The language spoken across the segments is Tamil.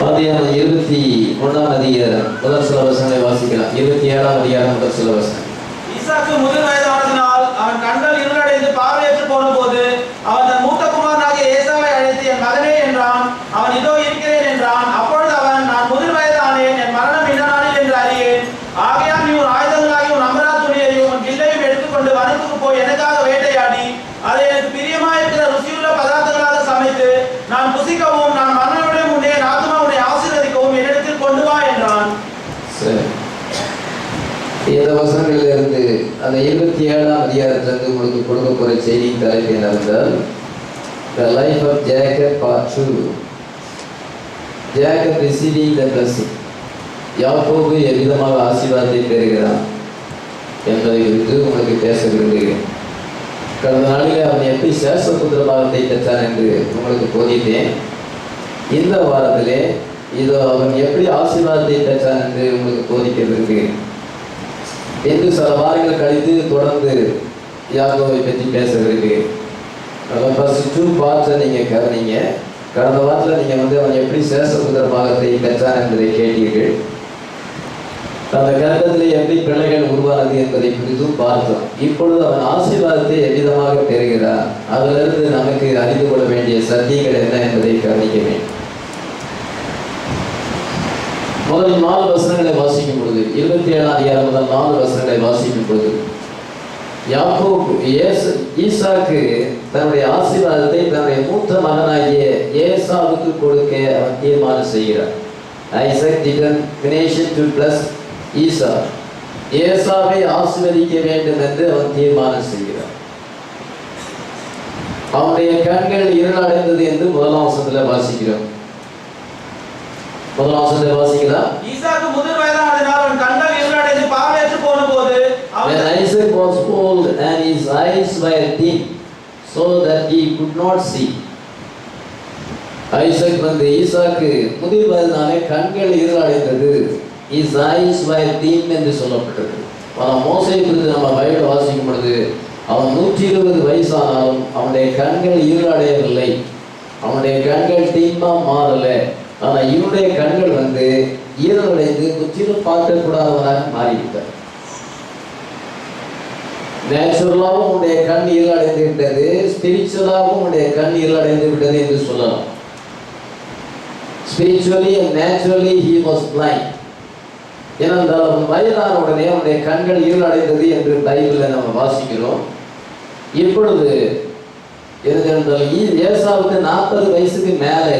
அதிகாரம் 21 அதிகாரம் முதல் சில வசனங்களை வாசிக்கலாம். 27 அதிகாரம் முதல் சில வசனம். ஈசாக்கு முதிர் வயதானதினால் அவன் கண்கள் இருளடைந்து பார்வையற்று போன போது அவன் தன் மூத்த குமாரனாகிய ஏசாவை அழைத்து, என் மகனே என்றான். அவன் இதோ இருக்கிறேன் என்றான். அப்பொழுது அவன், நான் முதிர் வயதானேன், என் மரணம் இந்த நாளில் என்று அறியேன். ஆகையால் நீ உன் ஆயுதங்களாகி உன் அம்பரா துணியையும் உன் கிள்ளையும் எடுத்துக்கொண்டு வனத்துக்கு போய் எனக்காக வேட்டையாடி அதை எனக்கு பிரியமாயிருக்கிற ருசியுள்ள பதார்த்தங்களாக சமைத்து நான் புசிக்கவும் நான் மரணனுடைய முன்னே என் ஆத்துமாவுடைய ஆசீர்வதிக்கவும் என்னிடத்தில் கொண்டு வா என்றான். இந்த வசனங்களிலிருந்து அந்த 27 அதிகாரத்திலிருந்து உங்களுக்கு கொடுக்க போற செய்தியின் தலைப்பு என்னவென்றால் The life of Jacob part 2. Jacob receiving the blessing. யாக்கோபு எவ்விதமாக ஆசீர்வாதத்தை பெறுகிறான் என்பதை குறித்து உங்களுக்கு பேச விரும்புகிறேன். கடந்த நாளிலே அவன் எப்படி சேஷபுத்திர பாகத்தை பெற்றான் என்று உங்களுக்கு போதித்தேன். இந்த வாரத்திலே இதோ அவன் எப்படி ஆசீர்வாதத்தை பெற்றான் என்று உங்களுக்கு போதிக்க விரும்புகிறேன். என்று சில வாரங்கள் கழித்து தொடர்ந்து யாக்கோபை பற்றி பேச விரும்புகிறேன். ஃபர்ஸ்ட் 2 பார்ட்ஸை நீங்கள் கவனிங்க. கடந்த வாரத்தில் நீங்கள் அவன் எப்படி சேஷபுத்திர பாகத்தை பெற்றான் என்பதை கேட்டீர்கள். அந்த கர்ப்பத்திலே எப்படி பிள்ளைகள் உருவானது என்பதை குறித்தும் பார்த்தோம். இப்பொழுது அவன் ஆசீர்வாதத்தை எவ்விதமாக பெறுகிறான், அதிலிருந்து நமக்கு அறிந்து கொள்ள வேண்டிய சத்தியங்கள் என்ன என்பதை கவனிக்க வேண்டும். முதல் 4 வசனங்களை வாசிக்கும் பொழுது 27 அதிகாரம் முதல் 4 வசனங்களை வாசிக்கும் பொழுது யாக்கோபு ஈசாக்கு தன்னுடைய ஆசீர்வாதத்தை தன்னுடைய மூத்த மகனாகிய ஏசாவுக்கு கொடுக்க அவன் தீர்மானம் செய்கிறார். Isaac determination to bless ஈசா, ஏசாவை ஆசீர்வதிக்க வேண்டும் என்று அவன் தீர்மானம் செய்கிறார். அவனுடைய கண்கள் இருளடைந்தது என்று முதலாம் வசனத்தில் வாசிக்கிறோம். முதலாம் வசனத்தை வாசிக்கலாம். ஈசாக்கு முதிர் வயதானதினால் அவன் கண்கள் இருளடைந்து பார்வையற்று போன போது When Isaac was old and his eyes were dim so that he could not see. Isaac ஈசாக்கு முதிர் வயதானே கண்கள் இருளடைந்தது, his eyes were dim என்று சொல்லப்பட்டது. ஆனால் மோசேயை குறித்து நம்ம பைபிள் வாசிக்கும் பொழுது அவன் 120 வயசானாலும் அவனுடைய கண்கள் இருளடையவில்லை, அவனுடைய கண்கள் தீமா மாறல. ஆனால் இவனுடைய கண்கள் இருளடைந்து முற்றிலும் பார்க்கக்கூடாதவனாக மாறிவிட்டார். நேச்சுரலாகவும் உன்னுடைய கண் இருளடைந்து விட்டது, ஸ்பிரிச்சுவலாகவும் உன்னுடைய கண் இருளடைந்து விட்டது என்று சொல்லலாம். Spiritually and naturally he was blind. ஏனென்றால் அவன் வயதான உடனே அவனுடைய கண்கள் இருளடைந்தது என்று பைபிளில் நம்ம வாசிக்கிறோம். இப்பொழுது ஏசாவுக்கு 40 வயசுக்கு மேலே,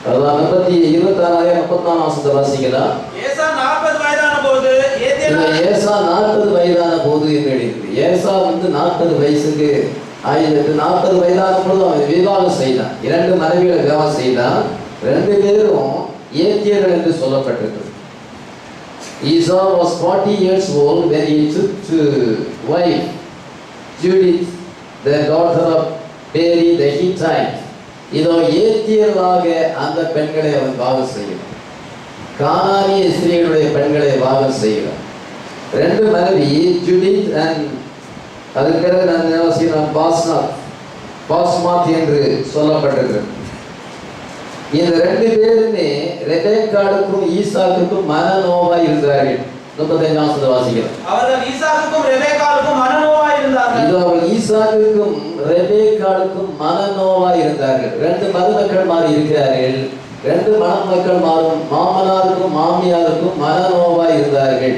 அதான் 26 வசனத்தை வாசிக்கலாம். ஏசா 40 வயதான போது ஏசா 40 வயதான போது என்று எழுதியிருக்கு. ஏசா 40 வயசுக்கு 40 வயதான பொழுது அவன் விவாகம் செய்தான். 2 மனைவிகளை விவாகம் செய்தான். 2 பேரும் ஏத்தியர்கள் என்று சொல்லப்பட்டிருக்கு. Esau was 40 years old when he took to wife Judith, the daughter of Beeri the Hittite. இதோ ஏத்தியர்களாக அந்த பெண்களை அவன் விவாகம் செய்கிறான். கானானிய ஸ்திரீகளுடைய பெண்களை விவாகம் செய்கிறான். 2 மனைவி ஜுடித் அண்ட் அதுக்கு பிறகு பாஸ்மாத் என்று சொல்லப்பட்டிருக்கிறது. இந்த 2 பேருமே ரெபெக்காளுக்கும் ஈசாக்குக்கும் மனநோவாய் இருந்தார்கள். 35 வசனத்தை வாசிக்கிறோம். அவர்கள் ஈசாக்குக்கும் ரெபெக்காளுக்கும் மனநோவாய் இருந்தார்கள். இதோ அவர்கள் ஈசாக்குக்கும் ரெபெக்காளுக்கும் மனநோவாய் இருந்தார்கள். 2 மருமக்கள் மாறி இருக்கிறார்கள். 2 மணமக்கள் மாறும் மாமனாருக்கும் மாமியாருக்கும் மனநோவாய் இருந்தார்கள்.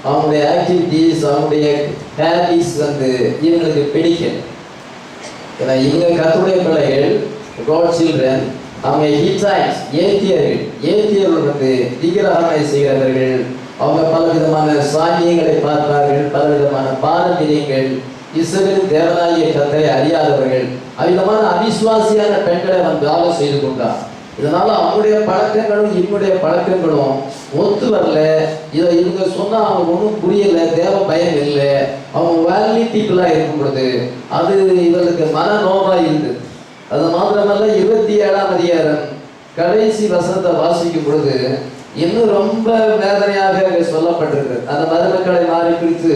அவங்களுடைய ஆக்டிவிட்டிஸ், அவங்களுடைய ஹேபிட்ஸ் இவங்களுக்கு பிடிக்கும். ஏன்னா இவங்க கர்த்தருடைய பிள்ளைகள், God children, அவங்க ஹிட்டைட்ஸ் ஏத்தியர்கள் விக்கிரகங்களை செய்கிறவர்கள். அவங்க பலவிதமான சாங்கியங்களை பார்ப்பார்கள், பலவிதமான பாரம்பரியங்கள், இஸ்ரவேலின் தேவனாகிய கர்த்தரை அறியாதவர்கள். அவ்விதமான அவிசுவாசியான பெண்களை அவன் விவாகம் செய்து கொண்டான். இதனால அவங்களுடைய பழக்கங்களும் இவங்களுடைய பழக்கங்களும் ஒத்து வரல. இதை இவங்க சொன்னா அவங்க ஒன்றும் புரியல, தேவ பயம் இல்லை, அவங்க வேலி பீப்புளா இருக்கும் பொழுது அது இவர்களுக்கு மனநோவாய் இருந்தது. அது மாத்திரமல்ல 27 அதிகாரம் கடைசி வசனத்தை வாசிக்கும் பொழுது இன்னும் ரொம்ப வேதனையாக சொல்லப்பட்டிருக்கு. அந்த மருமக்களை மாறி குறித்து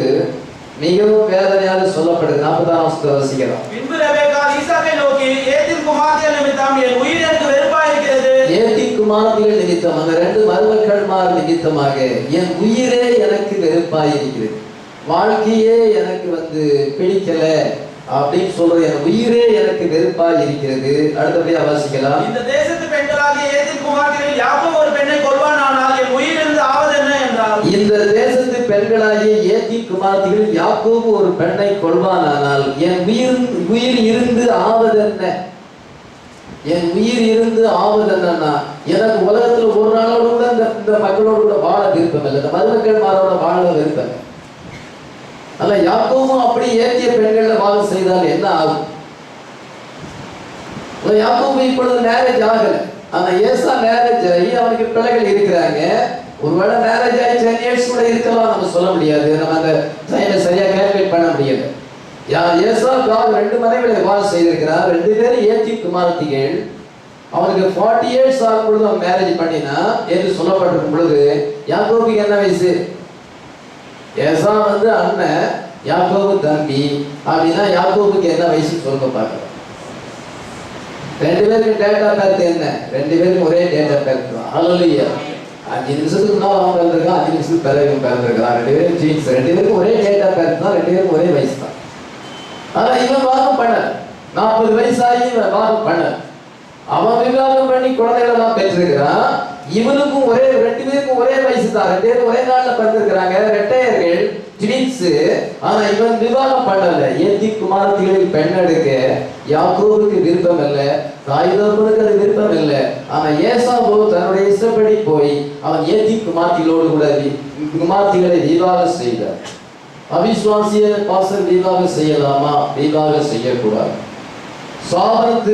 மிகவும் வேதனையாக சொல்லப்படுது. 40ஆம் வசனத்தை வாசிக்கலாம். பின்பு ரெபெக்கா ஈசாக்கை நோக்கி, ஏத்தின் குமாரத்திகள் நிமித்தம் என் உயிர் எனக்கு வெறுப்பாயிருக்கிறது. நிமித்தம், அந்த ரெண்டு மருமக்கள்மார் நிமித்தமாக என் உயிரே எனக்கு வெறுப்பாய் இருக்கிறது, வாழ்க்கையே எனக்கு பிடிக்கல அப்படின்னு சொல்ற என் உயிரே எனக்கு வெறுப்பாய் இருக்கிறது. அடுத்தபடியா வாசிக்கலாம். இந்த தேசத்து பெண்களாகிய ஏத்தின் குமாரத்திகளில் யாக்கோபு ஒரு பெண்ணை கொல்வானானால் என் உயிரிலிருந்து ஆவது என்ன என்றால், இந்த தேசத்து பெண்களாகிய ஏத்தின் குமாரத்திகளில் யாக்கோபு ஒரு பெண்ணை கொல்வானானால் என் உயிர் இருந்து ஆவதென்ன? என் உயிர் இருந்து ஆவதென்னா, எனக்கு உலகத்துல ஒரு நாளோடு கூட இந்த மக்களோடு கூட வாழ விருப்பம் இல்லை, இந்த மருமக்கள் மாரோட வாழ விருப்பம். அல்ல, யாக்கோபும் அப்படி ஏற்றிய பெண்கள்ல வாழ செய்தால் என்ன ஆகும்? யாக்கோபு இப்பொழுது மேரேஜ் ஆகல, ஆனா ஏசா மேரேஜ் ஆகி அவனுக்கு பிள்ளைகள் இருக்கிறாங்க. ஒருவேளை மேரேஜ் ஆகி 10 years கூட இருக்கலாம், நம்ம சொல்ல முடியாது, நம்ம அந்த டைமை சரியா கால்குலேட் பண்ண முடியாது. ஏசா ரெண்டு மனைவிகளை வாழ செய்திருக்கிறார், 2 பேரும் ஏத்தி குமாரத்திகள். அவனுக்கு 40 years ஆகும் பொழுது அவன் மேரேஜ் பண்ணினா என்று சொல்லப்பட்டிருக்கும் பொழுது யாக்கோபுக்கு என்ன வயசு? ஏசா அண்ணன், யாக்கோபு தம்பி. அப்படின்னா யாக்கோபுக்கு என்ன வயசுன்னு சொல்ல பார்க்கலாம். 2 பேருக்கு டேட் ஆஃப் பர்த் என்ன? 2 பேருக்கும் ஒரே டேட் ஆஃப் பர்த் தான். ஹல்லேலூயா. 5 நிமிஷத்துக்கு முன்னாடி அவன் பிறந்திருக்கான், 5 நிமிஷத்துக்கு பிறகு பிறந்திருக்கான். 2 பேரும் ஜீன்ஸ், 2 பேருக்கும் ஒரே டேட் ஆஃப் பர்த் தான், 2 பேருக்கும் ஒரே வயசு தான். ஆனா இவன் வாதம் பண்ண 40 வயசாகி இவன் வாதம் பண்ண, அவன் விவாதம் பண்ணி குழந்தைகளை தான் பெற்றிருக்கிறான். இவனுக்கும் 2 பேருக்கும் ஒரே வயசு தான், 2 பேரும் ஒரே நாள்ல பிறந்திருக்கிறாங்க, ரெட்டையர்கள், ட்வின்ஸ். ஆனா இவன் விவாதம் பண்ணல. ஏத்தி குமாரத்திகளில் பெண் எடுக்க யாக்கோபுக்கு விருப்பம் இல்லை, தாய் தகப்பனுக்கு அது விருப்பம் இல்லை. ஆனா ஏசாவோ தன்னுடைய இஷ்டப்படி போய் அவன் ஏத்தி குமாரத்திகளோடு கூட குமாரத்திகளை விவாகம் செய்தார். அவிசுவாசிய பாசல் விவாகம் செய்யலாமா? விவாகம் செய்யக்கூடாது. சாபத்து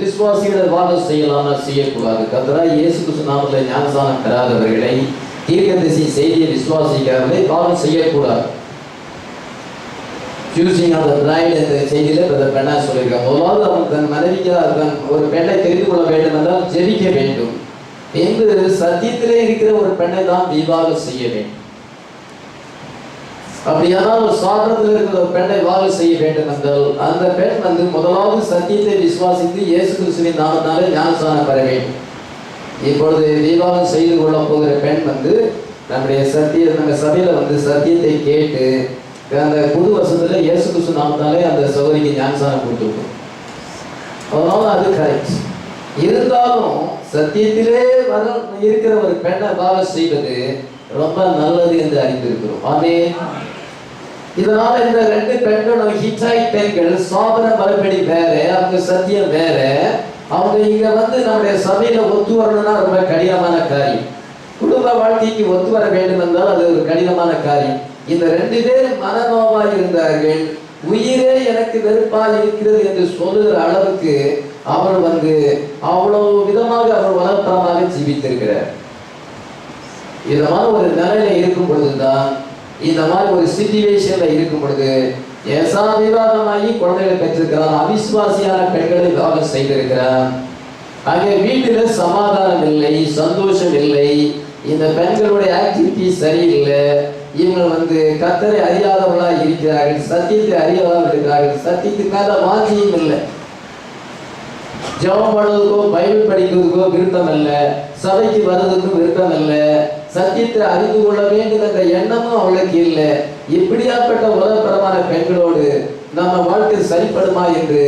விசுவாசிகளை வாதம் செய்யலாமா? செய்யக்கூடாது. கர்த்தராகிய இயேசு கிறிஸ்து நாமத்தில் ஞானஸ்நானம் பெறாதவர்களை, தீர்க்கதரிசி செய்தியை விசுவாசிக்காதவர்களை வாதம் செய்யக்கூடாது. சூசிங் ஆஃப் தி பிரைட் என்ற செய்தியில பிரதர் பெண்ணா சொல்லியிருக்காங்க. முதலாவது அவன் தன் மனைவிக்கு ஒரு பெண்ணை தெரிந்து கொள்ள வேண்டும் என்றால் ஜெபிக்க வேண்டும் என்று சத்தியத்திலே இருக்கிற ஒரு பெண்ணை தான் விவாகம் செய்ய வேண்டும். அப்படியானால் ஒரு சாதனத்தில் இருக்கிற ஒரு பெண்ணை விவாகம் செய்ய வேண்டும் என்றால் அந்த பெண் முதலாவது சத்தியத்தை விசுவாசித்து இயேசு கிறிஸ்துவின் நாமத்தாலே ஞானஸ்நானம் பெற வேண்டும். இப்பொழுது விவாகம் செய்து கொள்ள போகிற பெண் நம்முடைய நம்ம சபையில சத்தியத்தை கேட்டு அந்த புது வருஷத்துல இயேசு கிறிஸ்து நாமத்தாலே அந்த சகோதரிக்கு ஞானஸ்நானம் கொடுத்துருக்கோம். அதனால அது கரெக்ட். இருந்தாலும் சத்தியத்திலே இருக்கிற ஒரு பெண்ணை விவாகம் செய்வது ரொம்ப நல்லது என்று அறிந்திருக்கிறோம். ஆமென். இதனால இந்த 2 பெண்களும் ஹிட்டைட் பெண்கள், சாபன மறுபடி வேற, அவங்க சத்தியம் வேற. அவங்க இங்க நம்முடைய சபையில ஒத்து வரணும்னா ரொம்ப கடினமான காரியம். குடும்ப வாழ்க்கைக்கு ஒத்து வர வேண்டும் என்றால் அது ஒரு கடினமான காரியம். இந்த 2 பேரும் மனநோவாய் இருந்தார்கள். உயிரே எனக்கு வெறுப்பாய் இருக்கிறது என்று சொல்லுகிற அளவுக்கு அவர் அவ்வளவு விதமாக அவர் வளர்த்தமாக ஜீவித்திருக்கிறார். இந்த மாதிரி ஒரு நிலையில இருக்கும் பொழுதுதான், இந்த மாதிரி ஒரு சிச்சுவேஷன்ல இருக்கும் பொழுது ஏசா விவாகமாகி குழந்தைகளை பெற்றிருக்கிறான். அவிசுவாசியான பெண்களை விவாகம் செய்திருக்கிறான். அங்கே வீட்டில சமாதானம் இல்லை, சந்தோஷம் இல்லை. இந்த பெண்களுடைய ஆக்டிவிட்டி சரியில்லை. இவங்க கர்த்தரை அறியாதவர்களா இருக்கிறார்கள், சத்தியத்தை அறியாதவர்கள் இருக்கிறார்கள். சத்தியத்துக்கு மேல வாஞ்சியும் இல்லை. ஜெபம் பண்ணுவதற்கோ பைபிள் படிக்கிறதுக்கோ விருப்பம் இல்லை, சபைக்கு வருவதற்கும் விருப்பம் இல்லை, சத்தியத்தை அறிந்து கொள்ள வேண்டும் என்ற எண்ணமும் அவளுக்கு இல்லை. இப்படியாப்பட்ட உலகப்பரமான பெண்களோடு நம்ம வாழ்க்கை சரிப்படுமா என்று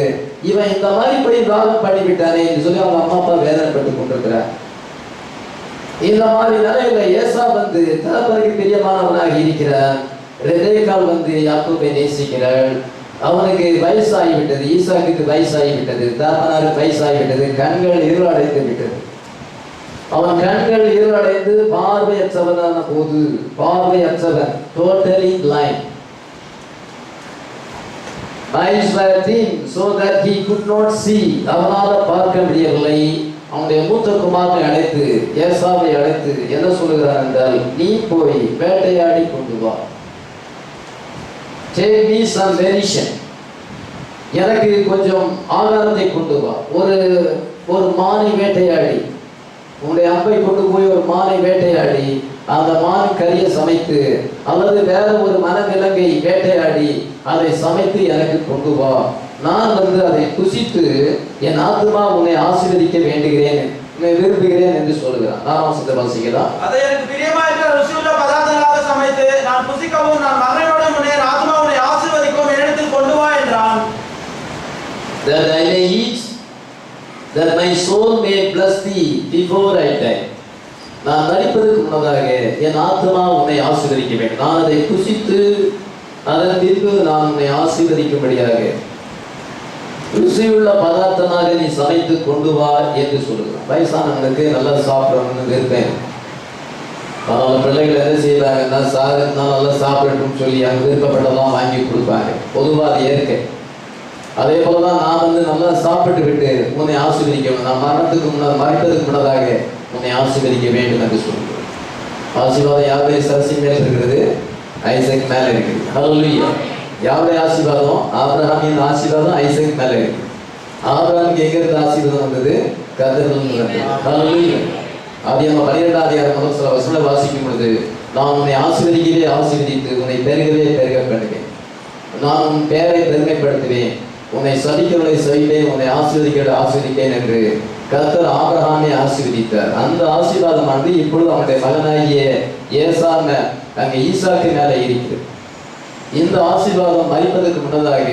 இவன் இந்த மாதிரி போய் விவாதம் பண்ணிவிட்டானே என்று சொல்லி அவங்க அம்மா அப்பா வேதனைப்பட்டு கொண்டிருக்கிறார். இந்த மாதிரி நிலையில ஏசா தகப்பனுக்கு பிரியமானவனாக இருக்கிறார். ரெபேக்காள் யாக்கோபை நேசிக்கிறாள். அவனுக்கு வயசாகிவிட்டது, ஈசாக்குக்கு வயசாகிவிட்டது, தகப்பனாருக்கு வயசாகிவிட்டது, கண்கள் இருளடைந்து விட்டது. அவன் கண்கள் இருளடைந்து பார்வையற்றவனான போது, பார்வையற்றவன், totally blind. Eyes were dim so that he could not see. அவனால பார்க்க முடியவில்லை. அவனுடைய மூத்த குமாரனை அழைத்து, ஏசாவை அழைத்து என்ன சொல்லுகிறான் என்றால், நீ போய் வேட்டையாடி கொண்டு வா. Take me some venison. எனக்கு கொஞ்சம் ஆகாரத்தை கொண்டு வா. ஒரு மானை வேட்டையாடி, உன்னுடைய அம்பை கொண்டு போய் ஒரு மானை வேட்டையாடி அந்த மான் கறியை சமைத்து, அல்லது வேற ஒரு மனவிலங்கை வேட்டையாடி அதை சமைத்து எனக்கு கொண்டு வா. நான் அதை புசித்து என் ஆத்துமா உன்னை ஆசீர்வதிக்க வேண்டுகிறேன் உன்னை விரும்புகிறேன் என்று சொல்லுகிறான். 4ஆம் வசனத்தை வாசிக்கலாம். அதை எனக்கு பிரியமாயிருக்கிற ருசியுள்ள பதார்த்தங்களாக சமைத்து நான் புசிக்கவும் நான் மகனோட முன்னே ஆத்மா உன்னை ஆசீர்வதிக்கவும் என்னிடத்தில் கொண்டு வா என்றான். That I may eat, that my soul may bless thee before I die. நான் மரிப்பதற்கு முன்னதாக என் ஆத்மா உன்னை ஆசீர்வதிக்க வேண்டும். நான் அதை புசித்து அதன் பின்பு நான் உன்னை ஆசீர்வதிக்கும்படியாக ருசியுள்ள பதார்த்தமாக நீ சமைத்து கொண்டு வா என்று சொல்லுகிறான். வயசானவங்களுக்கு நல்லா சாப்பிடணும்னு இருப்பேன். பல பிள்ளைகள் என்ன செய்வாங்கன்னா சாதத்தான் நல்லா சாப்பிடணும்னு சொல்லி அங்கே விருப்பப்பட்டதான் வாங்கி கொடுப்பாங்க. பொதுவாக அது இயற்கை. அதே போலதான் நான் நல்லா சாப்பிட்டு விட்டு உன்னை ஆசீர்வதிக்க, நான் மரணத்துக்கு முன்னதாக உன்னை ஆசீர்வதிக்க வேண்டும் என்று சொல்லுகிறேன். ஆசீர்வாதம் யாருடைய சரசி மேல் இருக்கிறது? ஐசக் மேல இருக்குது. ஹல்லேலூயா. யாருடைய ஆசீர்வாதம்? ஆபிரகாமின் ஆசீர்வாதம் ஐசக் மேல இருக்கு. ஆபிரகாமுக்கு எங்க இருந்து ஆசீர்வாதம் வந்தது? கர்த்தரிலிருந்து வந்தது. ஹல்லேலூயா. ஆதியாகமம் 12ஆம் அதிகாரம் முதல் சில வசனங்களை வாசிக்கும் பொழுது, நான் உன்னை ஆசீர்வதித்து உன்னை பெருக பண்ணுவேன், நான் உன் பெயரை பெருமைப்படுத்துவேன், உன்னை சதிக்கிறவனை செய்வேன், உன்னை ஆசீர்வதிக்கேன் என்று கர்த்தர் ஆபிரகாமை ஆசீர்வதித்தார். அந்த ஆசீர்வாதமானது இப்பொழுது அவனுடைய மகனாகிய அங்கே ஈசாக்கு மேல இருக்கிறது. இந்த ஆசீர்வாதம் மரிப்பதற்கு முன்னதாக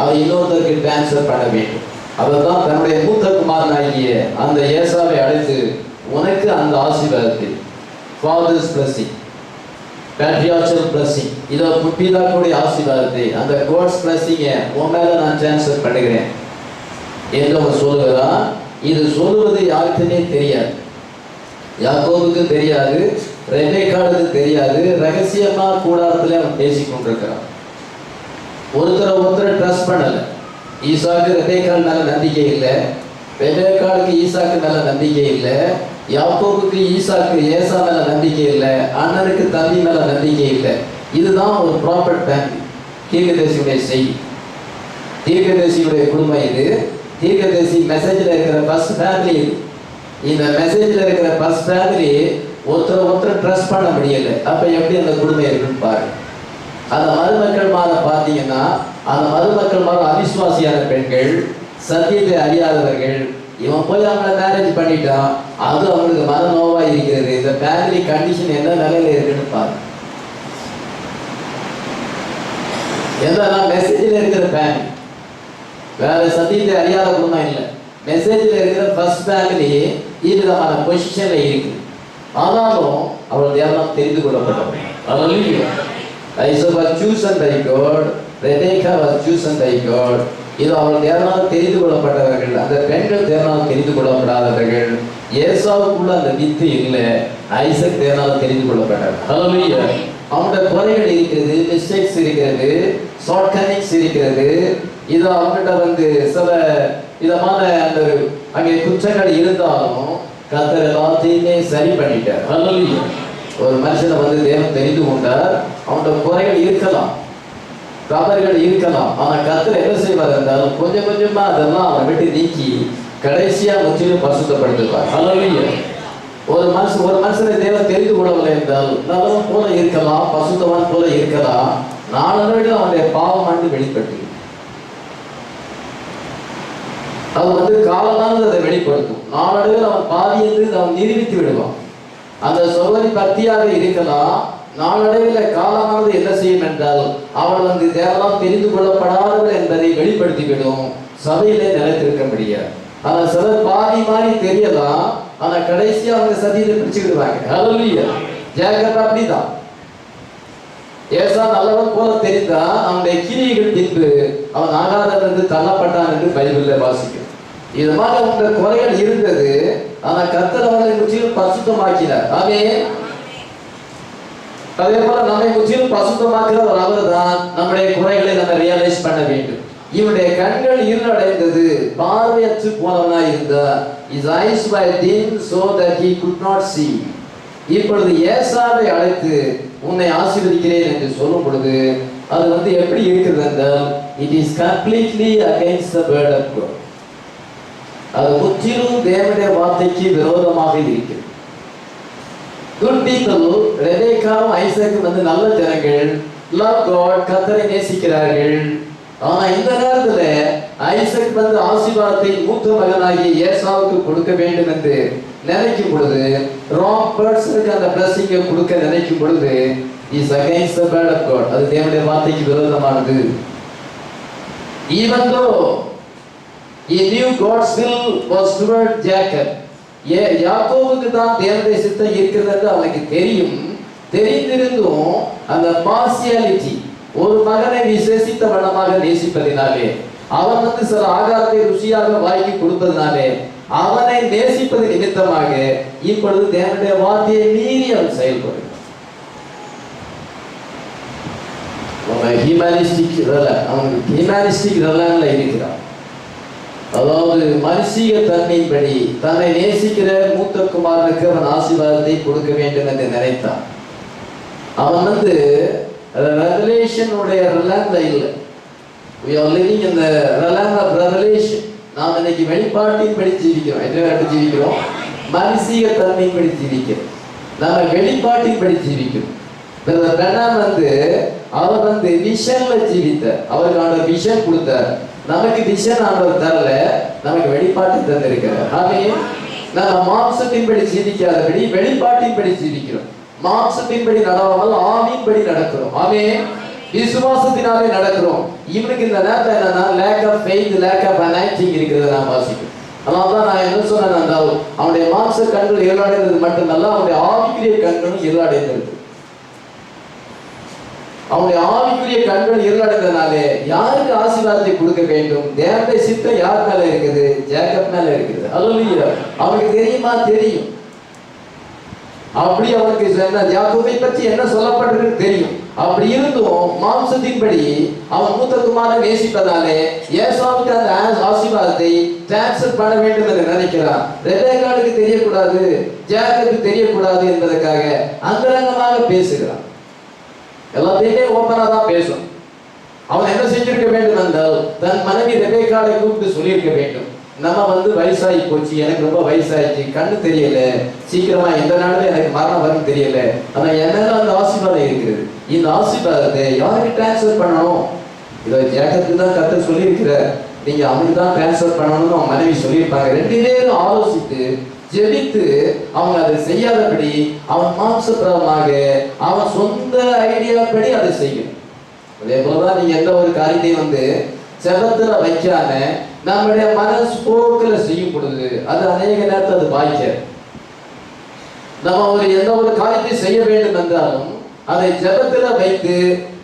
அதை இன்னொருத்தருக்கு டிரான்ஸ்ஃபர் பண்ண வேண்டும். அதைத்தான் தன்னுடைய மூத்த குமாரனாகிய அந்த ஏசாவை அழைத்து, உனக்கு அந்த ஆசீர்வாதத்தை, ஃபாதர்ஸ் பிளஸிங், பேட்ரியார்ச்சல் பிளஸிங், இதோ பிதாக்களுடைய ஆசீர்வாதத்தை, அந்த காட்ஸ் பிளஸிங்கை உன் மேல நான் டிரான்ஸ்ஃபர் பண்ணுகிறேன் என்று அவர் சொல்லுகிறான். இது சொல்லுவது யாருக்குன்னே தெரியாது. யாக்கோபுக்கு தெரியாது, ரெபேக்காளுக்கு தெரியாது. ரகசியமா கூடாரத்துல அவன் பேசிக் கொண்டிருக்கிறான். ஒருத்தரை ட்ரஸ்ட் பண்ணல. ஈசாக்கு ரெபேக்காள் மேல நம்பிக்கை இல்லை, ரெபேக்காளுக்கு ஈசாக்கு மேல நம்பிக்கை இல்லை, யாக்கோபுக்கு ஈசாக்கு ஏசா மேல நம்பிக்கை இல்லை, அண்ணனுக்கு தம்பி மேல நம்பிக்கை இல்லை. இதுதான் ஒரு ப்ராப்பர்ட் ஃபேமிலி. தீர்க்கதரிசியுடைய செய்தி, தீர்க்கதரிசியுடைய குடும்பம் இது. தீர்க்கதரிசி மெசேஜில் இருக்கிற ஃபர்ஸ்ட் ஃபேமிலி இது. இந்த மெசேஜில் இருக்கிற ஃபர்ஸ்ட் ஃபேமிலி ஒருத்தர் ட்ரஸ்ட் பண்ண முடியலை. அப்போ எப்படி அந்த குடும்பம் இருக்குன்னு பாருங்க. அந்த மருமக்கள் மாத பார்த்தீங்கன்னா, அந்த மருமக்கள் மாத அவிசுவாசியான பெண்கள், சத்தியத்தை அறியாதவர்கள், இவன் போய் அவங்கள மேரேஜ் பண்ணிட்டான், அது அவங்களுக்கு மனநோவா இருக்கிறது. இந்த ஃபேமிலி கண்டிஷன் என்ன நிலையில இருக்குன்னு பாருங்க. எல்லாம் மெசேஜில் இருக்கிற ஃபேமிலி, வேற சத்தியத்தை அறியாத குடும்பம் இல்லை. மெசேஜில் இருக்கிற ஃபர்ஸ்ட் ஃபேமிலி இதுவிதமான பொசிஷன்ல இருக்கு. ஆனாலும் அவள் தேவனால் தெரிந்து கொள்ளப்பட்டவள். Hallelujah. Isaac was chosen by God, Rebecca was chosen by God. இது அவள் தேவனால் தெரிந்து கொள்ளப்பட்டவர்கள். அந்த பெண்கள் தேவனால் தெரிந்து கொள்ளப்படாதவர்கள். ஏசாவுக்குள்ள அந்த வித்து இல்லை, ஐசக் தேவனால் தெரிந்து கொள்ளப்பட்டார். Hallelujah. அவனுடைய குறைகள் இருக்கிறது, மிஸ்டேக்ஸ் இருக்கிறது, ஷார்ட்கமிங்ஸ் இருக்கிறது. இது அவங்ககிட்ட சில விதமான அந்த அங்கே குற்றங்கள் இருந்தாலும் கர்த்தர் எல்லாத்தையுமே சரி பண்ணிட்டார். ஹல்லேலூயா. ஒரு மனுஷனை தேவன் தெரிந்து கொண்டார். அவனோட குறைகள் இருக்கலாம், தவறுகள் இருக்கலாம். ஆனா கர்த்தர் என்ன செய்வார் என்றால் கொஞ்சம் கொஞ்சமா அதெல்லாம் அவனை விட்டு நீக்கி கடைசியா முற்றிலும் பரிசுத்தப்படுத்துவார். ஹல்லேலூயா. ஒரு மனுஷனை தேவன் தெரிந்து கொள்ளவில்லை என்றால் நல்லவன் போல இருக்கலாம், பசுத்தவன் போல இருக்கலாம், நாளடைவில் அவனுடைய பாவமானது வெளிப்பட்டு அது காலமானது அதை வெளிப்படுத்தும். நாளடைவில் அவன் பாதி என்று அவன் நிரூபித்து விடுவான். அந்த சகோதரி பக்தியாக இருக்கலாம், நாளடைவில் காலமானது என்ன செய்யும் என்றால் அவள் தேவனால் தெரிந்து கொள்ளப்படாதவள் என்பதை வெளிப்படுத்திவிடும். சபையிலே நிலைத்திருக்க முடியாது. ஆனா சிலர் பாதி மாதிரி தெரியலாம், ஆனா கடைசியா அவங்க சதியில பிடிச்சு விடுவாங்க. ஹல்லேலூயா. ஜேக்கப் அப்படிதான். ஏசா நல்லவன் போல தெரிந்தான், அவனுடைய கிரியைகள் பின்பு அவன் ஆகாதவன் என்று தள்ளப்பட்டான் என்று பைபிள்ல வாசிக்கும். இது மாதிரி அவனுடைய குறைகள் இருந்தது, ஆனா கர்த்தர் அவர்களை முற்றிலும் பரிசுத்தமாக்கினார். ஆமென். அதே போல நம்மை முற்றிலும் பரிசுத்தமாக்குறவர் அவர்தான். நம்முடைய குறைகளை நம்ம ரியலைஸ் பண்ண வேண்டும். இவனுடைய கண்கள் இருளடைந்தது, பார்வையற்று போனவனாய் இருந்தார். His eyes were dim so that he could not see. இப்பொழுது ஏசாவை அழைத்து உன்னை ஆசீர்வதிக்கிறேன் என்று சொல்லும் பொழுது அது எப்படி இருக்கிறது என்றால் it is completely against the word of God. அது முற்றிலும் தேவனுடைய வார்த்தைக்கு விரோதமாக இருக்கிறது. Good people, ரெபேக்காவும் ஐசாக்கும் நல்ல ஜனங்கள், love God, கர்த்தரை நேசிக்கிறார்கள். ஆனா இந்த நேரத்துல ஐசக் வந்து ஆசீர்வாதத்தை மூத்த மகனாகிய ஏசாவுக்கு கொடுக்க வேண்டும் என்று நினைக்கும் பொழுது, ராங் பர்சனுக்கு அந்த பிளஸிங்கை கொடுக்க நினைக்கும் பொழுது, is against the word of God. அது தேவனுடைய வார்த்தைக்கு விரோதமானது. Even though he knew God's will was toward Jacob, யாக்கோபுக்கு தான் தேவனுடைய சித்தம் இருக்கிறது என்று அவனுக்கு தெரிந்திருந்தும் அந்த பார்சியாலிட்டி, ஒரு மகனை விசேஷித்த வண்ணமாக நேசிப்பதினாலே, அவன் வந்து சில ஆகாரத்தை ருசியாக வாங்கி கொடுப்பதனாலே, அவனை நேசிப்பது நிமித்தமாக இப்பொழுது தேவனுடைய வார்த்தையை மீறி அவன் செயல்படுகிறான். ஹியூமனிஸ்டிக் இருக்கிறான். அதாவது மனுஷிய தன்மையின்படி தன்னை நேசிக்கிற மூத்த குமாரனுக்கு அவன் ஆசீர்வாதத்தை கொடுக்க வேண்டும் என்று நினைத்தான். அவன் வந்து ரெவலேஷனுடைய ரிலாண்ட்ல இல்லை. We are living in the realm of revelation. நாம் இன்னைக்கு வெளிப்பாட்டின்படி ஜீவிக்கிறோம். என்ன ஜீவிக்கிறோம்? மனுஷிய தன்மையின்படி ஜீவிக்கிறோம். நாம வெளிப்பாட்டின்படி ஜீவிக்கிறோம். பெண்ணாம் வந்து அவர் வந்து விஷன்ல ஜீவித்தார். அவருக்கு ஆண்டவர் விஷன் கொடுத்தார். நமக்கு விஷன் ஆண்டவர் தரல, நமக்கு வெளிப்பாட்டை தந்திருக்கிறார். ஆமென். நம்ம மாம்சத்தின்படி ஜீவிக்காதபடி வெளிப்பாட்டின்படி ஜீவிக்கிறோம். மாம்சத்தின்படி நடவாமல் ஆவியின்படி நடக்கிறோம். ஆமென். விசுவாசத்தினாலே நடக்கிறோம். இவனுக்கு இந்த நேரத்தில் என்னன்னா lack of faith, lack of anointing இருக்கிறத நான் வாசிக்கிறேன். அதனால்தான் நான் என்ன சொன்னேன் என்றால், அவனுடைய மாம்ச கண்கள் இருளடைந்தது மட்டுமல்ல, அவனுடைய ஆவிக்குரிய கண்களும் இருளடைந்திருக்கு. அவனுடைய ஆவிக்குரிய கண்கள் இருளடைந்தனாலே யாருக்கு ஆசீர்வாதத்தை கொடுக்க வேண்டும்? தேவனுடைய சித்தம் யார் மேல இருக்குது? ஜேக்கப் மேல இருக்குது. அல்லேலூயா. அவனுக்கு தெரியுமா? தெரியும். அப்படி அவனுக்கு யாக்கோபை பற்றி என்ன சொல்லப்பட்டிருக்கு தெரியும். அப்படி இருந்தும் மாம்சத்தின்படி அவன் மூத்த குமாரனை நேசிப்பதாலே ஏசாவுக்கு அந்த ஆசீர்வாதத்தை டிரான்ஸ்ஃபர் பண்ண வேண்டும் என்று நினைக்கிறான். ரெபேக்காளுக்கு தெரியக்கூடாது, ஜேக்கபுக்கு தெரியக்கூடாது என்பதற்காக அந்தரங்கமாக பேசுகிறான். எல்லாத்தையுமே ஓப்பனா தான் பேசும். அவன் என்ன செஞ்சிருக்க வேண்டும் என்றால், தன் மனைவி ரெபேக்காளை கூப்பிட்டு சொல்லியிருக்க வேண்டும், நம்ம வந்து வயசாகி போச்சு, எனக்கு ரொம்ப வயசாயிடுச்சு, கண்ணு தெரியல, சீக்கிரமா எந்த நாளில் எனக்கு மரணம் வரும் தெரியல, ஆனா என்னென்ன அந்த ஆசீர்வாதம் இருக்கிறது, இந்த ஆசீர்வாதத்தை யாருக்கு டிரான்ஸ்ஃபர் பண்ணணும்? இதை ஜேக்கபுக்கு தான் கர்த்தர் சொல்லியிருக்கிறார், நீங்க அவனுக்கு தான் டிரான்ஸ்ஃபர் பண்ணணும்னு அவன் மனைவி சொல்லியிருப்பாங்க. ரெண்டு பேரும் ஆலோசித்து ஜெபித்து அவங்க அதை செய்யாதபடி அவன் மாம்சபிரமாக அவன் சொந்த ஐடியாப்படி அதை செய்யணும். அதே போலதான் நீங்க எந்த ஒரு காரியத்தையும் வந்து செபத்துல வைக்காம நம்முடைய மனசு போக்குல செய்யும் பொழுது அது அநேக நேரத்தில் அது பாய்க்காது. நம்ம ஒரு எந்த ஒரு காரியத்தை செய்ய வேண்டும் என்றாலும் அதை ஜெபத்துல வைத்து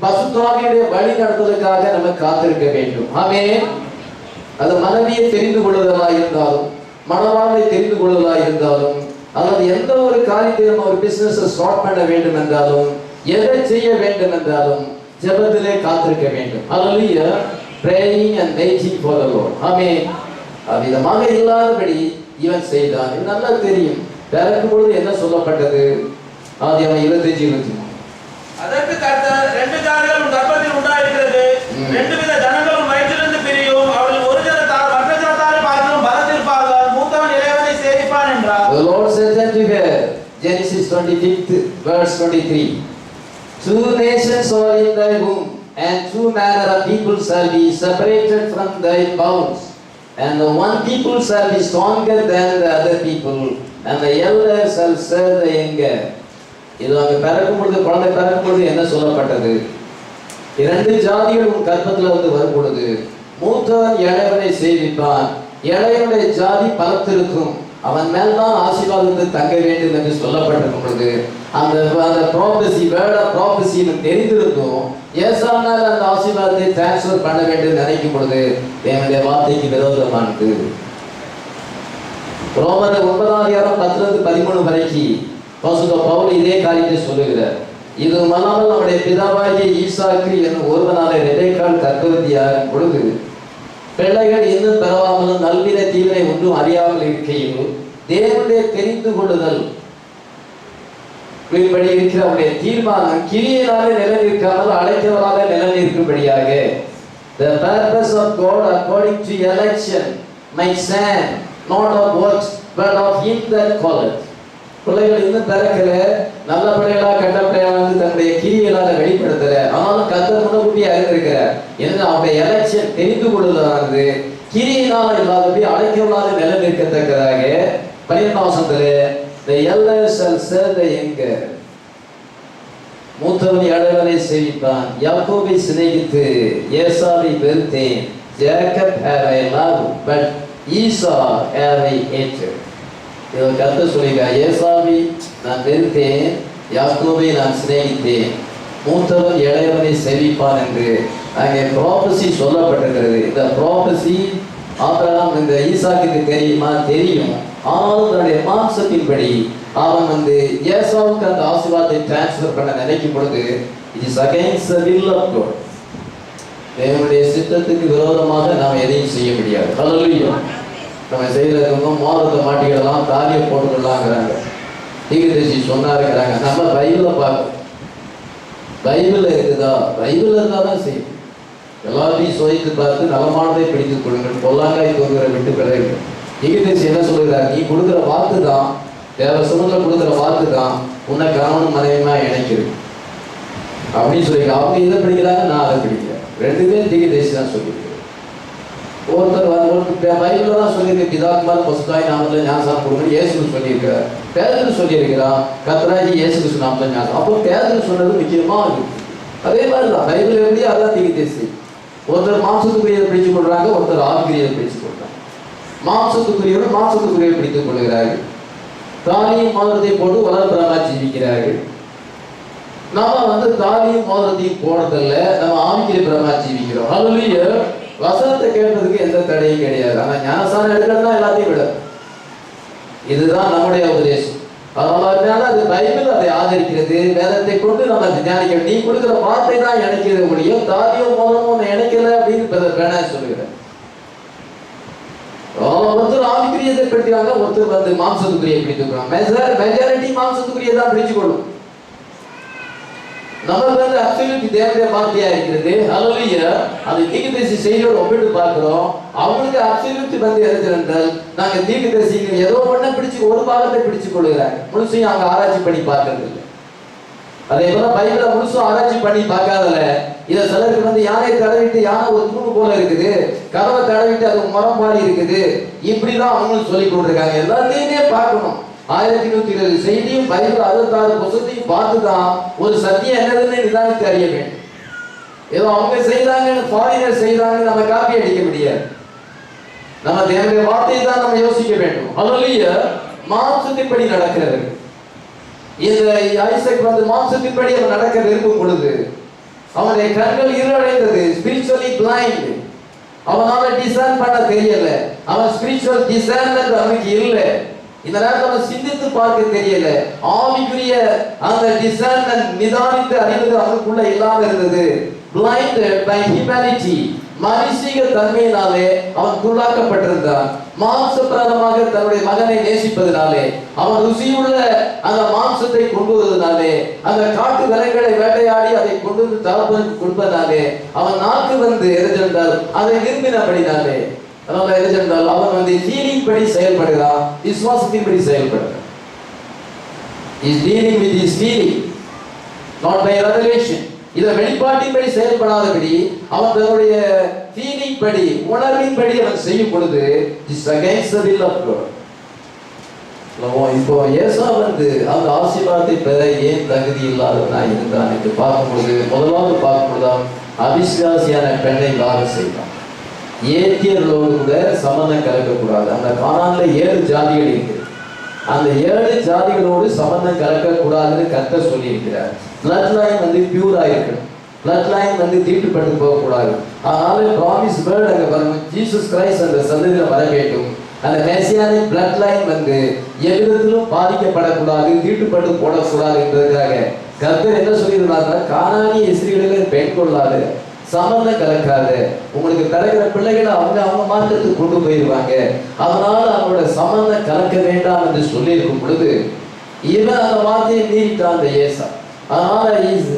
பசுத்தாவியுடைய வழி நடத்துவதற்காக நம்ம காத்திருக்க வேண்டும். ஆமென். அது மனைவியை தெரிந்து கொள்வதா இருந்தாலும், மனவாளை தெரிந்து கொள்வதா இருந்தாலும், அல்லது எந்த ஒரு காரியத்தை நம்ம ஒரு பிசினஸ் ஸ்டார்ட் பண்ண வேண்டும் என்றாலும், எதை செய்ய வேண்டும் என்றாலும் ஜெபத்திலே காத்திருக்க வேண்டும். ஹல்லேலூயா. praying and waiting for the Lord. ஆமென். அவ்விதமாக இல்லாதபடி இவன் செய்தான். இது நல்லா தெரியும். பிறக்கும் பொழுது என்ன சொல்லப்பட்டது? ஆதியாகமம் 25:23. அதற்கு கர்த்தர், ரெண்டு ஜாதிகள் உன் கர்ப்பத்தில் உண்டாயிருக்கிறது, ரெண்டு வித ஜனங்களும் வயிற்றிலிருந்து பிரியும், அவர்கள் ஒரு ஜனத்தார் மற்ற ஜனத்தாரை பார்க்கிலும் பலத்திருப்பார்கள், மூத்தவன் இளையவனை சேவிப்பான் என்றார். The Lord said unto her, Genesis 25 verse 23, two nations are in thy womb, and two manner of people shall be separated from thy bowels, and the one people shall be stronger than the other people, and the elder shall serve the younger. இது அங்க பிறக்கும் பொழுது, குழந்தை பிறக்கும் பொழுது என்ன சொல்லப்பட்டது? இரண்டு ஜாதிகள் உன் கர்ப்பத்தில் வந்து வரும் பொழுது மூத்தவன் இளையவனை சேவிப்பான், இளையவனுடைய ஜாதி பலத்திருக்கும், அவன் மேல்தான் ஆசீர்வாதத்தை தங்க வேண்டும் என்று சொல்லப்பட்டிருக்கும் பொழுது அந்த ப்ராபசி, வேர்ட் ஆஃப் ப்ராபசி தெரிந்திருக்கும். ஏசானால் அந்த ஆசீர்வாதத்தை டிரான்ஸ்ஃபர் பண்ண வேண்டும் நினைக்கும் பொழுது என்னுடைய வார்த்தைக்கு விரோதமானது. ரோமர் 9:10-13 வரைக்கும் பசுத்த பவுல் இதே காரியத்தை சொல்லுகிறார். இது மல்லாமல் நம்முடைய பிதாவாகிய ஈசாக்கு என்னும் ஒருவனாலே ரெபேக்காள் கர்ப்பவதியாகும் பொழுது பிள்ளைகள் இன்னும் பெறவாமலும் நல்வின தீவினை ஒன்றும் அறியாமல் இருக்கையில் தேவனுடைய தெரிந்து கொள்ளுதல் இப்படி இருக்கிற அவருடைய தீர்மானம் கிரியினாலே நிலைநிற்காமல் அழைத்தவராலே நிலைநிற்கும்படியாக, the purpose of God according to election might stand not of works but of him that calleth. பிள்ளைகள் இன்னும் பிறக்கல, நல்ல பிள்ளைகளா கெட்ட பிள்ளைகளா வந்து தன்னுடைய கிரியைகளால வெளிப்படுத்தல. ஆனாலும் கர்த்தர் முன்னக்கூட்டி அறிந்திருக்கிறார். ஏன்னா அவருடைய எலெக்ஷன் தெரிந்து கொள்வதானது கிரியினால் இல்லாதபடி அழைக்கவில்லாத நிலை நிற்கத்தக்கதாக 12ஆம் வசனத்திலே the elder shall serve the younger. மூத்தவன் இளையவனை சேவிப்பான். யாக்கோபை சிநேகித்து ஏசாவை வெறுத்தேன். Jacob have I loved but Esau have I hated. இதை கர்த்தர் சொல்லியிருக்கார். ஏசாவை நான் வெறுத்தேன், யாக்கோபை நான் சிநேகித்தேன், மூத்தவன் இளையவனை சேவிப்பான் என்று அங்கே ப்ராபசி சொல்லப்பட்டிருக்கிறது. இந்த ப்ராபசி ஆபிரகாம் இந்த ஈசாக்கு தெரியுமா? தெரியும். ஆனாலும் தன்னுடைய மாம்சத்தின்படி அவன் வந்து ஏசாவுக்கு அந்த ஆசீர்வாதத்தை டிரான்ஸ்ஃபர் பண்ண நினைக்கும் பொழுது it is against the will of God. தேவனுடைய சித்தத்துக்கு விரோதமாக நாம் எதையும் செய்ய முடியாது. ஹல்லேலூயா. நம்ம செய்யறதுக்கு மோதிரத்தை மாட்டிக்கலாம், தாலியை போட்டுக்கலாங்கிறாங்க. தீர்க்கதரிசி சொன்னாருங்கிறாங்க. நம்ம பைபிளை பார்க்கணும். பைபிள் இருக்குதா? பைபிள் இருந்தால் தான் செய்யும். எல்லாத்தையும் சோதித்து பார்த்து நலமானதை பிடித்துக் கொள்ளுங்கள், பொல்லாங்காய் தோன்கிற விட்டு பிறகு. தீர்க்கதரிசி என்ன சொல்லுகிறார்? நீ கொடுக்குற வாக்கு தான், தேவ சமூகத்தில் கொடுக்குற வாக்கு தான் உன்னை கணவன் மனைவியுமா இணைக்கிறது அப்படின்னு சொல்லி அவங்க இதை பிடிக்கிறாங்க, நான் அதை பிடிக்கிறேன். ரெண்டு பேரும் தீர்க்கதரிசி தான் சொல்லியிருக்கிறேன். ஒருத்தர் பைபிள் தான் சொல்லியிருக்கு, பிதாக்குமார் பசுத்தாய் நாமத்தில் ஞானசானம் கொடுக்கணும் இயேசுக்கு சொல்லியிருக்கிறார். பேதுரு சொல்லியிருக்கிறான், கர்த்தராகிய இயேசு கிறிஸ்து நாமத்தில் ஞானம். அப்போ பேதுரு சொன்னது முக்கியமாக இருக்கு. அதே மாதிரி தான் பைபிள் எப்படியோ அதான் தீர்க்கதரிசி. ஒருத்தர் மாம்சத்துக்குரியதை பிடித்துக் கொள்றாங்க, ஒருத்தர் ஆவிக்குரியதை பிடித்துக் கொள்றாங்க. மாம்சத்துக்குரியவர் மாம்சத்துக்குரிய பிடித்துக் கொள்கிறார்கள். தாலியும் மோதிரத்தை போட்டு வளர்ப்புறமா ஜீவிக்கிறார்கள். நாம வந்து தாலியும் மோதிரத்தையும் போடுறதில்ல, நம்ம ஆவிக்குரிய பிரமா ஜீவிக்கிறோம். ஹல்லேலூயா. வசனத்தை கேட்பதற்கு எந்த தடையும் கிடையாது. ஆனா ஞானசானம் எடுக்கிறது தான் எல்லாத்தையும் விட. இதுதான் நம்முடைய உபதேசம். அதனால அது பைபிள் அதை ஆதரிக்கிறது. வேதத்தை கொண்டு நம்ம தியானிக்கணும். நீ கொடுக்குற வார்த்தை தான் இணைக்கிறது முடியும். தாலியோ மோதிரமோ இணைக்கல அப்படின்னு வேணா சொல்லுகிறேன். ஒருத்தர் ஆவிக்குரியதை பிடிக்கிறாங்க, ஒருத்தர் வந்து மாம்சத்துக்குரிய பிடித்துக்கிறாங்க. மெஜாரிட்டி மாம்சத்துக்குரிய தான் பிடிச்சு கொள்ளும். நமக்கு வந்து அப்சல்யூட் தேவனுடைய வார்த்தையா இருக்கிறது. ஹல்லேலூயா. அது தீர்க்கதரிசி செய்தியோடு ஒப்பிட்டு பார்க்கிறோம். அவங்களுக்கு அப்சல்யூட் வந்து எதுக்குன்றால் நாங்க தீர்க்கதரிசிக்கு ஏதோ ஒண்ணு பிடிச்சு ஒரு பாகத்தை பிடிச்சு கொள்கிறாங்க, முழுசையும் அவங்க ஆராய்ச்சி பண்ணி பார்க்கறது இல்லை. அதே போல பைபிளை முழுசும் ஆராய்ச்சி பண்ணி பார்க்காதல இதை சிலருக்கு வந்து யானை தடவிட்டு யானை ஒரு தூணு போல இருக்குது, கதவை தடவிட்டு அது முறம் மாதிரி இருக்குது, இப்படிதான் அவங்களும் சொல்லி கொண்டிருக்காங்க. எல்லாத்தையுமே பார்க்கணும். 1120 செய்தியும் பைபிள் 66 புத்தகத்தையும் பார்த்துதான் ஒரு சத்தியம் என்னதுன்னு நிதானித்து அறிய வேண்டும். ஏதோ அவங்க செய்தாங்கன்னு ஃபாரினர் செய்தாங்கன்னு நம்ம காப்பி அடிக்க முடியாது. நம்ம தேவனுடைய வார்த்தையை தான் நம்ம யோசிக்க வேண்டும். ஹல்லேலூயா. மாம்சத்தின்படி நடக்கிறது. இந்த ஐசக் வந்து மாம்சத்தின்படி அவன் நடக்க விரும்பும் பொழுது அவனுடைய கண்கள் இருளடைந்தது, ஸ்பிரிச்சுவலி பிளைண்ட். அவனால டிசைன் பண்ண தெரியல. அவன் ஸ்பிரிச்சுவல் டிசைன்மென்ட் அவனுக்கு இல்லை. இந்த நேரத்தில் அவன் சிந்தித்து பார்க்க தெரியல. ஆவிக்குரிய அந்த டிசைன்மென்ட் நிதானித்து அறிவது அவனுக்குள்ள இல்லாம இருந்தது. blinded by humanity, மனுஷிக தன்மையினாலே அவன் குருடாக்கப்பட்டிருந்தான். மாம்சப்பிரதமாக தன்னுடைய மகனை நேசிப்பதனாலே, அவன் ருசியுள்ள அந்த மாம்சத்தை கொண்டு வருவதனாலே, அந்த காட்டு விலங்குகளை வேட்டையாடி அதை கொண்டு வந்து தகப்பனுக்கு கொடுப்பதனாலே, அவன் நாக்கு வந்து எதிர்த்தால் அதை விரும்பினபடினாலே, அதனால எதிர்த்தால் அவன் வந்து ஃபீலிங் படி செயல்படுகிறான், விசுவாசத்தின் படி செயல்படுகிறான். He is dealing with his feeling, not by revelation. இத வெளிப்பாட்டின்படி செயல்படாதபடி அவன் தன்னுடைய ஃபீலிங் படி உணர்வின் படி அவன் செய்யும் பொழுது is against the will of God. இப்போ ஏசா வந்து அந்த ஆசீர்வாதத்தை பெற ஏன் தகுதி இல்லாதவனாக இருந்தான் என்று பார்க்கும்பொழுது, முதலாவது பார்க்கும்பொழுது அவிசுவாசியான பெண்ணை விவாகம் செய்தான். ஏத்தியர்களோடு கூட சம்பந்தம் கலக்கக்கூடாது. அந்த கானான்ல 7 ஜாதிகள் இருக்குது. அந்த 7 ஜாதிகளோடு சம்பந்தம் கலக்கக்கூடாதுன்னு கர்த்தர் சொல்லி இருக்கிறார். பிளட் லைன் வந்து பியூரா இருக்கணும். பிளட் லைன் வந்து தீட்டுப்பட்டு போகக்கூடாது. அதனால ப்ராமிஸ் வேர்ட் அங்க பாருங்க, ஜீசஸ் கிரைஸ்ட் அந்த சந்ததியில வர வேண்டும். அந்த மெசியானிக் பிளட் லைன் வந்து எவ்விதத்திலும் பாதிக்கப்படக்கூடாது, தீட்டுப்பட்டு போடக்கூடாது என்பதற்காக கர்த்தர் என்ன சொல்லியிருந்தாங்க, கானானிய இஸ்ரவேலர்கள் பெண் கொள்ளாது, சம்பந்தம் கலக்காது, உங்களுக்கு பிறகுற பிள்ளைகளை அவங்க மாற்றத்துக்கு கொண்டு போயிடுவாங்க, அதனால அவங்களோட சம்பந்தம் கலக்க வேண்டாம் என்று சொல்லி இருக்கும் பொழுது இவன் அந்த வார்த்தையை மீறிட்டான் அந்த ஏசா. அதனால is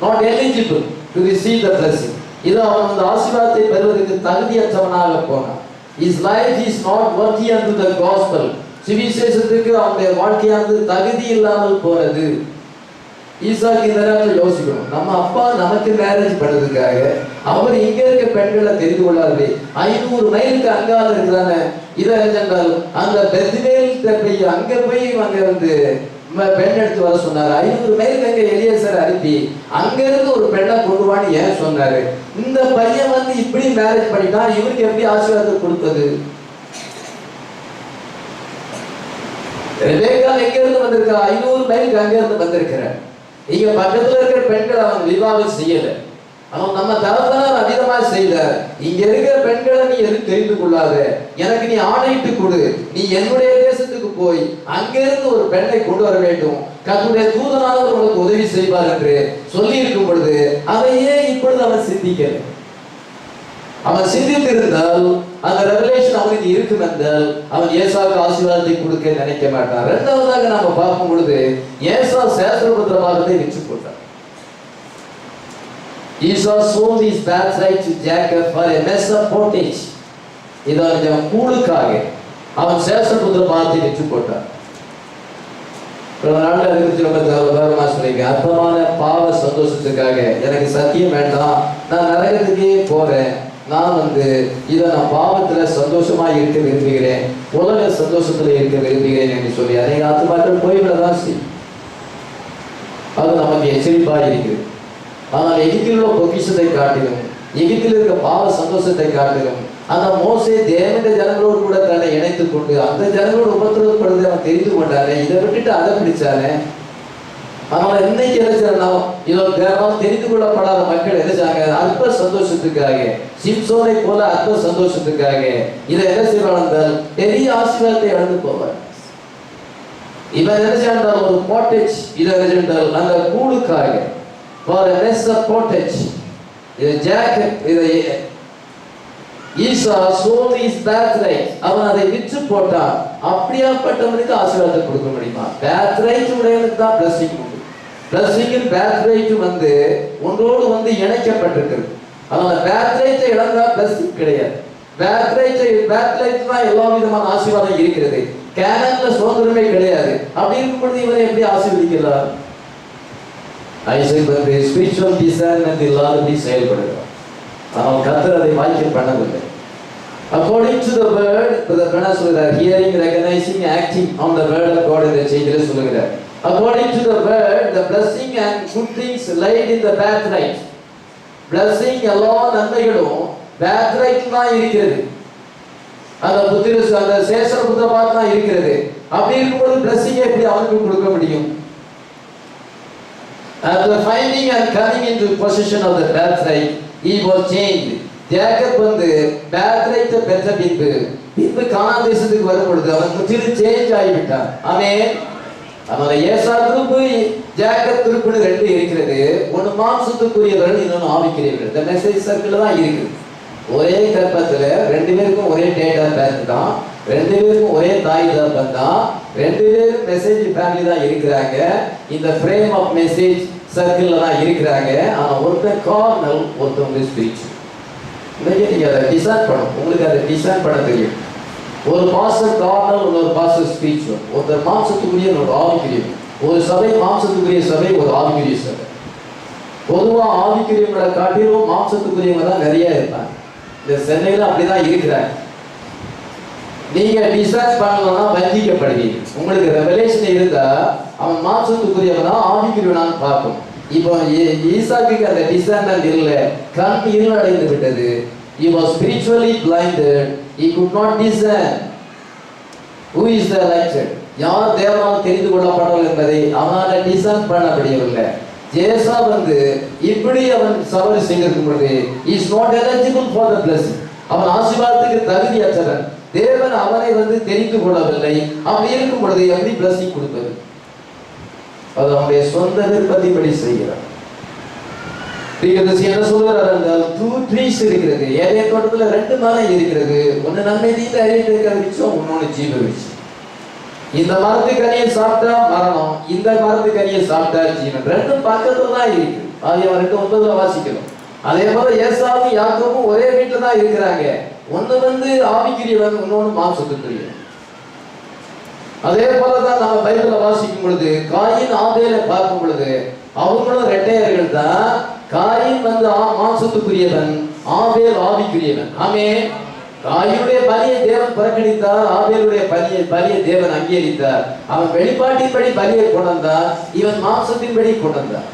not eligible to receive the blessing. இது அவன் அந்த ஆசீர்வாதத்தை பெறுவதற்கு தகுதியற்றவனாக போனான். His life is not worthy unto the gospel. சுவிசேஷத்துக்கு அவனுடைய வாழ்க்கையானது தகுதி இல்லாமல் போனது. ஈசாக்கு இந்த நேரத்தில் யோசிக்கணும், நம்ம அப்பா நமக்கு மேரேஜ் பண்ணதுக்காக அவர் இங்க இருக்க பெண்களை தெரிந்து கொள்ளாதே 500 மைலுக்கு அங்கால இருக்கிறாங்க. இதை என்றால் அந்த பெத்வேல் போய் அங்க போய் அங்க வந்து பெண் எடுத்து வர சொன்னாரு. 500 மைலுக்கு அங்க எலியேசர் அனுப்பி அங்க இருந்து ஒரு பெண்ணை கொண்டு வான்னு ஏன் சொன்னாரு? இந்த பையன் வந்து இப்படி மேரேஜ் பண்ணிட்டா இவருக்கு எப்படி ஆசீர்வாதம் கொடுப்பது? ரெபேக்கா எங்க இருந்து வந்திருக்கா? 500 மைலுக்கு அங்க இருந்து வந்திருக்கிறார். இங்க பக்கத்துல இருக்கிற பெண்கள் அவன் விவாகம் செய்யல. அவன் நம்ம தகப்பனார் அதிகமா செய்தார். இங்க இருக்கிற பெண்களை நீ எதுவும் தெரிந்து கொள்ளாத, எனக்கு நீ ஆணையிட்டு கொடு, நீ என்னுடைய தேசத்துக்கு போய் அங்கிருந்து ஒரு பெண்ணை கொண்டு வர வேண்டும், கர்த்தருடைய தூதனானவர் உனக்கு உதவி செய்வார் என்று சொல்லி இருக்கும் பொழுது அதையே இப்பொழுது அவன் சிந்திக்கல. அவன் சிந்தித்திருந்தால் அந்த ரெவலேஷன் அவனுக்கு இருக்கும் என்றால் அவன் ஏசாவுக்கு ஆசீர்வாதத்தை கொடுக்க நினைக்க மாட்டான். இரண்டாவதாக நாம பார்க்கும் பொழுது ஏசா சேஸ்திரபுத்திரமாகத்தை விற்று போட்டான். Esau sold his birthright to Jacob for a mess of pottage. இதான் கூழுக்காக அவன் சேஸ்திரபுத்திரமாகத்தை விற்று போட்டான். அற்பமான பாவ சந்தோஷத்துக்காக எனக்கு சத்தியம் வேண்டாம், நான் நரகத்துக்கே போறேன், நான் வந்து இதை நான் பாவத்துல சந்தோஷமா இருக்க விரும்புகிறேன், உலக சந்தோஷத்துல இருக்க விரும்புகிறேன் என்று சொல்லி அநேக ஆத்துமாக்கள் போய்விடதான் செய்யும். அது நமக்கு எச்சரிப்பா இருக்கிறது. ஆனால் எகிப்தில் உள்ள பொக்கிஷத்தை காட்டிலும் எகிப்தில் இருக்க பாவ சந்தோஷத்தை காட்டிலும் அந்த மோசே தேவனுடைய ஜனங்களோடு கூட தன்னை இணைத்துக் கொண்டு அந்த ஜனங்களோடு உபத்திரவப்படுவதை அவன் தெரிந்து கொண்டானே, இதை விட்டுட்டு அதை பிடிச்சானே. ஆனால் இன்னைக்கு என்ன இதெல்லாம் தெரிந்து கொள்ளப்படாத மக்கள் என்னச்சாங்க? அற்ப சந்தோஷத்துக்காக, சிம்சோனை போல அற்ப சந்தோஷத்துக்காக இதை என்ன செய்வான்? பெரிய ஆசீர்வாதத்தை இழந்து போவார். இவன் என்ன செய்தால் ஒரு போட்டேஜ், இதை என்ன அந்த கூழுக்காக for a mess of pottage. இதை ஜாக்கப் இதை ஈசா sold his birthright. அவன் அதை விற்று போட்டான். அப்படியாப்பட்டவனுக்கு ஆசீர்வாதத்தை கொடுக்க முடியுமா? birthright உடையவனுக்கு தான் blessing உண்டு. blessing birthright வந்து ஒன்றோடு வந்து இணைக்கப்பட்டிருக்கிறது. அதனால birthright இழந்தா blessing கிடையாது. birthright தான் எல்லா விதமான ஆசீர்வாதம் இருக்கிறது. கேனன்ல சுதந்திரமே கிடையாது. அப்படி இருக்கும் பொழுது இவனை எப்படி ஆசீர்வதிக்கிறார்? ஐசக் வந்து ஸ்பிரிச்சுவல் டிசைன்மென்ட் இல்லாதபடி செயல்படுகிறார். ஆனால் கர்த்தர் அதை வாய்க்க பண்ணவில்லை. According to the word, the Pranam சொல்கிறார், hearing, recognizing, acting on the word of God இந்த செய்தியில சொல்கிறார். According to the word, the blessing and good things laid in the birthright. Blessing எல்லா நன்மைகளும் birthright தான் இருக்கிறது. அந்த புத்திர அந்த சேஷர புத்திரமாக தான் இருக்கிறது. அப்படி இருக்கும்போது blessing எப்படி அவனுக்கு கொடுக்க முடியும்? After finding and coming into possession of the birthright, he was changed. Jacob வந்து birthright பெற்ற பின்பு கானான் தேசத்துக்கு வரும் பொழுது அவன் முற்றிலும் சேஞ்ச் ஆகிவிட்டான். ஆமென். அதனால ஏசா குரூப் ஜேக்கப் குரூப்னு ரெண்டு இருக்கிறது. ஒன்னு மாம்சத்துக்குரியவர்கள், இன்னொன்னு ஆவிக்குரியவர்கள். இந்த மெசேஜ் சர்க்கிள் தான் இருக்குது. ஒரே கர்ப்பத்துல ரெண்டு பேருக்கும் ஒரே டேட் ஆஃப் பர்த் தான், ரெண்டு பேருக்கும் ஒரே தாய் தகப்பன் தான், ரெண்டு பேரும் மெசேஜ் ஃபேமிலி தான் இருக்கிறாங்க. இந்த ஃப்ரேம் ஆஃப் மெசேஜ் சர்க்கிள்ல தான் இருக்கிறாங்க. ஆனா ஒருத்தர் கார்னல், ஒருத்தவங்க ஸ்பிரிச்சுவல். இன்னைக்கு நீங்க அதை டிசைன் பண்ணணும். உங்களுக்கு அதை டிசைன் பண்ண தெரியும். ஒரு பாஸ்டர் கார்னல், இன்னொரு பாஸ்டர் ஸ்பிரிச்சுவல். ஒருத்தர் மாம்சத்துக்குரிய, ஒரு ஆவிக்குரிய. ஒரு சபை மாம்சத்துக்குரிய சபை, ஒரு ஆவிக்குரிய சபை. பொதுவா ஆவிக்குரியவங்களை காட்டிலும் மாம்சத்துக்குரியவங்க தான் நிறைய இருப்பாங்க. இந்த சென்னையில அப்படிதான் இருக்கிறாங்க. நீங்க டிசைன் பண்ணலன்னா வஞ்சிக்கப்படுவீங்க. உங்களுக்கு ரெவலேஷன் இருந்தா அவன் மாம்சத்துக்குரியவனா ஆவிக்குரியவனான்னு பார்க்கும். இப்போ ஈசாக்கு அந்த டிசைன்மென்ட் இல்ல, கண் இருள் அடைந்து விட்டது. He was spiritually blinded. He could not discern who is the elected. யார் தேவனால் தெரிந்து கொள்ளப்பட்டவர்கள் என்பதை அவனால் டிசைன் பண்ண முடியவில்லை. ஏசா வந்து இப்படி அவன் சவாரி செய்திருக்கும் பொழுது is not eligible for the blessing. அவன் ஆசீர்வாதத்துக்கு தகுதியற்றவன். தேவன் அவனை வந்து தெரிந்து கொள்ளவில்லை. அப்படி இருக்கும் பொழுது எப்படி பிளஸிங் கொடுப்பது? அது அவனுடைய சொந்த விருப்பத்தின்படி செய்கிறான். என்ன சொல்றார் என்றால், டூ ட்ரீஸ் இருக்கிறது. ஏதேன் தோட்டத்துல ரெண்டு மரம் இருக்கிறது. ஒன்னு நன்மை தீமை அறிவித்து இருக்கிற விருட்சம், இன்னொன்னு ஜீவ விருட்சம். இந்த மரத்து கனியை சாப்பிட்டா மரணம், இந்த மரத்து கனியை சாப்பிட்டா ஜீவன். ரெண்டும் பக்கத்துல தான் இருக்கு. ஆதியாகமம் 2:9 வாசிக்கிறோம். அதே போல ஏசாவும் யாக்கோபும் ஒரே வீட்டுல தான் இருக்கிறாங்க. ஒன்னு வந்து ஆவிக்குரியவன், இன்னொன்னு மாம்சத்துக்குரியவன். அதே போலதான் நம்ம பைபிளை வாசிக்கும் பொழுது காயின் ஆபேலை பார்க்கும் பொழுது அவங்களும் ரெட்டையர்கள் தான். காயின் வந்து மாம்சத்துக்குரியவன், ஆபேல் ஆவிக்குரியவன். ஆமே. காயினுடைய பலியை தேவன் புறக்கணித்தார், ஆபேலுடைய பலியை தேவன் அங்கீகரித்தார். அவன் வெளிப்பாட்டின்படி பலியை கொண்டு வந்தார், இவன் மாம்சத்தின்படி கொண்டு வந்தார்.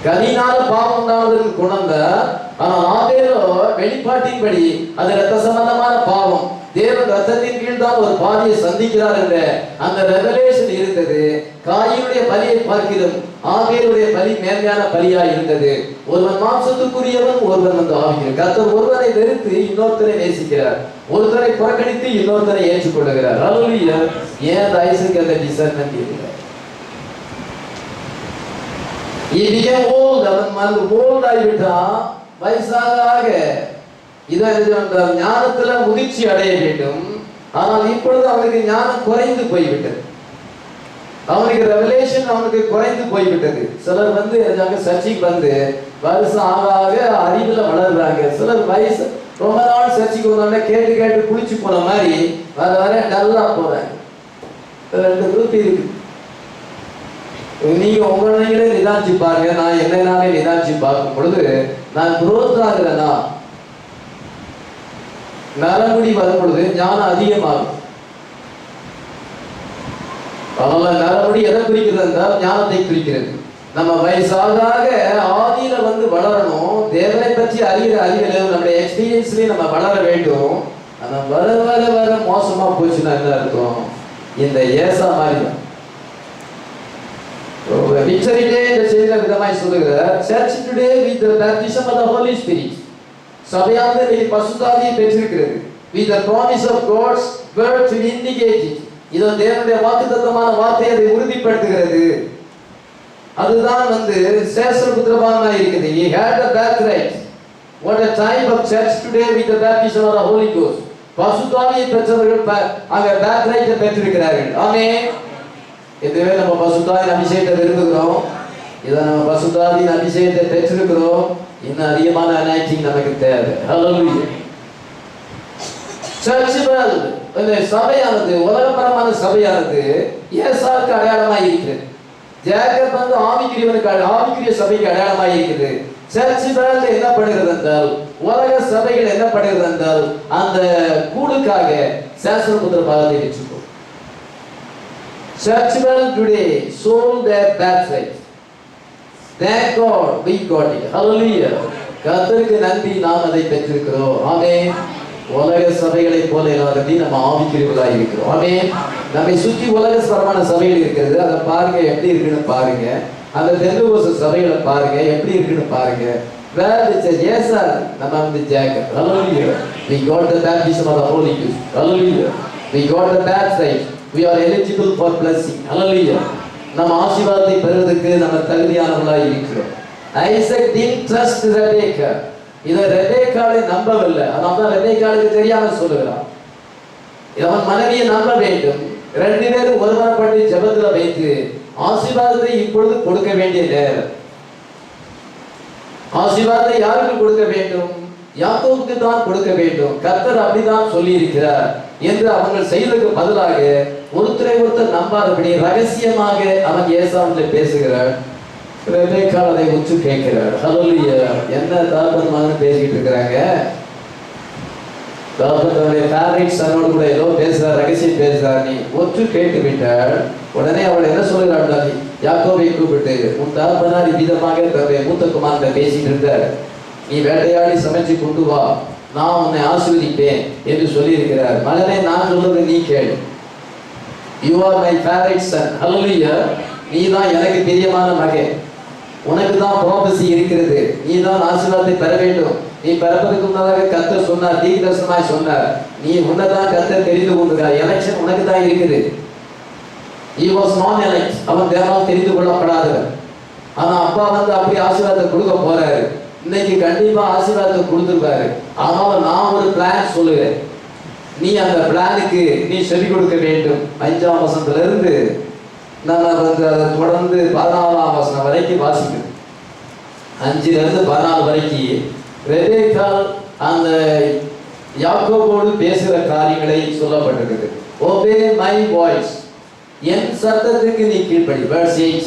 கனினால பாவம் உண்டானதற்கு கொண்டு வந்தார். ஆனா ஆபேலோ வெளிப்பாட்டின்படி அது ரத்த சம்பந்தமான பாவம், தேவன் ரத்தத்தின் கீழ் தான் ஒரு பாதியை சந்திக்கிறார் என்ற அந்த ரெவலேஷன் இருந்தது. காயினுடைய பலியை பார்க்கிறோம், ஆபேலுடைய பலி மேன்மையான பலியா இருந்தது. ஒருவன் மாம்சத்துக்குரியவன், ஒருவன் வந்து ஆவிக்கிறார். கர்த்தர் ஒருவரை வெறுத்து இன்னொருத்தரை நேசிக்கிறார், ஒருத்தரை புறக்கணித்து இன்னொருத்தரை ஏற்றுக்கொள்ளுகிறார். ஹல்லேலூயா. ஏன் ஐசக் அந்த டிசர்ன்மென்ட் இல்லை? அவன் ஓல்ட் ஆகிவிட்டான், வயசாக இதை ஞானத்துல முதிர்ச்சி அடைய வேண்டும். ஆனால் இப்பொழுது அவனுக்கு ஞானம் குறைந்து போய்விட்டது, அவனுக்கு ரெவலேஷன் அவனுக்கு குறைந்து போய்விட்டது. சிலர் வந்து சர்ச்சைக்கு வந்து வருஷம் ஆக அறிவுல வளர்றாங்க. சிலர் வயசு ரொம்ப நாள் சர்ச்சைக்கு வந்தோடனே கேட்டு கேட்டு குளிச்சு போன மாதிரி வர வர டல்லா போறாங்க. ரெண்டு குரூப் இருக்கு. நீங்க உங்களே நிதானிச்சு பாருங்க. நான் என்னன்னாலே நிதானிச்சு பார்க்கும் பொழுது நான் குரோத் ஆகுறேன்னா, நரமுடி வரும் பொழுது ஞானம் அதிகமாகும். அதனால நரமுடி எதை குறிக்கிறது என்றால் ஞானத்தை குறிக்கிறது. நம்ம வயசாக ஆதியில வந்து வளரணும், தேவனை பற்றி அறிகிற அறிவிலும் நம்முடைய எக்ஸ்பீரியன்ஸ்லயும் நம்ம வளர வேண்டும். ஆனா வர வர வர மோசமா போச்சுன்னா என்ன அர்த்தம்? இந்த ஏசா மாதிரி தான். விக்டரி டே இந்த செய்தியில விதமாய் சொல்லுகிறார், church today with the baptism of the Holi Spirit. சபையானது பசுத்தாவியை பெற்றிருக்கிறது. with the promise of God's word to indicate it. இது தேவனுடைய வாக்குத்தத்தமான வார்த்தை அதை உறுதிப்படுத்துகிறது. அதுதான் வந்து சேஷபுத்திரபாவனாய் இருக்குது. He had a birthright. What a type of church today with the baptism of the Holy Ghost. பசுத்தாவியை பெற்றவர்கள் அங்க birthright பெற்றிருக்கிறார்கள். ஆமென். இதுவே நம்ம பசுத்தாவின் அபிஷேகத்தை விரும்புகிறோம், இதை நம்ம பசுத்தாவின் அபிஷேகத்தை பெற்றிருக்கிறோம். இன்னும் அதிகமான அனாயிட்டிங் நமக்கு தேவை. ஹல்லேலூயா. சர்ச் வேர்ல்ட், இந்த சபையானது உலகபரமான சபையானது ஏசாவுக்கு அடையாளமாய் இருக்கிறது. ஜேக்கப் வந்து ஆவிக்குரிய சபைக்கு அடையாளமாய் இருக்குது. சர்ச் வேர்ல்ட் என்ன பண்ணுகிறது என்றால், உலக சபைகள் என்ன பண்ணுகிறது என்றால், அந்த கூடுக்காக சேஷபுத்திர பாகத்தை வச்சுக்கோ. Church world today sold their birthright. Thank God we got it. Hallelujah. கர்த்தருக்கு நன்றி, நாம் அதை பெற்றிருக்கிறோம். ஆமென். உலக சபைகளை போல இல்லாதபடி நம்ம ஆவிக்குரியவர்களாய் இருக்கிறோம். ஆமென். நம்மை சுற்றி உலகபரமான சபைகள் இருக்கிறது, அதை பாருங்க எப்படி இருக்குன்னு பாருங்க. அந்த தென்னுவோச சபைகளை பாருங்க எப்படி இருக்குன்னு பாருங்க. Where the church, yes sir, நம்ம வந்து Jacob. Hallelujah. We got the baptism of the Holy Ghost. Hallelujah. We got the birthright. We are eligible for blessing. Hallelujah. நம்ம ஆசீர்வாதத்தை பெறுவதற்கு நம்ம தகுதியானவர்களாய் இருக்கிறோம். Isaac didn't trust Rebecca. இத ரெபெக்காளை நம்பவில்லை. அதனால ரெபெக்காளுக்கு தெரியாம சொல்லுகிறான், அவன் மனைவியை நம்ப வேண்டும். ரெண்டு பேரும் ஒருமனப்பட்டு ஜெபத்துல வைத்து ஆசீர்வாதத்தை இப்பொழுது கொடுக்க வேண்டிய நேரம். ஆசீர்வாதத்தை யாருக்கு கொடுக்க வேண்டும்? யாக்கோபுக்கு தான் கொடுக்க வேண்டும். கர்த்தர் அப்படிதான் சொல்லி இருக்கிறார் என்று அவர்கள் செய்ததற்கு பதிலாக ஒருத்தரை ஒருத்தர் நம்பாதபடி ரகசியமாக அவன் ஏசாவுல பேசுகிறார். ரெபெக்காள் அதை உற்று கேட்கிறார். ஹல்லேலூயா. என்ன தாபனமாக பேசிட்டு இருக்கிறாங்க? தாபனுடைய ஃபேவரட் சனோடு கூட ஏதோ பேசுறார், ரகசியம் பேசுறார். நீ ஒற்று கேட்டு விட்டாள். உடனே அவள் என்ன சொல்லுகிறாள்? யாக்கோபை கூப்பிட்டு, உன் தாபனார் விதமாக தன்னுடைய மூத்த குமாரத்தை பேசிட்டு இருந்தார், நீ வேட்டையாடி சமைச்சு கொண்டு வா, நான் உன்னை ஆசீர்வதிப்பேன் என்று சொல்லி இருக்கிறார். மகனே, நான் சொல்றது நீ கேளு. You are my favorite son. Hallelujah. நீ தான் எனக்கு பிரியமான மகன், உனக்கு தான் ப்ராபசி இருக்கிறது, நீ தான் ஆசீர்வாதத்தை பெற வேண்டும். நீ பிறப்பதற்கு முன்னதாக கர்த்தர் சொன்னார், தீர்க்கதரிசனமாய் சொன்னார், நீ உன்னதான் கர்த்தர் தெரிந்து கொண்டிருக்கிறார். எலெக்ஷன் உனக்கு தான் இருக்குது. He was non-elect. அவன் தேவனால் தெரிந்து கொள்ளப்படாதவன். ஆனா அப்பா வந்து அப்படி ஆசீர்வாதத்தை கொடுக்க போறாரு. இன்னைக்கு கண்டிப்பா ஆசீர்வாதத்தை கொடுத்துருப்பாரு. ஆனாலும் நான் ஒரு பிளான் சொல்லுகிறேன், நீ அந்த பிளானுக்கு நீ செவி கொடுக்க வேண்டும். 5ஆம் வசனத்துல இருந்து நம்ம வந்து அதை தொடர்ந்து 14ஆம் வசனம் வரைக்கும் வாசிக்கணும். 5ல இருந்து 14 வரைக்கும் ரெபெக்காள் அந்த யாக்கோபோடு பேசுகிற காரியங்களை சொல்லப்பட்டிருக்குது. obey my voice. என் சத்தத்துக்கு நீ கீழ்ப்படி. verse 8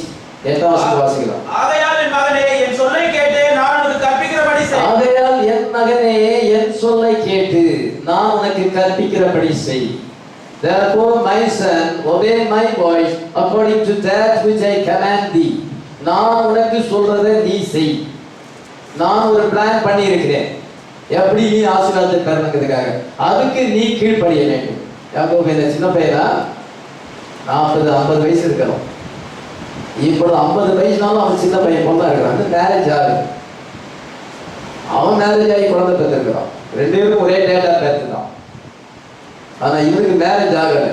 8ஆம் வசனம் வாசிக்கலாம். ஆகையால் என் மகனே என் சொல்லை கேட்டு நான் உனக்கு கற்பிக்கிறபடி செய். ஆகையால் என் மகனே என் சொல்லை கேட்டு நான் உனக்கு கற்பிக்கிறபடி செய். Therefore my son obey my voice according to that which I command thee. நான் உனக்கு சொல்றதை நீ செய். நான் ஒரு பிளான் பண்ணி இருக்கிறேன் எப்படி நீ ஆசீர்வாதத்தை பெறணுங்கிறதுக்காக. அதுக்கு நீ கீழ்ப்படிய வேண்டும். யாக்கோபு இந்த சின்ன பையனா 40-50 வயசு இருக்கிறோம். இப்பொழுது 50 வயசுனாலும் அவன் சின்ன பையன் போல தான் இருக்கிறான். மேரேஜ் ஆகுது. அவன் மேரேஜ் ஆகி குழந்தை பெற்றிருக்கிறான். 2 பேரும் ஒரே டேட்டா பேர்த்து தான். ஆனா இவனுக்கு மேரேஜ் ஆகல.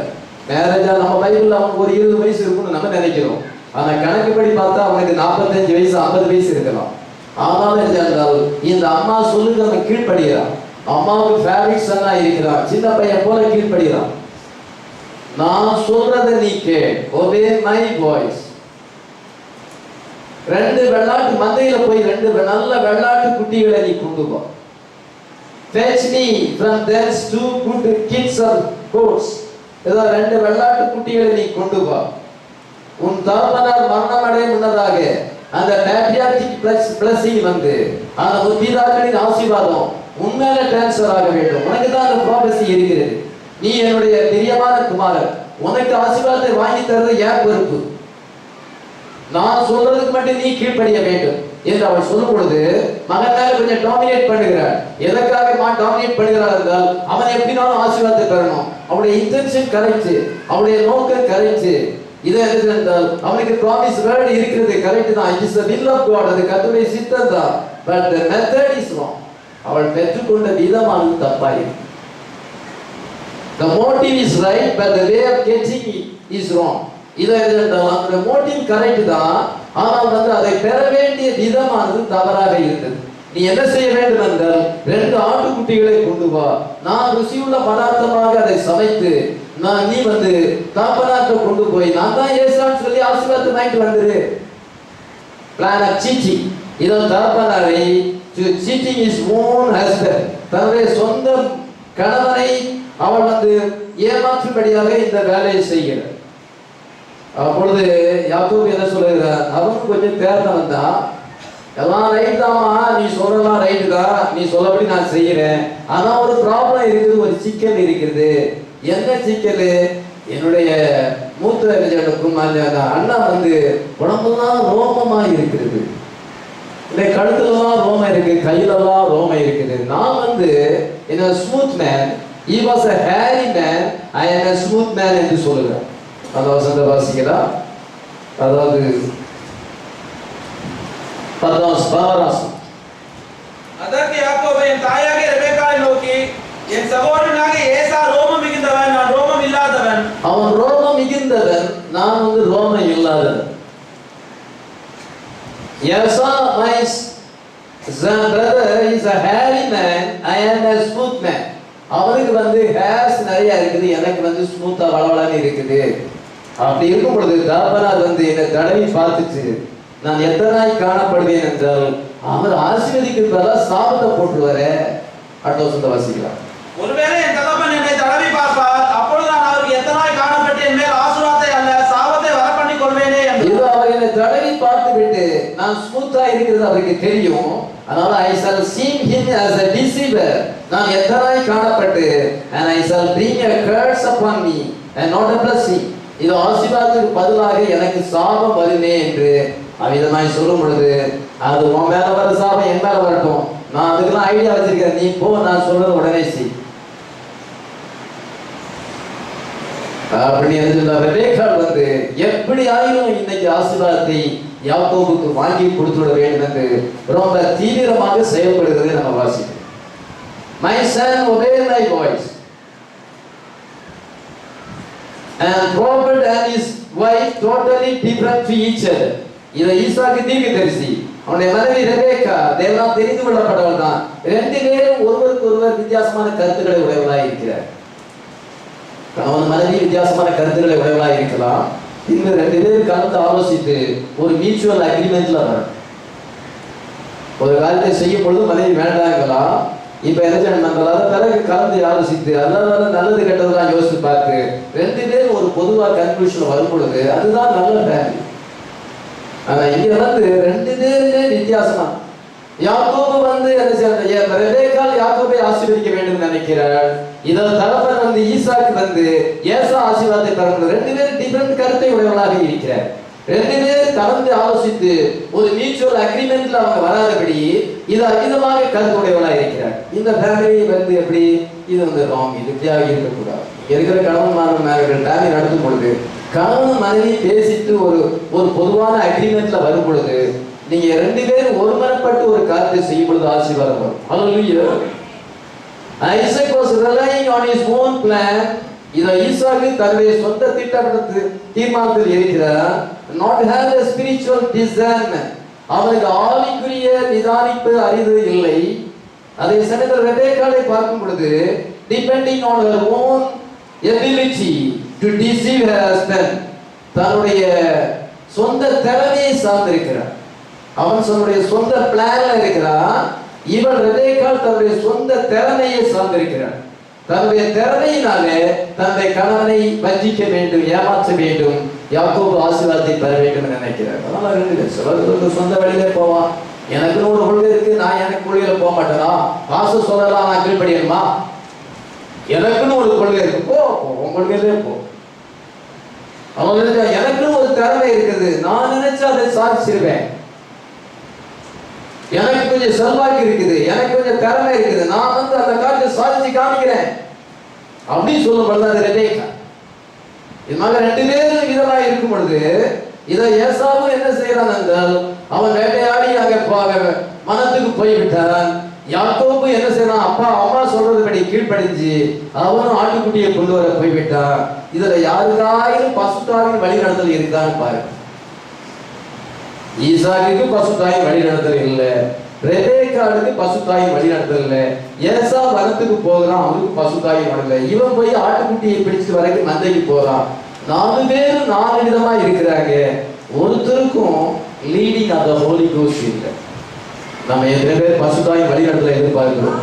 மேரேஜ் நம்ம பைபிள்ல அவனுக்கு ஒரு 20 வயசு இருக்கும்னு நம்ம நினைக்கிறோம். ஆனா கணக்குப்படி பார்த்தா அவனுக்கு 45 வயசு 50 வயசு இருக்கலாம். ஆனாலும் என்றால் இந்த அம்மா சொல்லுங்க அவன் கீழ்ப்படுகிறான். அம்மாவுக்கு ஃபேவரிட் சன்னா இருக்கிறான். சின்ன பையன் போல கீழ்ப்படுகிறான். நான் சொல்றதை நீ கேள். obey my voice. 2 வெள்ளாட்டு மந்தையில போய் 2 நல்ல வெள்ளாட்டு குட்டிகளை நீ கொண்டு போ. fetch me from thence 2 good kids of goats. ஏதோ 2 வெள்ளாட்டு குட்டிகளை நீ கொண்டு வா. உன் தகப்பனார் மரணம் அடைய முன்னதாக அந்த பேட்ரியார்டிக் பிளஸிங் வந்து அந்த முற்பிதாக்களின் ஆசீர்வாதம் உண்மையில டிரான்ஸ்ஃபர் ஆக வேண்டும். உனக்கு தான் அந்த ப்ராபசி இருக்கிறது. நீ என்னுடைய பிரியமான குமாரன். உனக்கு ஆசீர்வாதத்தை வாங்கி தருவது ஏன் பொறுப்பு. நான் சொல்றதுக்கு மட்டும் நீ கீழ்ப்படிய வேண்டும் என்று அவள் சொல்லும் பொழுது மகன் மேல கொஞ்சம் டாமினேட் பண்ணுகிறார். எதற்காக டாமினேட் பண்ணுகிறார் என்றால் அவன் எப்படினாலும் ஆசீர்வாதத்தை பெறணும். அவளுடைய இன்டென்ஷன் கரெக்ட், அவளுடைய நோக்கம் கரெக்ட். இது என்றால் அவனுக்கு ப்ராமிஸ் வேர்ட் இருக்கிறது கரெக்ட் தான். It is the will of God. அது கர்த்தருடைய சித்தம் தான். But the method is wrong. அவள் பெற்றுக்கொண்ட விதமானது தப்பாயிருக்கு. The motive is right but the way of getting it is wrong. இது என்றால் அந்த மோட்டிவ் கரெக்ட் தான். ஆனால் வந்து அதை பெற வேண்டிய விதமானது தவறாக இருந்தது. நீ என்ன செய்ய வேண்டும் என்றால் 2 ஆட்டுக்குட்டிகளை கொண்டு வா. நான் ருசியுள்ள பதார்த்தமாக அதை சமைத்து நீ வந்து தாப்பனாட்ட கொண்டு போய் நான் தான் ஏசான்னு சொல்லி ஆசீர்வாதத்தை வாங்கிட்டு வந்துரு. Plan of cheating. இதன் தாப்பனாரை சீட்டிங் இஸ் ஓன் ஹஸ்பண்ட். தன்னுடைய சொந்த கணவனை அவள் வந்து ஏமாற்றும்படியாக இந்த வேலையை செய்கிறார். அப்பொழுது யாக்கோபு என்ன சொல்லுகிறார், அவனுக்கு கொஞ்சம் தேர்ந்தவன் தான். எல்லாம் ரைட் தாமா, நீ சொல்லலாம் ரைட்டு தான், நீ சொல்லபடி நான் செய்கிறேன். ஆனா ஒரு ப்ராப்ளம் இருக்குது, ஒரு சிக்கல் இருக்கிறது. என்ன சிக்கல்? என்னுடைய மூத்த அண்ணா வந்து உடம்பெல்லாம் ரோமமா இருக்கிறது. இந்த கழுத்துலலாம் ரோமம் இருக்கு, கையிலலாம் ரோமம் இருக்குது. நான் வந்து என்ன smooth man, he was a hairy man, I am a smooth man என்று சொல்லுகிறார். அந்த வசனத்தை வாசிக்கலாம். அதாவது 10 அதற்கு யாக்கோபு என் தாயாகிய ரெபெக்காளை நோக்கி, என் சகோதரனாகிய ஏசா ரோமம் மிகுந்தவன், நான் ரோமம் இல்லாதவன். அவன் ரோமம் மிகுந்தவன், நான் வந்து ரோமம் இல்லாதவன். Esau, my son brother, is a hairy man, I am a smooth man. அவனுக்கு வந்து ஹேர்ஸ் நிறைய இருக்குது, எனக்கு வந்து ஸ்மூத்தா வளவளான்னு இருக்குது. அப்படி இருக்கும் பொழுது தாப்பனார் வந்து என்னை தடவி பார்த்துச்சு, நான் எத்தனை காணப்படுவேன் என்றால் அவர் ஆசீர்வதிக்கிறதால சாபத்தை போட்டுருவாரு. அடுத்த வசனத்தை வாசிக்கலாம். ஒருவேளை என் தகப்பன் என்னை தடவி பார்ப்பார், அப்பொழுது நான் அவருக்கு எத்தனை காணப்பட்டு என் மேல் ஆசீர்வாதத்தை அல்ல சாபத்தை வர பண்ணி கொள்வேனே என்று. இது அவர் என்னை தடவி பார்த்து விட்டு நான் ஸ்மூத்தா இருக்கிறது அவருக்கு தெரியும். அதனால I shall see him as a deceiver. நான் எத்தனை காணப்பட்டு and I shall bring a curse upon me and not a blessing. இது ஆசீர்வாதத்துக்கு பதிலாக எனக்கு சாபம் வருமே என்று அவிதமாய் சொல்லும் பொழுது அது உன் மேல வர சாபம் என் மேல வரட்டும், நான் அதுக்கெல்லாம் ஐடியா வச்சிருக்கேன், நீ போ, நான் சொல்றது உடனே செய் அப்படி ரெபெக்காள் வந்து எப்படி ஆயிரும் இன்னைக்கு ஆசீர்வாதத்தை யாக்கோபுக்கு வாங்கி கொடுத்துவிட வேண்டும் என்று ரொம்ப தீவிரமாக செயல்படுகிறதை நம்ம வாசிக்கிறோம். My son, obey my voice. And prophet and his wife totally different to each other. இத ஈசாக்கு தீர்க்கதரிசி, அவனுடைய மனைவி ரெபெக்கா, தேவனால் தெரிந்து கொள்ளப்பட்டவள் தான். 2 பேரும் ஒருவருக்கு ஒருவர் வித்தியாசமான கருத்துக்களை உடையவளாய் இருக்கிறார். கணவன் மனைவி வித்தியாசமான கருத்துக்களை உடையவளாய் இருக்கலாம். இந்த 2 பேரும் கலந்து ஆலோசித்து ஒரு மியூச்சுவல் அக்ரிமெண்ட்ல வரும். ஒரு காரியத்தை செய்யும் பொழுது மனைவி வேண்டாங்களா, இப்ப என்ன செய்யணும், அதை பிறகு கலந்து ஆலோசித்து அதனால நல்லது கெட்டதெல்லாம் யோசித்து பார்த்து 2 பேரும் ஒரு பொதுவா கன்க்ளூஷன் வரும் பொழுது அதுதான் நல்ல ஃபேமிலி. ஆனா இங்க 2 பேருமே வித்தியாசமா. யாக்கோபு என்ன செய்யறாங்க, ரெபேக்காள் யாக்கோபை ஆசீர்வதிக்க வேண்டும் நினைக்கிறாள். இதன் தகப்பன் ஈசாக்கு ஏசா ஆசீர்வாதத்தை பெறணும். 2 பேரும் டிஃபரெண்ட் கருத்தை உடையவர்களாக இருக்கிறார். 2 பேர் கலந்து ஆலோசித்து ஒரு மியூச்சுவல் அக்ரிமெண்ட்ல அவங்க வராதபடி இது அகிதமாக கருத்துடையவளாக இருக்கிறார். இந்த ஃபேமிலி எப்படி இது ராங், இது இப்படியாக இருக்கக்கூடாது. இருக்கிற கணவன் மாணவர்கள் ஃபேமிலி நடத்தும் பொழுது கணவன் மனைவி பேசிட்டு ஒரு பொதுவான அக்ரிமெண்ட்ல வரும் பொழுது நீங்க 2 பேரும் ஒருமனப்பட்டு ஒரு காரியத்தை செய்யும் பொழுது ஆசீர்வாதம் வரும். ஹல்லேலூயா. Isaac was relying on his own plan. ஈசாக்கு தன்னுடைய சொந்த தீர்மானத்தில் இருக்கிறார். Not have a spiritual discernment. அவனுக்கு ஆவிக்குரிய நிதானிப்பு அறிவு இல்லை. அதே சமயத்தில் ரெபேக்காளை பார்க்கும் பொழுது depending on her own ability to deceive her husband, தன்னுடைய சொந்த திறமையை சார்ந்திருக்கிறார். அவன் தன்னுடைய சொந்த பிளான்ல இருக்கிறான். இவள் ரெபேக்காள் தன்னுடைய சொந்த திறமையை சார்ந்திருக்கிறார். தன்னுடைய திறமையினாலே தன்னுடைய கணவனை வஞ்சிக்க வேண்டும், ஏமாற்ற வேண்டும், யாக்கோபு ஆசீர்வாதத்தை பெற வேண்டும் என்று நினைக்கிறார். அதனால சொந்த வழியிலே போவான். எனக்கு ஒரு கொள்கை இருக்கு, நான் எனக்கு கொள்கையில போக மாட்டேனா, காசு சொல்லலாம், நான் கீழ்படியணுமா, எனக்குன்னு ஒரு கொள்கை இருக்கு, போ உன் கொள்கையிலே போ. அவன் எனக்குன்னு ஒரு திறமை இருக்குது, நான் நினைச்சா அதை சாதிச்சிருவேன், எனக்கு கொஞ்சம் செல்வாக்கு இருக்குது, எனக்கு கொஞ்சம் திறமை இருக்குது, நான் அந்த காரியத்தை சாதிச்சு காமிக்கிறேன் அப்படின்னு சொல்லும்போது ரெபேக்கா. இது மாதிரி 2 பேரும் விதமா இருக்கும் பொழுது இதை ஏசாவும் என்ன செய்யறான் என்றால் அவன் வேட்டையாடி அங்க மனத்துக்கு போய்விட்டான். யாக்கோபு என்ன செய்யறான், அப்பா அம்மா சொல்றதுபடி கீழ்ப்படிஞ்சு அவனும் ஆட்டுக்குட்டியை கொண்டு வர போய்விட்டான். இதுல யாருக்காயிலும் பசுத்தாவின் வழி நடத்தல் இருக்கான்னு பாரு. ஈசாக்கு பசுத்தாயின் வழி நடத்தல் இல்லை, ரெபேக்காளுக்கு பசுத்தாயின் வழி நடத்தல் இல்லை. ஏசா வனத்துக்கு போகிறான், அவனுக்கு பசுத்தாயின் வரல. இவன் போய் ஆட்டுக்குட்டியை பிடிச்சிட்டு வரைக்கும் மந்தைக்கு போறான். 4 பேரும் 4 விதமா இருக்கிறாங்க. ஒருத்தருக்கும் leading of the Holy Ghost இல்லை. நம்ம எத்தனை பேர் பசுத்தாயின் வழி நடத்தல எதிர்பார்க்கிறோம்?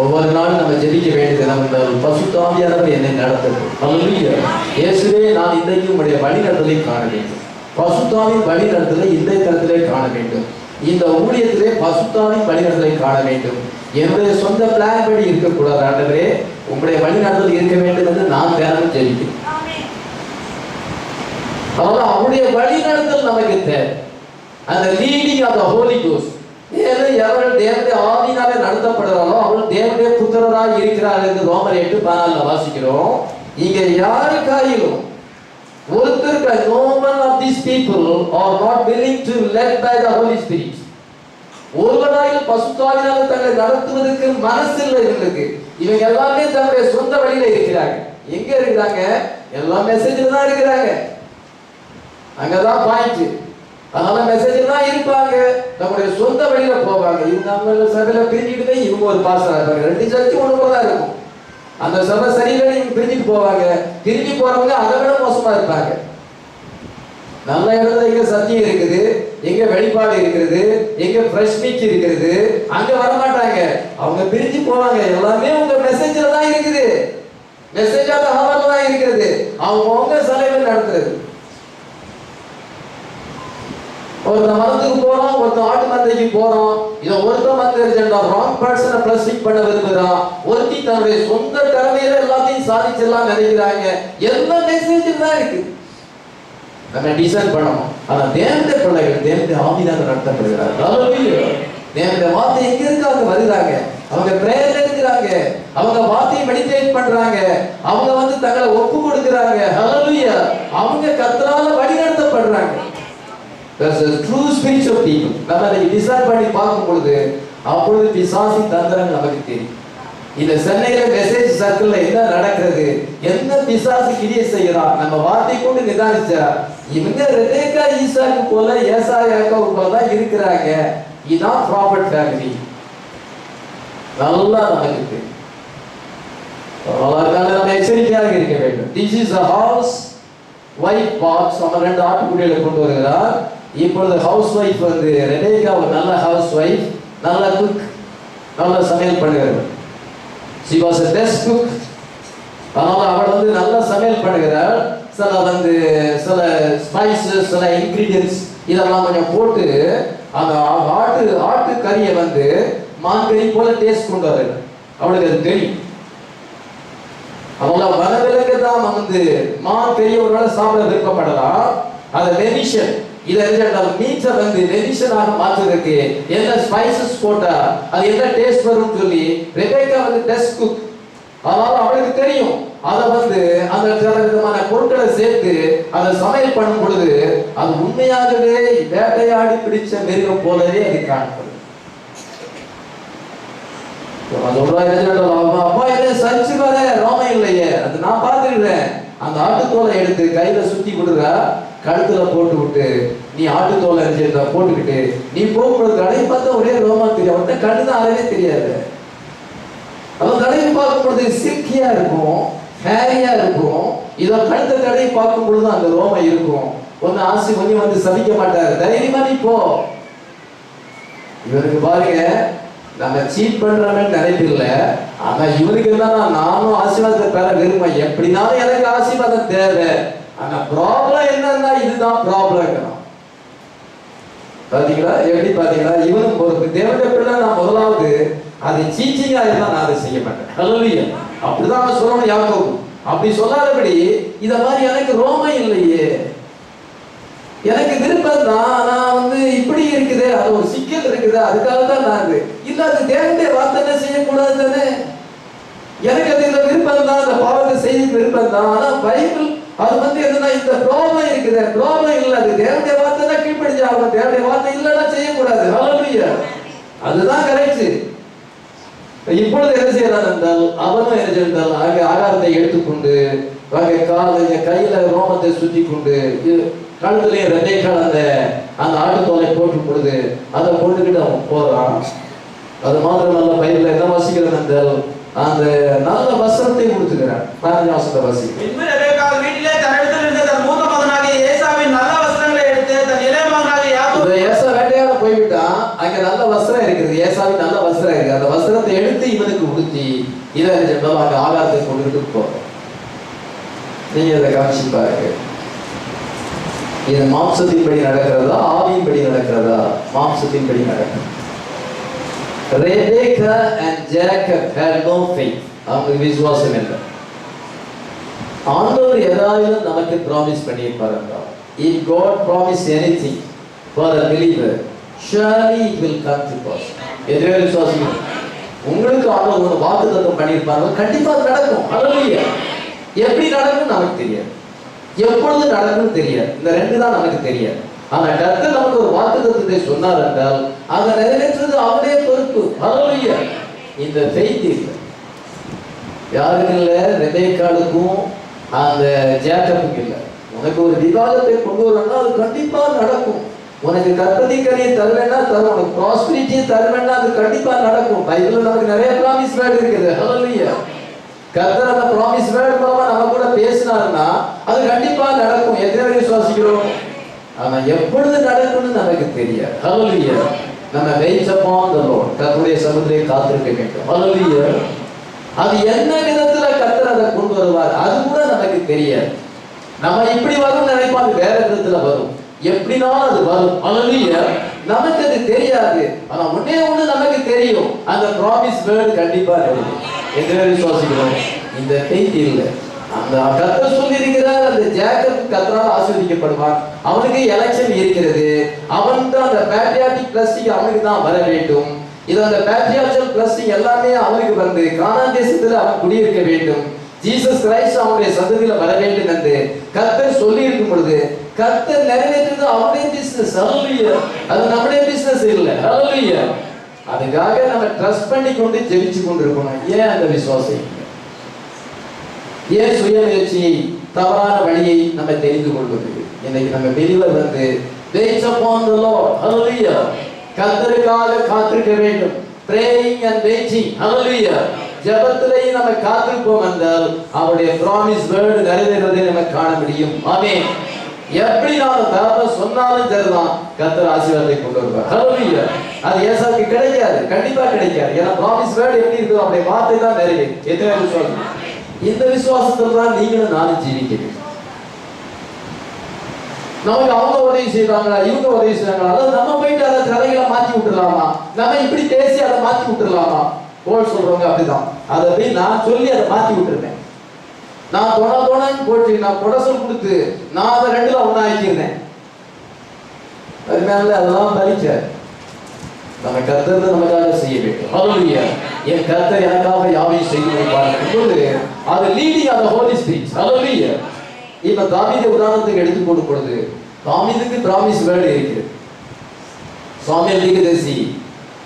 ஒவ்வொரு நாளும் நம்ம ஜெபிக்க வேண்டியது, நம்ம பசுத்தாவியானவர் என்னை நடத்தட்டும். ஹல்லேலூயா. இயேசுவே, நான் இன்றைக்கு உம்முடைய வழி நடத்தலை காண வேண்டும். பசுத்தாவின் வழி நடத்தலை இந்த தரத்திலே காண வேண்டும். இந்த ஊழியத்திலே பசுத்தாவின் வழி நடத்தலை காண வேண்டும். என்னுடைய சொந்த பிளான் படி இருக்கக்கூடாது. ஆண்டவரே, உங்களுடைய வழி நடத்தல் இருக்க வேண்டும் என்று நான் தியானம் ஜெபிக்கிறேன். அதாவது அவருடைய வழி நடத்தல் நமக்கு தேவை. அந்த leading of the Holy Ghost. எவர்கள் தேவனுடைய ஆவியினாலே நடத்தப்படுறாரோ அவர்கள் தேவனுடைய புத்திரராய் இருக்கிறார்கள் என்று ரோமர் 8:14 வாசிக்கிறோம். இங்க யாருக்காயிலும் ஒருத்தருக்கு no one of these people are not willing to led by the Holy Spirit. ஒருவராயிலும் பசுத்தாவினால தங்களை நடத்துவதற்கு மனசு இல்லை இவங்களுக்கு. இவங்க எல்லாமே தன்னுடைய சொந்த வழியில இருக்கிறாங்க. எங்க இருக்கிறாங்க? எல்லா மெசேஜ்ல தான் இருக்கிறாங்க. அங்கதான் பாயிண்ட். அதனால மெசேஜ்ல தான் இருப்பாங்க, நம்முடைய சொந்த வழியில போவாங்க. இவங்க நம்ம சபையில பிரிஞ்சுட்டு இவங்க ஒரு பாஸ்டரா இருப்பாங்க. 2 சர்ச்சு ஒண்ணு போல தான் இருக்கும். அந்த சபை சரியில்லை, இவங்க பிரிஞ்சுட்டு போவாங்க. திரும்பி போறவங்க அதை விட மோசமா இருப்பாங்க. நல்ல இடத்துல எங்க சத்தியம் இருக்குது, எங்க வெளிப்பாடு இருக்கிறது, எங்க ஃப்ரெஷ் மீட் இருக்கிறது, அங்க வரமாட்டாங்க. அவங்க பிரிஞ்சு போவாங்க. எல்லாமே உங்க மெசேஜ்ல தான் இருக்குது. மெசேஜ் ஆஃப் தி ஹவர்ல தான் இருக்குது. அவங்க சலைவல் நடத்துறது. ஒருத்தன் மரத்துக்கு போறோம், ஒருத்தன் ஆட்டு மந்தைக்கு போறோம். இதை ஒருத்தன் வந்து ராங் பர்சனை பிளஸ்டிக் பண்ண விரும்புறான். ஒருத்தி தன்னுடைய சொந்த திறமையில எல்லாத்தையும் சாதிச்சிடலாம் நினைக்கிறாங்க. எல்லா மெசேஜும் தான் இருக்கு. நம்ம டிசைன் பண்ணணும். ஆனா தேவனுடைய பிள்ளைகள் தேவனுடைய ஆவியினால நடத்தப்படுகிறார்கள். தேவனுடைய வார்த்தை எங்க இருக்காங்க வருகிறாங்க. அவங்க பிரேயர்ல இருக்கிறாங்க. அவங்க வார்த்தையை மெடிடேட் பண்றாங்க. அவங்க தங்களை ஒப்பு கொடுக்கிறாங்க. ஹல்லேலூயா. அவங்க கர்த்தரால வழி நடத்தப்படுறாங்க. That's a true spiritual people. நம்ம அதை டிசைன் பண்ணி பார்க்கும் பொழுது அப்பொழுது பிசாசின் தந்திரங்கள் நமக்கு தெரியும். இந்த சென்னையில மெசேஜ் சர்க்கிள்ல என்ன நடக்கிறது, என்ன பிசாசு கிரியை செய்யறான், நம்ம வார்த்தை கொண்டு நிதானிச்சா இவங்க ரெபேக்கா ஈசாக்கு போல ஏசா யாக்கோபு போல தான் இருக்கிறாங்க. இதான் ப்ராப்பர்ட் ஃபேமிலி. நல்லா நமக்கு தெரியும். அதனால நம்ம எச்சரிக்கையாக இருக்க வேண்டும். This is a house wife box. நம்ம 2 ஆட்டுக்குட்டிகளை கொண்டு வருகிறார். இப்பொழுது ஹவுஸ் ஒய்ஃப் ரெபேக்கா ஒரு நல்ல ஹவுஸ் ஒய்ஃப், நல்ல குக், நல்ல சமையல் பண்ணுகிறார். she was a best cook. அதனால அவள் வந்து நல்ல சமையல் பண்ணுகிறாள். சில ஸ்பைசஸ், சில இன்கிரீடியன்ஸ் இதெல்லாம் கொஞ்சம் போட்டு அந்த ஆட்டு கறியை வந்து மான்கறி போல டேஸ்ட் கொண்டு வர அவளுக்கு அது தெரியும். அவங்கள வனவிலங்கு தான் வந்து மான் கறி ஒரு வேளை சாப்பிட விருப்பப்படலாம். அதை வெனிஷன் இதை மீட்ஸை வந்து வெனிஷனாக மாற்றுறதுக்கு என்ன ஸ்பைசஸ் போட்டா அது என்ன டேஸ்ட் வரும்னு சொல்லி ரெபேக்கா வந்து டெஸ்ட் குக். அதனால அவளுக்கு தெரியும். அதை வந்து அந்த சில விதமான பொருட்களை சேர்த்து அதை சமையல் பண்ணும் பொழுது அது உண்மையாகவே வேட்டையாடி பிடிச்ச மிருகம் போலவே அது காணப்படும். அப்பா என்ன சர்ச்சு வர ரோமம் இல்லையே, அது நான் பார்த்துக்கிறேன். அந்த ஆட்டுத்தோலை எடுத்து கையில சுத்தி விடுறா, கழுத்துல போட்டு விட்டு நீ ஆட்டுத்தோலை போட்டுக்கிட்டு நீ போகும்பொழுது கடையை பார்த்தா ஒரே ரோமா தெரியும். அவன் கண்ணுதான் அறவே தெரியாது. அவன் கடையை பார்க்கும் பொழுது சில்கியா இருக்கும், ஹேரியா இருக்கும். இதை கழுத்த கடையை பார்க்கும் பொழுது அந்த ரோமம் இருக்கும். ஒன்னு ஆசி கொஞ்சம் வந்து சபிக்க மாட்டாரு, தைரியமா நீ போ. இவனுக்கு பாருங்க, நம்ம சீட் பண்றோம்னு நினைப்பில்ல. ஆனா இவனுக்கு என்னன்னா நானும் ஆசீர்வாதத்தை பெற விரும்புவேன், எப்படினாலும் எனக்கு ஆசீர்வாதம் தேவை. ஆனா ப்ராப்ளம் என்னன்னா இதுதான் ப்ராப்ளம். பாத்தீங்களா எப்படி பாத்தீங்களா? இவனும் ஒரு தேவனுடைய பிள்ளை. நான் முதலாவது அது சீச்சிங்கா இருந்தா நான் அதை செய்ய மாட்டேன். ஹல்லேலூயா. அப்படிதான் அவன் சொல்லணும் யாக்கோபு. அப்படி சொல்லாதபடி இத மாதிரி எனக்கு ரோமம் இல்லையே, எனக்கு விருப்பம் தான், நான் வந்து இப்படி இருக்குது, அது ஒரு சிக்கல் இருக்குது, அதுக்காக தான் நான் இல்ல அது தேவனுடைய வார்த்தை செய்யக்கூடாது தானே. எனக்கு அது இந்த விருப்பம் தான், அந்த பாவத்தை செய்ய விருப்பம் தான். ஆனா பைபிள் அது வந்து என்னன்னா இந்த ப்ராப்ளம் இருக்குது, ப்ராப்ளம் இல்லை, அது தேவனுடைய வார்த்தை தான் கீழ்ப்படிஞ்சாகும். தேவனுடைய வார்த்தை இல்லைன்னா செய்யக்கூடாது. ஹல்லேலூயா. அதுதான் கரெக்ட். இப்பொழுது என்ன செய்யறான் என்றால் அவனும் என்ன செய்தால் ஆகாரத்தை எடுத்துக்கொண்டு கையில ரோமத்தை சுத்தி கொண்டு கழுத்துலயே ரெண்டைக்கால் அந்த ஆட்டுத்தோலை போட்டு பொழுது அதை போட்டுக்கிட்டு அவன் போறான். அது மாத்திரம் நல்ல பயிரில் என்ன வாசிக்கிறான் என்றால் அந்த நல்ல வஸ்திரத்தை கொடுத்துக்கிறான். 15 வசனத்தை வாசிக்கிறேன். வீட்டிலே தன்னிடத்தில் இருந்த தன் மூத்த மகனாகிய ஏசாவின் நல்ல வஸ்திரங்களை எடுத்து தன் இளைய மகனாகிய யாக்கோபு ஏசா வேட்டையாட போய்விட்டான். அங்க நல்ல வஸ்திரம் இருக்குது, ஏசாவின் நல்ல வஸ்திரம் இருக்கு. அந்த வஸ்திரத்தை எடுத்து இவனுக்கு உடுத்தி இதை அங்க ஆகாரத்தை கொண்டுகிட்டு போறோம். நீங்க இதை காமிச்சு பாருங்க. இது மாம்சத்தின்படி நடக்கிறதா ஆவியின்படி நடக்கிறதா? மாம்சத்தின்படி நடக்கிறது. Rebecca and Jacob had no faith. அவங்களுக்கு விசுவாசம் இல்லை. ஆண்டவர் ஏதாவது நமக்கு promise பண்ணியிருப்பாருங்க. If God promise anything for a believer, surely it will come to pass. எதுவே விசுவாசம் உங்களுக்கு ஆண்டவர் ஒரு வாக்குத்தத்தம் பண்ணியிருப்பாங்க, கண்டிப்பா நடக்கும். ஹல்லேலூயா. எப்படி நடக்கும் நமக்கு தெரியாது, எப்பொழுது நடக்கும் தெரியாது. இந்த ரெண்டு தான் நமக்கு தெரியாது. ஆனா கர்த்தர் நமக்கு ஒரு வாக்குத்தத்தத்தை சொன்னார் என்றால் அதை நிறைவேற்றுவது அவருடைய பொறுப்பு. ஹல்லேலூயா. இந்த ஃபெய்த் இல்லை யாருக்கு இல்லை? ரெபேக்காளுக்கும் அந்த ஜேக்கபுக்கு இல்லை. உனக்கு ஒரு விவாதத்தை கொண்டு வரணும்னா அது கண்டிப்பா நடக்கும். உனக்கு கற்பதி கனியை தருவேன்னா தரும், உனக்கு ப்ராஸ்பரிட்டியை தருவேன்னா அது கண்டிப்பா நடக்கும். பைபிள்ல நமக்கு நிறைய ப்ராமிஸ் வேர்டு இருக்குது. ஹல்லேலூயா. கர்த்தர் அந்த ப்ராமிஸ் வேர்டு மூலமா நம்ம கூட பேசினாருன்னா அது கண்டிப்பா நடக்கும். எத்தனை விசுவாசிக்கிறோம்? ஆனா எப்பொழுது நடக்கும்னு நமக்கு தெரியாது. ஹல்லேலூயா. நம்ம வெயிட் அப்பான் தி லார்ட், கர்த்தருடைய சமூகத்திலே காத்திருக்க வேண்டும். ஹல்லேலூயா. அது என்ன விதத்துல கர்த்தர் அதை கொண்டு வருவார் அது கூட நமக்கு தெரியாது. நம்ம இப்படி வரும் நினைப்போம், அது வேற விதத்துல வரும். எப்படினாலும் அது வரும். ஹல்லேலூயா. நமக்கு அது தெரியாது. ஆனா ஒண்ணே ஒண்ணு நமக்கு தெரியும், அந்த ப்ராமிஸ் வேர்டு கண்டிப்பா நடக்கும். எத்தனை விசுவாசிக்கிறோம்? இந்த ஃபெய்த் இல்லை. அந்த கர்த்தர் சொல்லி இருக்கிறார், அந்த ஜேக்கப் கர்த்தரால் ஆசீர்வதிக்கப்படுவான். அவனுக்கு எலெக்ஷன் இருக்கிறது. அவன் தான் அந்த பேட்ரியாட்டிக் பிளஸிங் அவனுக்கு தான் வர வேண்டும். இது அந்த பேட்ரியார்ச்சல் பிளஸிங் எல்லாமே அவனுக்கு வந்து கானான் தேசத்துல அவன் குடியிருக்க வேண்டும். ஜீசஸ் கிரைஸ்ட் அவனுடைய சந்ததியில வர வேண்டும் என்று கர்த்தர் சொல்லி இருக்கும் பொழுது கர்த்தர் நிறைவேற்றது அவனுடைய பிசினஸ். ஹல்லேலூயா. அது நம்முடைய பிசினஸ் இல்லை. ஹல்லேலூயா. அதுக்காக நம்ம ட்ரஸ்ட் பண்ணி கொண்டு ஜெபிச்சு கொண்டிருக்கணும். ஏன் அந்த விசுவாசம்? ஏன் சுயமுயற்சியை தவறான வழியை நம்ம தெரிந்து கொள்வது? இன்னைக்கு நம்ம பெரியவர் வந்து wait upon the Lord. Hallelujah. கர்த்தருக்காக காத்திருக்க வேண்டும். praying and waiting. Hallelujah. ஜெபத்திலே நம்ம காத்திருப்போம் என்றால் அவருடைய ப்ராமிஸ் வேர்ட் நிறைவேறுவதை நம்ம காண முடியும். ஆமென். எப்படி நாம தகப்பன் சொன்னாலும் சரிதான், கர்த்தர் ஆசீர்வாதத்தை கொண்டு வருவார். ஹல்லேலூயா. அது ஏசாவுக்கு கிடைக்காது, கண்டிப்பா கிடைக்காது. ஏன்னா ப்ராமிஸ் வேர்ட் எப்படி இருக்கோ அப்படியே வார்த்தை தான் நிறைவேறும். எத்தனை விசுவாசம்? இந்த விசுவாசத்துல தான் நீங்களும் நானும் ஜீவிக்கிறீங்க. நமக்கு அவங்க உதவி செய்வாங்களா, இவங்க உதவி செய்வாங்களா, அதாவது நம்ம போயிட்டு அதை கதைகளை மாற்றி விட்டுலாமா, நம்ம இப்படி பேசி அதை மாற்றி விட்டுலாமா? போல் சொல்றவங்க அப்படிதான். அதை போய் நான் சொல்லி அதை மாற்றி விட்டுருந்தேன். நான் தொணன்னு போட்டு நான் புடசல் கொடுத்து நான் அதை ரெண்டுல ஒண்ணா ஆக்கியிருந்தேன். அதனால அதெல்லாம் பலிக்க நம்ம கர்த்தர் நமக்காக செய்ய வேண்டும். ஹல்லேலூயா. என் கர்த்தர் எனக்காக யாவையும் செய்து முடிப்பார். அது leading of the Holi spirit. ஹல்லேலூயா. இப்ப தாவீதை உதாரணத்துக்கு எடுத்து கொண்டு பொழுது தாவீதுக்கு பிராமிஸ் வேர்ட் இருக்குது. சாமுவேல் தீர்க்கதரிசி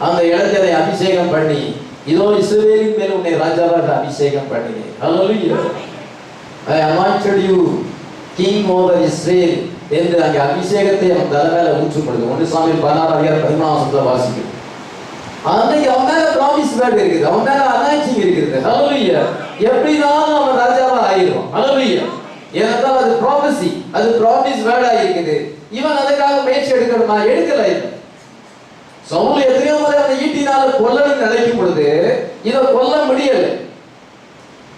அந்த இளைஞரை அபிஷேகம் பண்ணி, இதோ இஸ்ரவேலின் மேல் உன்னை ராஜாவாக அபிஷேகம் பண்ணினேன். ஹல்லேலூயா. I anointed you king over Israel என்று அங்கே அபிஷேகத்தை அவன் தலை மேல ஊற்றும் பொழுது 1 சாமுவேல் 16:13 வாசிக்கும். அன்னைக்கு அவன் மேல ப்ராமிஸ் வேர்ட் இருக்குது, அவன் மேல அனாயிண்டிங் இருக்குது. ஹல்லேலூயா. எப்படினாலும் அவன் ராஜாவா ஆயிடுவான். ஹல்லேலூயா. ஏனென்றால் அது ப்ராபசி, அது ப்ராமிஸ் வேர்டா இருக்குது. இவன் அதுக்காக முயற்சி எடுக்கணுமா? எடுக்கல. சவுல் எத்தனையோ முறை அந்த ஈட்டினால கொல்லணும்னு நினைக்கும் பொழுது இதை கொல்ல முடியல.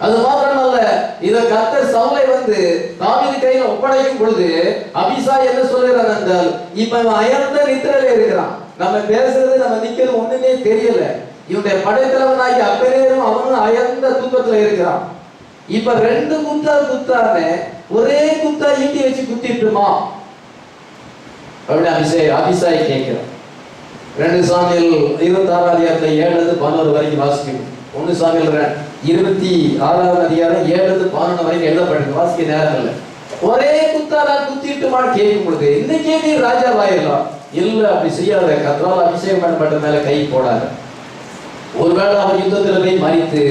அது மாத்திரமல்ல, இத கர்த்தர் சவுலை வந்து தாவீது கையில ஒப்படைக்கும் பொழுது அபிசாய் என்ன சொல்றான் என்றால், இப்ப அயர்ந்த நித்திரையில இருக்கிறான், நம்ம பேசுறது நம்ம நிக்கிறது ஒண்ணுமே தெரியல. இவனுடைய படைத்தலைவனாகி அப்பனேரும் அவனும் அயர்ந்த தூக்கத்துல இருக்கிறான். இப்ப 2 குத்தானே ஒரே குத்தா ஈட்டி வச்சு குத்திட்டுமா அப்படின்னு அபிசாய் கேட்கிறான். 2 சாமுவேல் 26:7-11 வரைக்கும் வாசிக்கணும். 1 சாமுவேல் 26:7-11 வரைக்கும் எழுதப்பட்டிருக்கு. வாசிக்க நேரம் இல்லை. ஒரே குத்தாரா குத்திட்டுமான்னு கேட்கும் பொழுது, இன்னைக்கே நீ ராஜாவாயிடலாம். இல்ல, அப்படி செய்யாத. கர்த்தரால் அபிஷேகம் பண்ணப்பட்ட மேல கை போடாத. ஒருவேளை அவர் யுத்தத்தில் போய் மறித்து,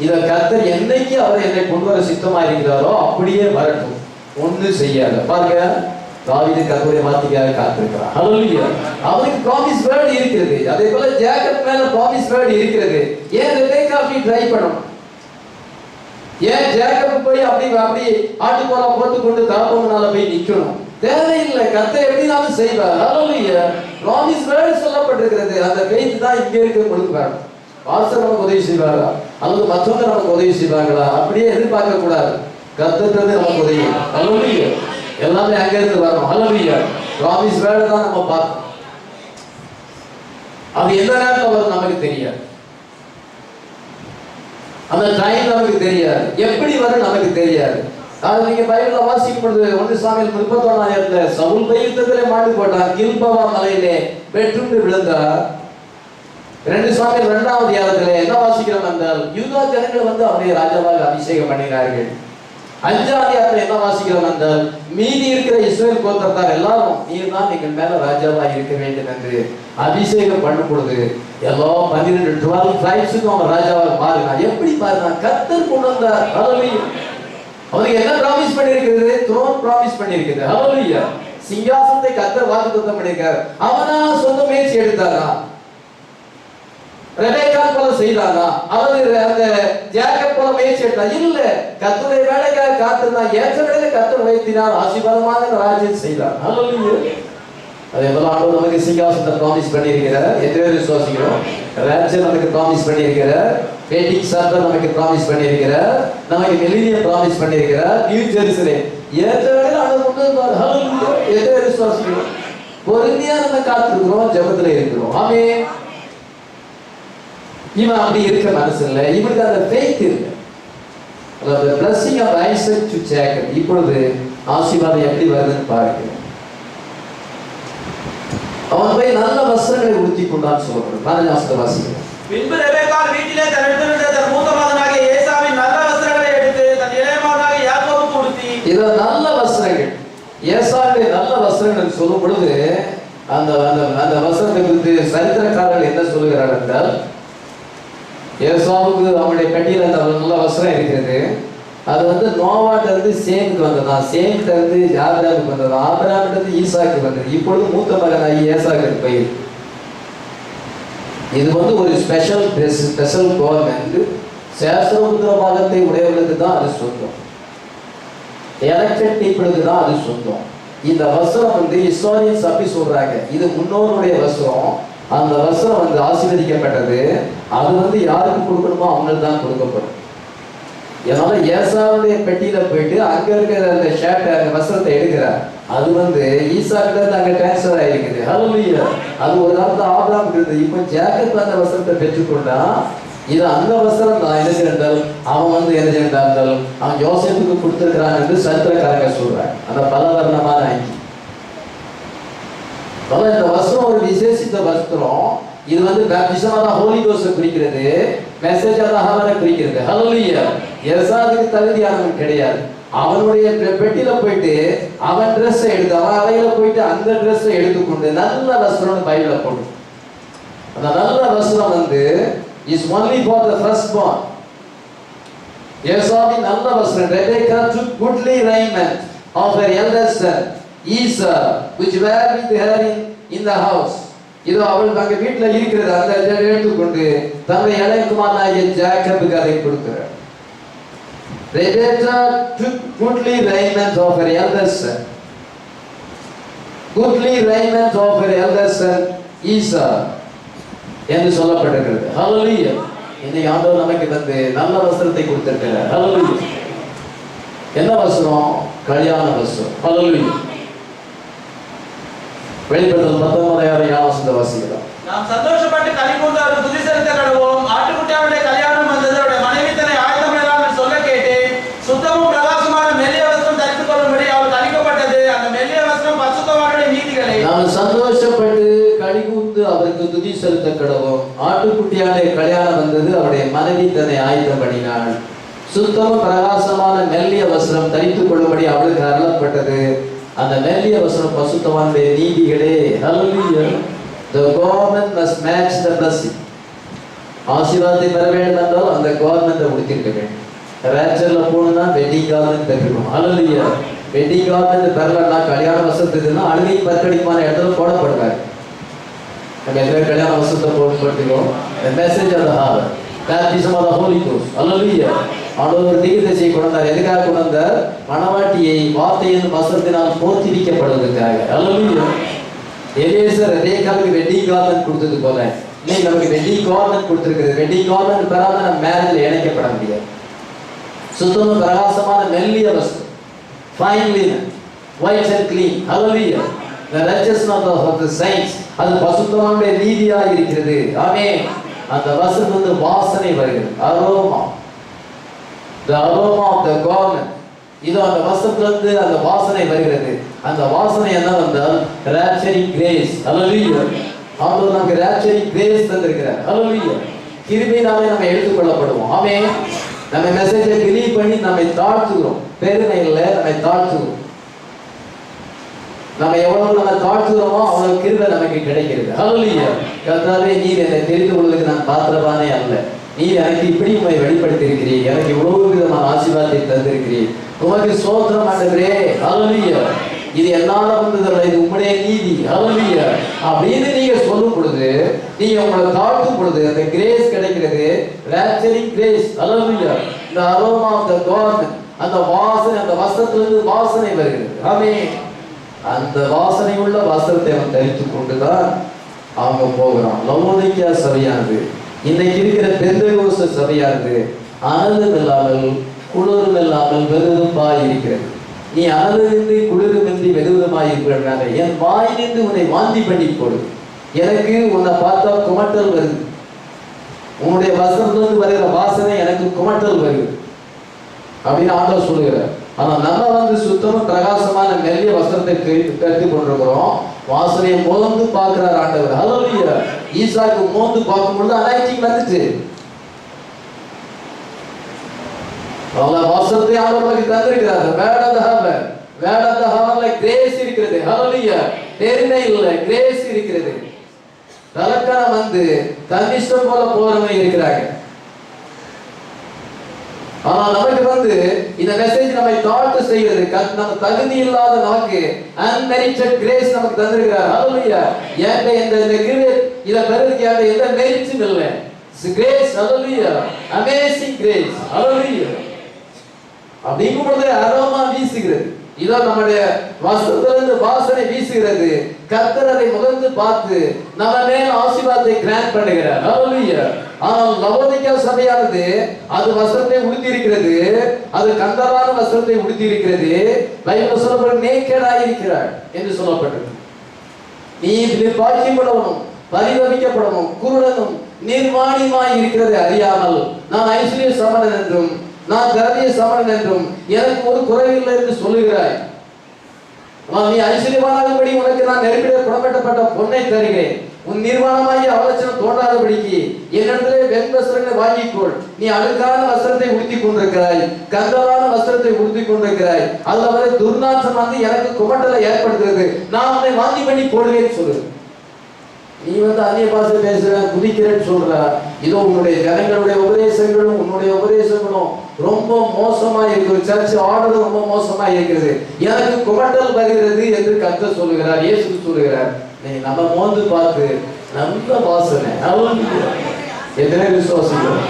இத கர்த்தர் என்னைக்கு அவர் என்னை கொண்டு வர சித்தமா இருக்கிறாரோ அப்படியே வரட்டும், ஒண்ணு செய்யாத. பாருங்க, தாவீது கர்த்தருடைய வார்த்தைக்காக காத்திருக்கிறார். ஹல்லேலூயா. அவருக்கு ப்ராமிஸ் வேர்ட் இருக்கிறது. அதே போல ஜேக்கப் மேல ப்ராமிஸ் வேர்ட் இருக்கிறது. ஏன் ரெபேக்கா அப்படி ட்ரை பண்ணணும்? ஏன் ஜேக்கப் போய் அப்படி ஆட்டுக்கோலா போட்டு கொண்டு தகப்பனால போய் நிக்கணும்? தேவையில்லை. கர்த்தர் எப்படினாலும் செய்வார். ஹல்லேலூயா. ப்ராமிஸ் வேர்ட் சொல்லப்பட்டிருக்கிறது. அந்த ஃபெய்த் தான் இங்க இருக்க கொடுப்பார். பாஸ்டர் நமக்கு உதவி செய்வாரா அல்லது மற்றவங்க நமக்கு உதவி செய்வாங்களா அப்படியே எதிர்பார்க்க கூடாது. கர்த்தர் நமக்கு உதவி. ஹல்லேலூயா. எல்லாமே அங்க இருந்து வரணும். ஹல்லேலூயா. ப்ராமிஸ் வேர்ட் தான் நம்ம பார்க்கணும். அது எந்த நேரத்துல வரும் நமக்கு தெரியாது. அந்த டைம் நமக்கு தெரியாது. எப்படி வரும் நமக்கு தெரியாது. அது நீங்க பைபிள்ல வாசிக்கும் பொழுது 1 சாமுவேல் 31 சவுல் யுத்தத்திலே மாண்டு போட்டார். கில்போவா மலையிலே வெட்டுண்டு விழுந்தார். 2 சாமுவேல் 2 என்ன வாசிக்கிறோம் என்றால், யூதா ஜனங்கள் வந்து அவரை ராஜாவாக அபிஷேகம் பண்ணினார்கள். 5 என்ன வாசிக்கிறோம் என்றால், மீதி இருக்கிற இஸ்ரவேல் கோத்திரத்தார் எல்லாரும் நீர் தான் எங்கள் மேல ராஜாவாக இருக்க வேண்டும் என்று அபிஷேகம் பண்ணும் பொழுது எல்லா 12 ட்ரைப்ஸுக்கும் அவன் ராஜாவாக மாறினார். எப்படி மாறினார்? கர்த்தர் கொண்டு வந்தார். ஹல்லேலூயா. அவருக்கு என்ன ப்ராமிஸ் பண்ணியிருக்கிறது? த்ரோன் ப்ராமிஸ் பண்ணியிருக்கிறது. ஹல்லேலூயா. சிங்காசனத்தை கர்த்தர் வாக்குத்தத்தம் பண்ணியிருக்கார். அவனா சொந்த முயற்சி எடுத்தாரா? ரெபேக்கா போல செய்தாரா? அல்லது அந்த ஜேக்கப் போல முயற்சி எடுத்தா? இல்ல. கர்த்தருடைய வேலைக்காக காத்திருந்தார். ஏற்ற வேலையில கர்த்தர் வைத்தினார். ஆசீர்வாதமாக ராஜ்யம் செய்தார். ஹல்லேலூயா. அதே போல ஆண்டவர் நமக்கு சிங்காசனத்தை ப்ராமிஸ் பண்ணியிருக்கிறார். எத்தனை பேர் விசுவாசிக்கிறோம்? ராஜ்யம் நமக்கு ப்ராமிஸ் பண்ணியிருக்கிறார். வெட்டிங் சார்ட்டர் நமக்கு ப்ராமிஸ் பண்ணியிருக்கிறார். நமக்கு மில்லினியம் ப்ராமிஸ் பண்ணியிருக்கிறார். நியூ ஜெருசலேம் ஏற்ற வேலையில அதை கொண்டு வந்தார். ஹல்லேலூயா. எத்தனை பேர் விசுவாசிக்கிறோம்? பொறுமையா நம்ம காத்திருக்கிறோம், ஜெபத்துல இருக்கிறோம். ஆமென். இவன் அப்படி இருக்க மனசு இல்லை. இவனுக்கு அந்த ஃபெய்த் இல்லை. அதாவது blessing of Isaac to Jacob. இப்பொழுது ஆசீர்வாதம் எப்படி வருதுன்னு பாருங்க. அவன் போய் நல்ல வஸ்திரங்களை உடுத்தி கொண்டான்னு சொல்லப்படும். 14 வாசிக்கிறோம். பின்பு ரெபேக்கா வீட்டிலே தன்னிடத்திலிருந்த தன் மூத்த மகனாகிய ஏசாவின் நல்ல வஸ்திரங்களை எடுத்து தன் இளைய மகனாகிய யாக்கோபுக்கு உடுத்தி. இத நல்ல வஸ்திரங்கள், ஏசாவுடைய நல்ல வஸ்திரங்கள் சொல்லும் பொழுது அந்த அந்த வஸ்திரத்தை குறித்து சரித்திரக்காரர்கள் என்ன சொல்லுகிறார்கள் என்றால், ஏசாவுக்கு அவனுடைய கட்டியில் அந்த நல்ல வஸ்திரம் இருக்கிறது. அது வந்து நோவாட்ட இருந்து சேமுக்கு வந்ததான், சேமுக்கு இருந்து ஆபிரகாமுக்கு வந்ததான், ஆபிரகாமிட்ட ஈசாக்கு வந்தது. இப்பொழுது மூத்த மகனாகி ஏசாவுக்கு போயிரு. இது வந்து ஒரு ஸ்பெஷல் ட்ரெஸ், ஸ்பெஷல் கவர்மெண்ட். சேஸ்திரபுத்திர பாகத்தை உடையவர்களுக்கு தான் அது சொந்தம். எலெக்டட் பீப்புளுக்கு தான் அது சொந்தம். இந்த வஸ்திரம் வந்து ஹிஸ்டாரியன்ஸ் அப்படி சொல்றாங்க, இது முன்னோருடைய வஸ்திரம். அந்த வஸ்திரம் வந்து ஆசீர்வதிக்கப்பட்டது. அது வந்து யாருக்கு கொடுக்கணுமோ அவங்களுக்கு தான் கொடுக்கப்படும். அதனால ஏசாவுடைய பெட்டியில போயிட்டு அங்க இருக்கிற அந்த ஷர்ட் அந்த வஸ்திரத்தை எடுக்கிறார். அது வந்து ஈசா கிட்ட இருந்து அங்க டிரான்ஸ்பர் ஆயிருக்குது. ஹல்லேலூயா. அது ஒரு காலத்துல ஆபிரகாம் இருந்தது. இப்போ ஜேக்கப் அந்த வஸ்திரத்தை பெற்றுக்கொண்டா இது அந்த வஸ்திரம் தான். என்ன செய்தால் அவன் வந்து என்ன செய்தால் அவன் யோசேப்புக்கு கொடுத்திருக்கிறான் என்று சரித்திரக்காரங்க சொல்றாங்க. அந்த பலவர்ணமான அங்கி. இந்த வஸ்திரம் ஒரு விசேஷித்த வஸ்திரம். இது வந்து பேப்டிசமான ஹோலி கோஸ்ட் குறிக்கிறது, மெசேஜ் ஆக குறிக்கிறது. ஹல்லேலூயா. எசாதுக்கு தகுதியானவன் கிடையாது. அவனுடைய பெட்டியில போயிட்டு அவன் ட்ரெஸ் எடுத்து அவன் அறையில போயிட்டு அந்த ட்ரெஸ்ஸை எடுத்துக்கொண்டு நல்ல வஸ்திரம் பைபிள்ல போடு. அந்த நல்ல வஸ்திரம் வந்து is only for the firstborn. ஏசாவின் நல்ல வஸ்திரம். Rebekah took goodly raiment of her eldest son Esau, which were with her in the house. இதோ அவள் அங்க வீட்டுல இருக்கிறது. அந்த எடுத்துக்கொண்டு தன்னுடைய இளைய குமாரனாகிய ஜேக்கபுக்கு அதை கொடுக்கிறார். Rebekah took goodly raiment of her eldest son. Goodly raiment of her eldest son Esau என்று சொல்லப்பட்டிருக்கிறது. ஹல்லேலூயா. இந்த ஆண்டவர் நமக்கு தந்து நல்ல வஸ்திரத்தை கொடுத்திருக்கிறார். ஹல்லேலூயா. என்ன வஸ்திரம்? கல்யாண வஸ்திரம். ஹல்லேலூயா. வெளிப்படுத்தல் 19:6 வாசிக்கலாம். நாம் சந்தோஷப்பட்டு களிகூர்ந்து அவருக்கு துதி செலுத்த கடவோம். ஆட்டுக்குட்டியாவுடைய கல்யாணம் வந்தது. அவருடைய மனைவி தன்னை ஆயத்தமிடலாம் என்று சொல்ல கேட்டேன். சுத்தமும் பிரகாசமான மெல்லிய வஸ்திரம் தரித்துக் கொள்ளும்படி அவள் கணிக்கப்பட்டது. அந்த மெல்லிய வஸ்திரம் பரிசுத்தவான்களுடைய நீதிகளை. நாம் சந்தோஷப்பட்டு களிகூர்ந்து அவருக்கு துதி செலுத்த கடவோம். ஆட்டுக்குட்டியாவுடைய கல்யாணம் வந்தது. அவருடைய மனைவி தன்னை ஆயத்தம் பண்ணினாள். சுத்தமும் பிரகாசமான மெல்லிய வஸ்திரம் தரித்துக் கொள்ளும்படி அவளுக்கு அருளப்பட்டது. அந்த மெல்லிய வஸ்திரம் பரிசுத்தவான்களுடைய நீதிகளே. ஹல்லேலூயா. The government must match the blessing. ஆசீர்வாதத்தை பெற வேண்டும் என்றால் அந்த கவர்மெண்ட்டை உடுத்திருக்க வேண்டும். ரேச்சர்ல போனா வெட்டிங் கார்மெண்ட் பெறணும். ஹல்லேலூயா. வெட்டிங் கார்மெண்ட் பெறலன்னா கல்யாண வஸ்திரத்துக்குன்னா அழுகை பற்கடிப்பான இடத்துல போடப்படுவார். நம்ம எந்த கல்யாண வஸ்திரத்தை போட்டுக்கிறோம். The message of the hour. Baptism of the Holy Ghost. ஹல்லேலூயா. ஆண்டவர் தீர்க்கதரிசியை கொண்டு வந்தார். எதுக்காக கொண்டு வந்தார்? மணவாட்டியை வார்த்தையின் வஸ்திரத்தினால் போர்த்திவிக்கப்படுவதற்காக. ஹல்லேலூயா. எலியேசர் ரெபேக்காவுக்கு வெட்டிங் கார்மெண்ட் கொடுத்தது போல இன்னைக்கு நமக்கு வெட்டிங் கார்மெண்ட் கொடுத்திருக்கிறது. வெட்டிங் கார்மெண்ட் பெறாம நம்ம மேரேஜ்ல இணைக்கப்பட முடியாது. சுத்தமும் பிரகாசமான மெல்லிய வஸ்திரம், fine linen, white and clean. Hallelujah. The righteousness of the saints. அது பரிசுத்தவான்களுடைய நீதியாக இருக்கிறது. ஆமென். அந்த வஸ்திரம் வந்து வாசனை வருகிறது. Aroma. The aroma of the garment. இது அந்த வஸ்திரத்திலிருந்து அந்த வாசனை வருகிறது. அந்த வாசனை என்ன வந்தால் rapturing grace. ஹல்லேலூயா. ஆண்டவர் நமக்கு rapturing grace தந்திருக்கிறார். ஹல்லேலூயா. கிருபையினாலே நம்ம எடுத்துக்கொள்ளப்படுவோம். ஆமென். நம்ம மெசேஜை பிலீவ் பண்ணி நம்மை தாழ்த்துகிறோம். பெருமை இல்லை, நம்மை தாழ்த்துகிறோம். நம்ம எவ்வளவு நம்ம தாழ்த்துகிறோமோ அவ்வளவு கிருபை நமக்கு கிடைக்கிறது. ஹல்லேலூயா. கர்த்தாவே, நீர் என்னை தெரிந்து கொள்வதற்கு நான் பாத்திரவானே அல்ல. நீர் எனக்கு இப்படி உண்மை வெளிப்படுத்தி இருக்கிறீர். எனக்கு இவ்வளவு விதமான ஆசீர்வாதத்தை தந்திருக்கிறீர். உமக்கு ஸ்தோத்திரம் ஆண்டவரே. ஹல்லேலூயா. இது என்னால வந்ததல்ல, இது உம்முடைய நீதி. ஹல்லேலூயா. அப்படின்னு நீங்க சொல்லும் பொழுது, நீங்க உங்களை தாழ்த்தும் பொழுது அந்த கிரேஸ் கிடைக்கிறது. rapturing grace. Hallelujah. the aroma of the garment. அந்த வாசனை, அந்த வஸ்திரத்திலிருந்து வாசனை வருகிறது. ஆமென். அந்த வாசனை உள்ள வஸ்திரத்தை அவன் தரித்துக் கொண்டுதான் அவங்க போகிறான். லவோதிக்கா சபையானது, இன்னைக்கு இருக்கிற பெந்தெகோஸ்து சபையானது அனலும் இல்லாமல் குளிரும் இல்லாமல் வெறுதுமாய் இருக்கிறது. நீ அனலின்றி குளிருமின்றி வெறுதுமாய் இருக்கிறாங்க. என் வாயிலிருந்து உன்னை வாந்தி பண்ணி போடு. எனக்கு உன்னை பார்த்தா குமட்டல் வருது. உன்னுடைய வஸ்திரத்திலிருந்து வருகிற வாசனை எனக்கு குமட்டல் வருது அப்படின்னு ஆண்டவர் சொல்லுகிறார். ஆனா நம்ம வந்து சுத்தமும் பிரகாசமான மெல்லிய வஸ்திரத்தை கருத்து கொண்டிருக்கிறோம். வாசனையை மோந்து பார்க்கிறார் ஆண்டவர். ஹல்லேலூயா. ஈசாக்கு மோந்து பார்க்கும் பொழுது அனாயிட்டிங் வந்துச்சு. அவங்க வஸ்திரத்தை ஆண்டவருக்கு தந்திருக்கிறார். வேட் ஆஃப் தி ஹவர்ல கிரேஸ் இருக்கிறது. ஹல்லேலூயா. பெருமை இல்லை, கிரேஸ் இருக்கிறது. தலக்கணம் வந்து தன்னிஷ்டம் போல போறவங்க இருக்கிறாங்க. ஆனா நமக்கு வந்து இந்த மெசேஜ் நம்மை தாழ்த்து செய்கிறது. நம்ம தகுதி இல்லாத நமக்கு unmerited grace நமக்கு தந்திருக்கிறார். ஹல்லேலூயா. ஏன்டா இந்த கிருபை இத பெறதுக்கு எந்த மெரிட்டும் இல்லை. கிரேஸ். ஹல்லேலூயா. Amazing grace. ஹல்லேலூயா. அப்படிங்கும் பொழுது அரோமா வீசுகிறது. இதோ நம்முடைய வஸ்திரத்திலிருந்து வாசனை வீசுகிறது. கர்த்தர் அதை முகர்ந்து பார்த்து நம்ம மேல் ஆசீர்வாதத்தை கிராண்ட் பண்ணுகிறார். ஹல்லேலூயா. ஆனால் லவோதிக்கா சபையானது அது வஸ்திரத்தை உடுத்தி இருக்கிறது, அது கந்தரான வஸ்திரத்தை உடுத்தி இருக்கிறது. பைபிள் சொல்லப்படும் நேக்கடாய் இருக்கிறார் என்று சொல்லப்பட்டது. நீ பாக்கியப்படவும் பரிதவிக்கப்படவும் குருடனும் நிர்வாணியுமாய் இருக்கிறதை அறியாமல் நான் ஐஸ்வர்ய சமணன் என்றும் நான் திரவிய சமணன் என்றும் எனக்கு ஒரு குறைவில்லை என்று சொல்லுகிறாய். நீ ஐஸ்வர்யவானாகும்படி உனக்கு நான் நெருப்பிட புடமிடப்பட்ட பொன்னை தருகிறேன். உன் நிர்வாணமாகி அவலட்சணம் தோன்றாதபடிக்கு என்னிடத்திலே வெண் வஸ்திரங்களை வாங்கிக்கொள். நீ அழுக்கான வஸ்திரத்தை உடுத்திக் கொண்டிருக்கிறாய், கந்தலான வஸ்திரத்தை உடுத்திக் கொண்டிருக்கிறாய். அதுல வரை துர்நாற்றம் வந்து எனக்கு குமட்டலை ஏற்படுத்துகிறது. நான் உன்னை வாங்கி பண்ணி போடுவேன்னு சொல்லு. நீ அந்நிய பாஷை பேசுற குதிக்கிறேன்னு சொல்ற. இதோ உன்னுடைய ஜனங்களுடைய உபதேசங்களும் உன்னுடைய உபதேசங்களும் ரொம்ப மோசமா இருக்குது. சர்ச் ஆர்டர் ரொம்ப மோசமா இருக்கிறது. எனக்கு குமட்டல் வருகிறது என்று கர்த்தர் சொல்லுகிறார், இயேசு சொல்லுகிறார். நீ நம்ம மோந்து பார்த்து நல்ல வாசனை எத்தனை விசுவாசிகள்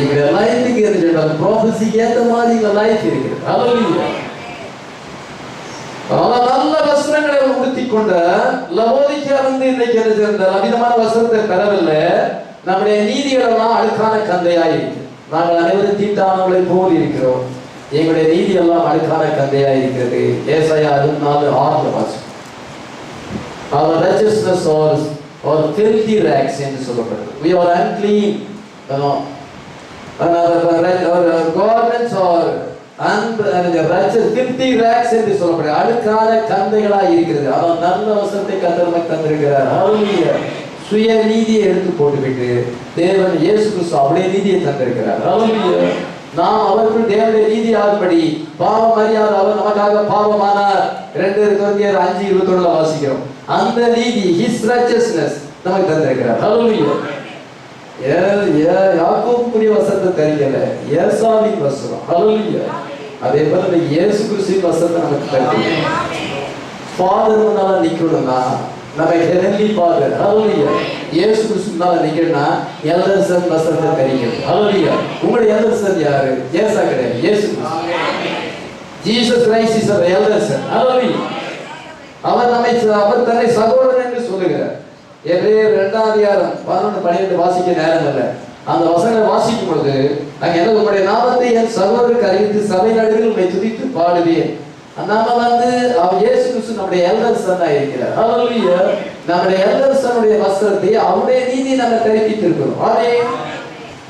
இங்க லைஃபுக்கு இருக்கு, அந்த ப்ராஃபஸிக்கு ஏற்ற மாதிரி இங்க லைஃப் இருக்குது. நல்ல வஸ்திரங்களை உடுத்தி கொண்ட லவோதிக்கா இன்னைக்கு என்ன செய்தால் அமிதமான வஸ்திரத்தை பெறவில்லை. நம்முடைய நீதிகள் எல்லாம் அழுக்கான கந்தையாய் இருக்கு. நாங்கள் அனைவரும் தீட்டானவர்களை போல் இருக்கிறோம். எங்களுடைய நீதி எல்லாம் அழுக்கான கந்தையாய் இருக்கிறது. ஏசாயா 64:6 வாசி. Our righteousness or filthy rags என்று சொல்லப்படுது. We are unclean. Our garments are filthy rags என்று சொல்லப்படுது. அழுக்கான கந்தைகளாய் இருக்கிறது. ஆனால் நல்ல வசனத்தை கர்த்தர் நமக்கு தந்திருக்கிறார். ஹல்லேலூயா. சுய நீதியை எடுத்து போட்டுவிட்டு தேவன் இயேசு கிறிஸ்து அவருடைய நீதியை தந்திருக்கிறார். ஹல்லேலூயா. நாம் அவர்கள் தேவனுடைய நீதி ஆகும்படி பாவம் அறியாத அவர் நமக்காக பாவமானார். 2 கொரிந்தியர் 5:21 வாசிக்கிறோம். அந்த நீதி his righteousness நமக்கு தந்திருக்கிறார். ஹல்லேலூயா. யாக்கோபுக்குரிய வசனத்தை தரிக்கல, ஏசாவின் வசனம். ஹல்லேலூயா. அதே போல இயேசு கிறிஸ்துவின் வசனத்தை நமக்கு தருகிறார். ஃபாதர் முன்னால நிக்கணும்னா நம்ம ஹெவன்லி ஃபாதர். ஹல்லேலூயா. இயேசு கிறிஸ்து முன்னால நிக்கணும்னா எல்டர்சன் வசனத்தை தரிக்கணும். ஹல்லேலூயா. உங்களுடைய எல்டர்சன் யாரு? ஏசா கிடையாது, இயேசு கிறிஸ்து. Jesus Christ is our elder son. ஹல்லேலூயா. அவர் தன்னை சகோதரன் என்று சொல்லுகிறார். எபிரேயர் 2:11-12 வாசிக்க நேரம் இல்லை. அந்த வசனங்களை வாசிக்கும் பொழுது அங்க என்ன, உங்களுடைய நாமத்தை என் சகோதரருக்கு அறிவித்து சபை நடுவில் உங்களை துதித்து பாடுவேன். நம்ம இயேசு கிறிஸ்து நம்முடைய எல்டர்சன் இருக்கிறார். ஹல்லேலூயா. நம்முடைய எல்டர்சனுடைய வஸ்திரத்தை அவருடைய நீதியை நம்ம தரிப்பித்திருக்கிறோம். அதே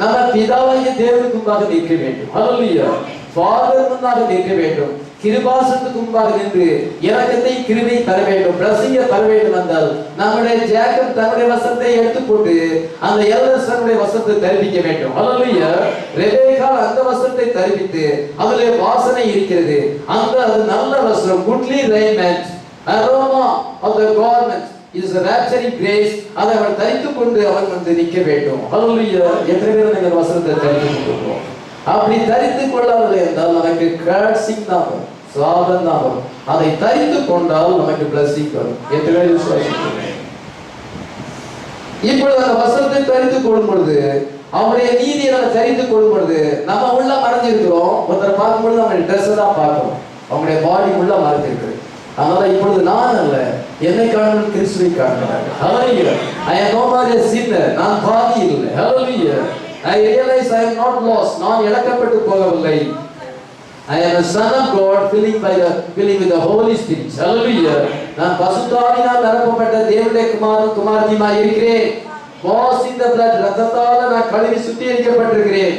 நம்ம பிதாவாகிய தேவனுக்கு முன்பாக நிற்க வேண்டும். ஹல்லேலூயா. ஃபாதர் முன்பாக நிற்க வேண்டும். கிருபாசனத்துக்கு முன்பாக நின்று இரக்கத்தை கிருபை தர வேண்டும், பிரசங்க தர வேண்டும் என்றால் நம்முடைய ஜேக்கப் தன்னுடைய வசனத்தை எடுத்துக்கொண்டு அந்த எல்டர்சனுடைய வசனத்தை தரிப்பிக்க வேண்டும். ஹல்லேலூயா. ரெபேக்கா அந்த வசனத்தை தரிப்பித்து அதிலே வாசனை இருக்கிறது. அது நல்ல வஸ்திரம், goodly raiment, aroma of the garment is a rapturing grace. அதை அவன் தரித்துக் கொண்டு அவன் நிற்க வேண்டும். ஹல்லேலூயா. எத்தனை பேர் நீங்கள் வசனத்தை தரித்துக் கொள்கிறோம்? அப்படி தரித்து கொள்ளவில்லை என்றால் நமக்கு கர்சிங் தான் வரும், சாபம் தான் வரும். அதை தரித்து கொண்டால் நமக்கு பிளஸிங் வரும். எத்தனை விசுவாசிக்கிறேன்? இப்பொழுது அந்த வசனத்தை தரித்துக் கொள்ளும் பொழுது அவருடைய நீதியை நம்ம தரித்துக் கொள்ளும் பொழுது நம்ம உள்ள மறைஞ்சிருக்கிறோம். ஒருத்தரை பார்க்கும் பொழுது நம்ம ட்ரெஸ் தான் பார்க்கிறோம், அவங்களுடைய பாடி உள்ள மறைஞ்சிருக்கு. அதனால இப்பொழுது நான் அல்ல, என்னை காணும் கிறிஸ்துவை காண்கிறார். ஹல்லேலூயா. I am no more a sinner. நான் பாவி இல்லை. ஹல்லேலூயா. I realize I am not lost. நான் இழக்கப்பட்டு போகவில்லை. I am a son of God filling with the Holy Spirit. Hallelujah. நான் பரிசுத்தாவினால் நிரப்பப்பட்ட தேவனுடைய குமாரனும் குமாரத்தியுமாய் இருக்கிறேன். Washed in the blood. ரத்தத்தால் நான் கழுவி சுத்திகரிக்கப்பட்டிருக்கிறேன்.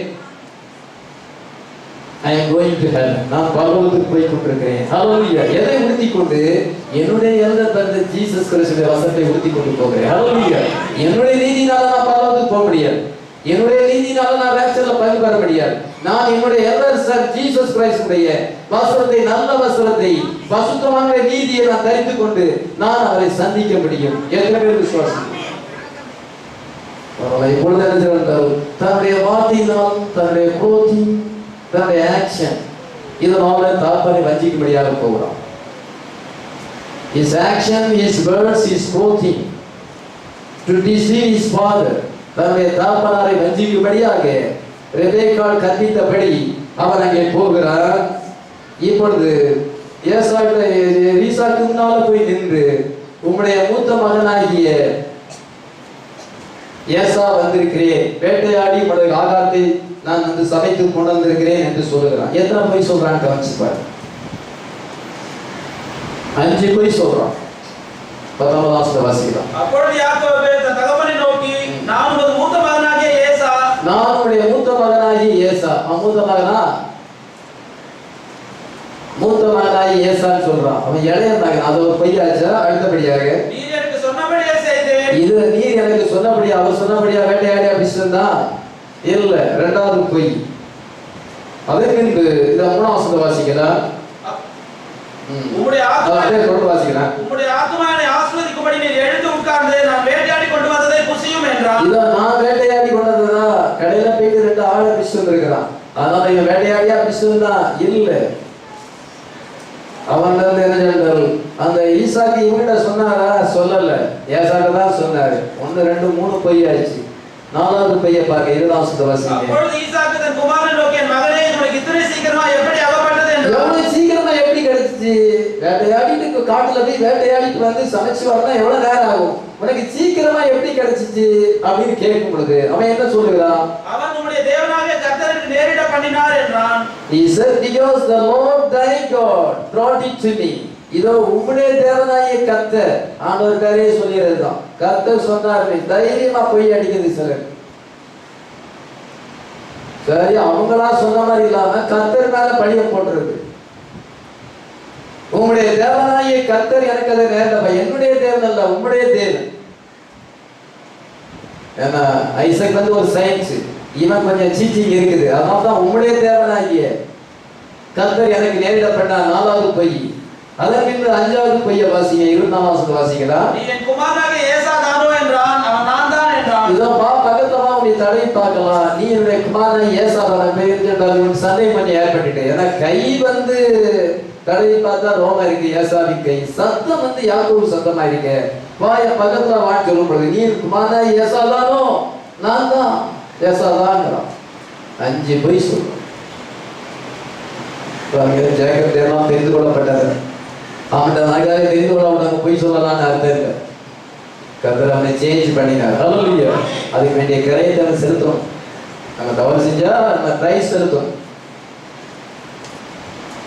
I am going to hell. நான் பரலோகத்துக்கு போய் கொண்டிருக்கிறேன். Hallelujah. எதை உடுத்திக் கொண்டு? என்னுடைய எல்டர் தந்த ஜீசஸ் கிறிஸ்துவின் வசனத்தை உடுத்திக் கொண்டு போகிறேன். Hallelujah. என்னுடைய நீதியினால நான் பரலோகத்துக்கு போக முடியாது. என்னுடைய நீதியினால நான் ராப்சர்ல பங்கு பெற முடியாது. நான் என்னுடைய எல்டர் ஜீசஸ் கிறிஸ்துடைய வஸ்திரத்தை, நல்ல வஸ்திரத்தை, பரிசுத்தமான நீதியை நான் தரித்துக் கொண்டு நான் அவரை சந்திக்க முடியும். எத்தனை பேர் விசுவாசிக்கிறீர்கள்? இப்பொழுது என்ன செய்தால் தன்னுடைய வார்த்தையினால், தன்னுடைய க்ளோத்திங், தன்னுடைய ஆக்ஷன், இதனால தாப்பனை வஞ்சிக்கும்படியாக போகிறான். His action, his words, his clothing to deceive his father. தன்னுடைய தாப்பனாரை வஞ்சிக்கும்படியாக ரெபேக்காள் கற்பித்தபடி அவன் அங்கே போகிறான். இப்பொழுது ஈசாக்கு முன்னால போய் நின்று உம்முடைய மூத்த மகனாகிய ஏசா வந்திருக்கிறேன், வேட்டையாடி உங்களுடைய ஆகாரத்தை நான் வந்து சமைத்து கொண்டு வந்திருக்கிறேன் என்று சொல்லுகிறான். எத்தனை போய் சொல்றான்னு கவனிச்சுப்பாரு. 5 போய் சொல்றான். 19 வாசத்தை வாசிக்கலாம். அப்பொழுது யாக்கோபு தன் தகப்பனை நோக்கி, நான் உமது மூத்த மகனாகிய ஏசா, நான் உடைய மூத்த மகனாகிய ஏசா. மூத்த மகனாகி ஏசான்னு சொல்றான். அவன் இளைய மகன். அது ஒரு பொய்யாச்சா? அடுத்தபடியாக நீர் எனக்கு சொன்னபடியே செய்தேன். இது நீர் எனக்கு சொன்னபடியா, அவர் சொன்னபடியா வேட்டையாடி அப்படின்னா இல்ல. இரண்டாவது பொய். அதற்கு இந்த 3ஆம் வசனத்தை வாசிக்கலாம். உம்முடைய வாசிக்கிறேன். உம்முடைய ஆத்துமாவை ஆசீர்வதிக்கும்படி நீர் எழுந்து உட்கார்ந்து நான் வேட்டையாடி கொண்டு வந்ததை புசியும் என்றான். இத நான் வேட்டையாடி கொண்டு வந்ததா? கடையில போயிட்டு 2 ஆளை பிடிச்சு வந்திருக்கிறான். அதனால இவன் வேட்டையாடியா பிடிச்சிருந்தா இல்ல. அவன் என்ன சொன்னாரு? அந்த ஈசாக்கு இவங்கிட்ட சொன்னாரா? சொல்லல. ஏசாக்கு தான் சொன்னாரு. 1 2 3 பொய் ஆயிடுச்சு. 4வது பொய்யை பார்க்க 20ஆம் வசனத்தை வாசிங்க. அப்பொழுது ஈசாக்கு தன் குமாரனை நோக்கி, என் மகனே, உனக்கு இத்தனை சீக்கிரமா எப்படி அகப்பட்டது என்றான். எவ்வளவு சீக்கிரமா எப்படி கிடைச்சிச்சு? வேட்டையாடிட்டு காட்டுல போய் வேட்டையாடிட்டு வந்து சமைச்சு வரணும், எவ்வளவு நேரம் ஆகும்? உனக்கு சீக்கிரமா எப்படி கிடைச்சிச்சு அப்படின்னு கேட்கும் பொழுது அவன் என்ன சொல்லுகிறான்? அவன் உம்முடைய தேவனாகிய கர்த்தருக்கு நேரிட பண்ணினார் என்றான். He said, because the Lord thy God brought it to me. இதோ உம்முடைய தேவனாகிய கர்த்தர், ஆண்டவர் பேரே சொல்லியிருந்தான். கர்த்தர் சொன்னார். தைரியமா போய் அடிக்கிறது சிலர். சரி, அவங்களா சொன்ன மாதிரி இல்லாம கர்த்தர் மேல பழிய போட்டுருக்கு. உம்முடைய தேவனாகிய கர்த்தர் எனக்கு அதை நேர்ந்தப்ப, என்னுடைய தேவன் அல்ல, உம்முடைய தேவன். ஏன்னா ஐசக் வந்து ஒரு சயின்ஸ், இவன் கொஞ்சம் சீச்சிங் இருக்குது. அதனால தான் உம்முடைய தேவனாகிய கர்த்தர் எனக்கு நேரிடப்பட்ட 4வது பொய். அதற்கு 5வது பொய்யை வாசிங்க. 24ஆம் வசனத்தை வாசிக்கலாம். நீ என் குமாரனாகிய ஏசா தானோ என்றான். அவன் நான் தான் என்றான். இதோ பக்கத்துல உன்னை தடவி பார்க்கலாம், நீ என்னுடைய குமாரனாகிய ஏசா தானே பேர் சந்தேகம் பண்ணி ஏற்பட்டுட்டு. ஏன்னா கை வந்து தடவி பார்த்தா ரோமா இருக்கு, ஏசாவின் கை. சத்தம் வந்து யாக்கோபு சத்தமா இருக்கு. வாய பக்கத்துல வான்னு சொல்லும் பொழுது நீ குமாரனாகிய ஏசா தானோ? நான் தான் ஏசா தான். 5 பொய் சொல்றோம். ஜெயகர் தேவலாம் தெரிந்து கொள்ளப்பட்டது. அவன்கிட்ட நகையாக தெரிந்து கொள்ளப்பட்டாங்க. பொய் சொல்லலாம்னு அர்த்தம் இல்லை. கர்த்தர் அவனை சேஞ்ச் பண்ணினார். ஹல்லேலூயா. அதுக்கு வேண்டிய கிரையத்தை அவன் செலுத்தணும். நம்ம தவறு செஞ்சா நம்ம பிரைஸ் செலுத்தணும்.